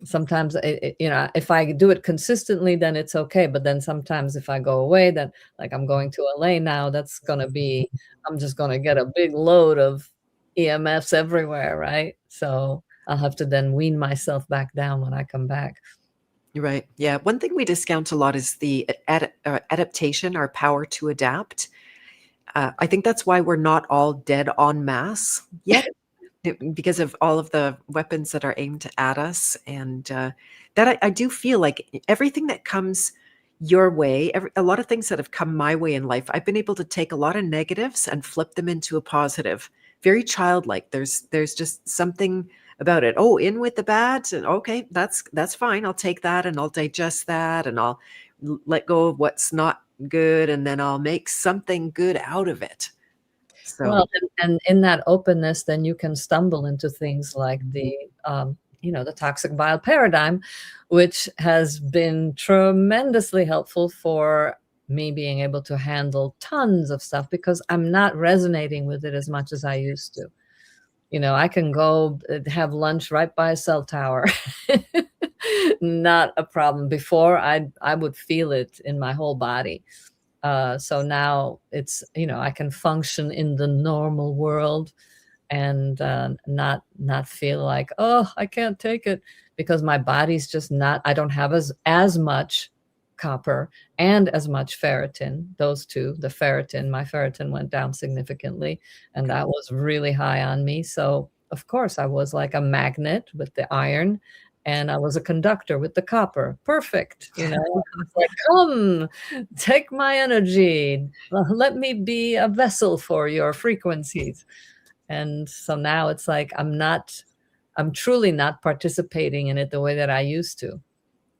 sometimes if I do it consistently, then it's okay, but then sometimes if I go away, then like I'm going to LA now, I'm just gonna get a big load of EMFs everywhere, right? So I'll have to then wean myself back down when I come back. Right. Yeah. One thing we discount a lot is the adaptation, our power to adapt. I think that's why we're not all dead en masse yet, because of all of the weapons that are aimed at us. And that I do feel like everything that comes your way, a lot of things that have come my way in life, I've been able to take a lot of negatives and flip them into a positive. Very childlike. There's just something about it. Oh, in with the bad, and okay, that's fine. I'll take that, and I'll digest that, and I'll let go of what's not good, and then I'll make something good out of it. So Well, and in that openness, then you can stumble into things like the toxic bile paradigm, which has been tremendously helpful for me being able to handle tons of stuff, because I'm not resonating with it as much as I used to. I can go have lunch right by a cell tower. Not a problem. Before, I would feel it in my whole body. So now it's, I can function in the normal world and not feel like, oh, I can't take it, because my body's just not, I don't have as much copper and as much ferritin. Those two, my ferritin went down significantly, and that was really high on me. So of course I was like a magnet with the iron, and I was a conductor with the copper. Perfect. It's like, come, take my energy. Let me be a vessel for your frequencies. And so now it's like I'm truly not participating in it the way that I used to.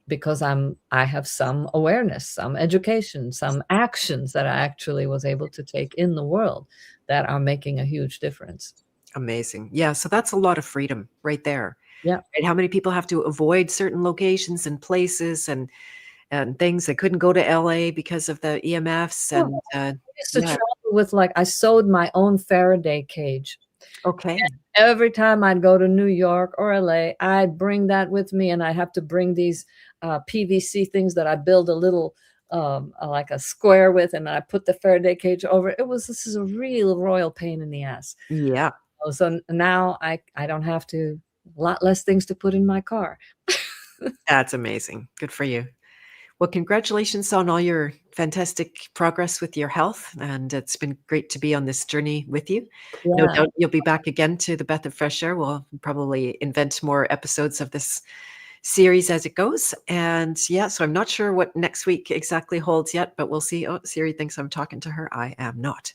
because I have some awareness, some education, some actions that I actually was able to take in the world that are making a huge difference. Amazing. Yeah, so that's a lot of freedom right there. Yeah. Right? How many people have to avoid certain locations and places and things? They couldn't go to LA because of the EMFs Well, and I used to yeah. travel with, like, I sewed my own Faraday cage. Okay. Every time I'd go to New York or LA, I'd bring that with me, and I have to bring these PVC things that I build a little like a square with, and I put the Faraday cage over it. This is a real royal pain in the ass. Yeah, So now I don't have to, a lot less things to put in my car. that's amazing. Good for you. Well, congratulations on all your fantastic progress with your health, and it's been great to be on this journey with you. No Yeah. doubt you'll be back again to the Beth of Fresh Air. We'll probably invent more episodes of this series as it goes. And yeah, so I'm not sure what next week exactly holds yet, but we'll see. Oh, Siri thinks I'm talking to her. I am not.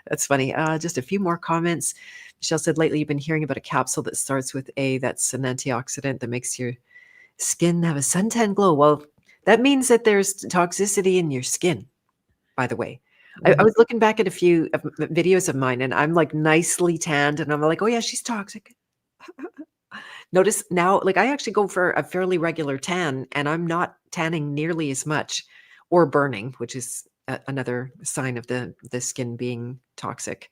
That's funny. Just a few more comments. Michelle said, lately you've been hearing about a capsule that starts with A, that's an antioxidant that makes your skin have a suntan glow. Well, that means that there's toxicity in your skin, by the way. I Mhm. was looking back at a few videos of mine and I'm like nicely tanned and I'm like, oh yeah, she's toxic. Notice now, like I actually go for a fairly regular tan and I'm not tanning nearly as much or burning, which is another sign of the skin being toxic.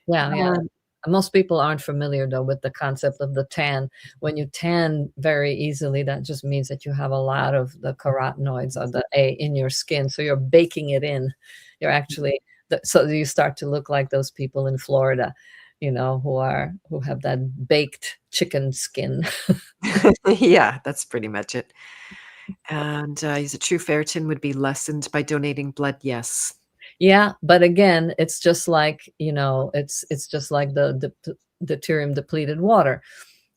Yeah, yeah. Um, Most people aren't familiar though with the concept of the tan. When you tan very easily, that just means that you have a lot of the carotenoids or the A in your skin. So you're baking it in. You're actually so you start to look like those people in Florida, who have that baked chicken skin. yeah, that's pretty much it. And is it true ferritin would be lessened by donating blood? Yes. Yeah, but again, it's just like, it's just like the deuterium depleted water.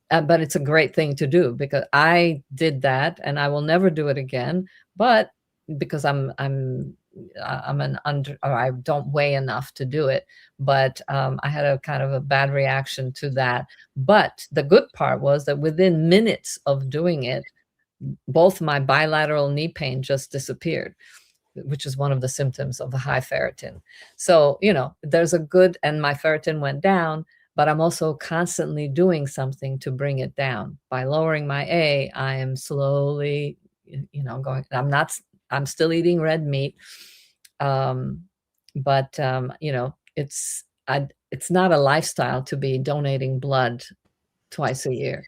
But it's a great thing to do because I did that and I will never do it again. But because I'm an under, or I don't weigh enough to do it. But I had a kind of a bad reaction to that. But the good part was that within minutes of doing it, both my bilateral knee pain just disappeared, which is one of the symptoms of a high ferritin. So, there's a good, and my ferritin went down, but I'm also constantly doing something to bring it down. By lowering my A, I am slowly, going, I'm still eating red meat. Um, but, it's not a lifestyle to be donating blood twice a year.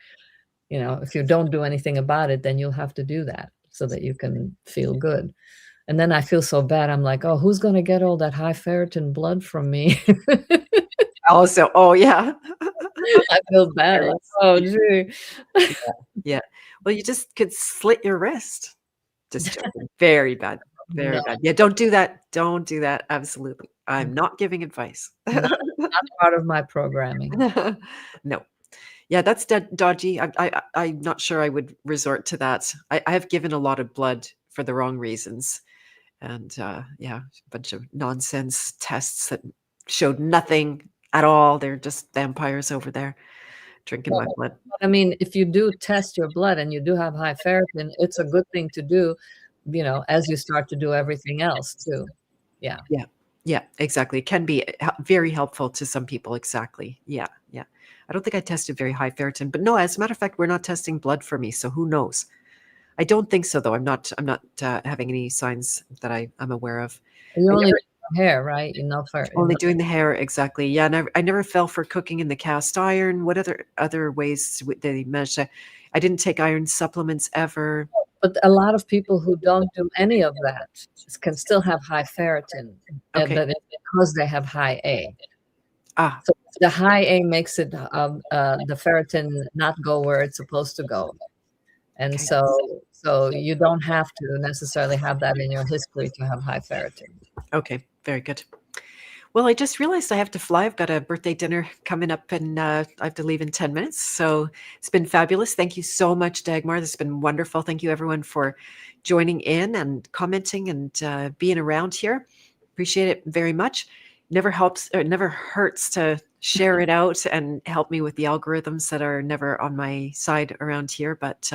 If you don't do anything about it, then you'll have to do that so that you can feel good. And then I feel so bad. I'm like, "Oh, who's gonna get all that high ferritin blood from me?" Also, oh yeah. I feel bad, like, Careless. "Oh, gee." Yeah, yeah. Well, you just could slit your wrist. Just joking. Very bad. No, Very bad. Yeah, don't do that. Don't do that. Absolutely. I'm not giving advice. not part of my programming. No. Yeah, that's dodgy. I'm not sure I would resort to that. I have given a lot of blood for the wrong reasons. And yeah, a bunch of nonsense tests that showed nothing at all. They're just vampires over there drinking Well, my blood. I mean, if you do test your blood and you do have high ferritin, it's a good thing to do, as you start to do everything else too. Yeah. Yeah. Yeah, exactly. It can be very helpful to some people. Exactly. Yeah. Yeah. I don't think I tested very high ferritin, but no, as a matter of fact, we're not testing blood for me. So who knows? I don't think so, though. I'm not having any signs that I'm aware of. You I only never do your hair, right? For only doing the hair. Exactly. Yeah. And I never fell for cooking in the cast iron. What other ways they manage to, I didn't take iron supplements ever. but a lot of people who don't do any of that can still have high ferritin, Okay. but it's because they have high A. Ah, So the high A makes it the ferritin not go where it's supposed to go, and okay. so you don't have to necessarily have that in your history to have high ferritin. Okay. Very good. Well, I just realized I have to fly. I've got a birthday dinner coming up and I have to leave in 10 minutes. So it's been fabulous. Thank you so much, Dagmar. This has been wonderful. Thank you, everyone, for joining in and commenting and being around here. Appreciate it very much. Never helps or never hurts to share it out and help me with the algorithms that are never on my side around here. But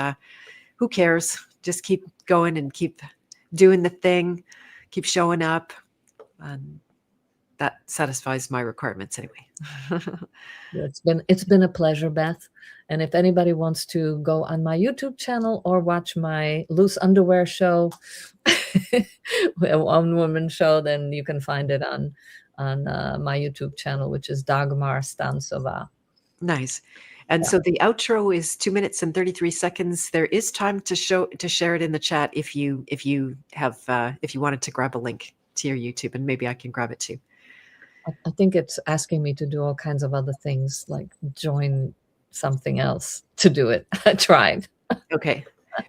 who cares? Just keep going and keep doing the thing, keep showing up. And that satisfies my requirements anyway. It's been a pleasure, Beth. And if anybody wants to go on my YouTube channel or watch my loose underwear show, a one woman show, then you can find it on my YouTube channel, which is Dagmar Stansova. Nice. And so the outro is 2 minutes and 33 seconds. There is time to share it in the chat if you wanted to grab a link to your YouTube, and maybe I can grab it too. I think it's asking me to do all kinds of other things, like join something else to do it. I tried. Okay.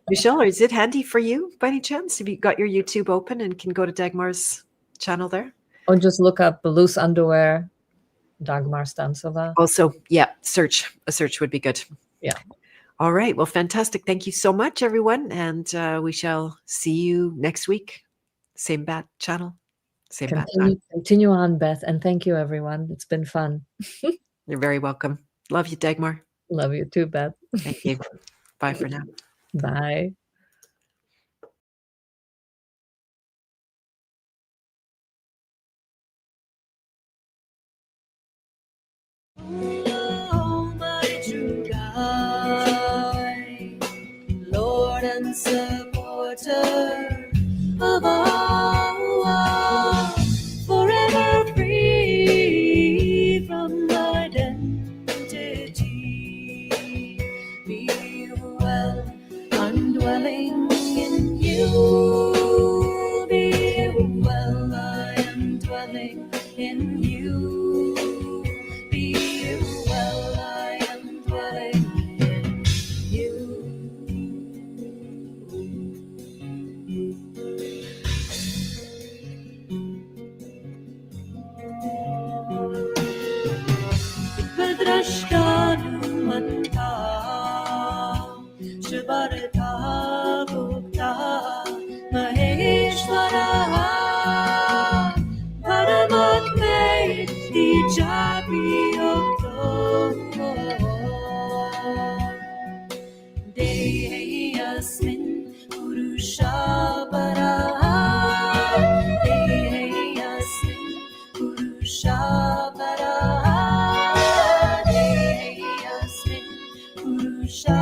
Michelle, is it handy for you by any chance? Have you got your YouTube open and can go to Dagmar's channel there? Or just look up loose underwear, Dagmar Stansova. Also, yeah, a search would be good. Yeah. All right. Well, fantastic. Thank you so much, everyone. And we shall see you next week. Same bat channel. Same bat time. Continue on, Beth. And thank you, everyone. It's been fun. You're very welcome. Love you, Dagmar. Love you too, Beth. Thank you. Bye for now. Bye. Lord and supporter of all, forever free from identity. Be well, I'm dwelling in you. Be well, I am dwelling in you. Be well, I am dwelling in you. Ipadrashkanu manta Shivarta Bhukta Maheshwara Paramatme Dijapi Yokto Deyasmin Purusha Para Deyasmin Purusha Para Deyasmin Purusha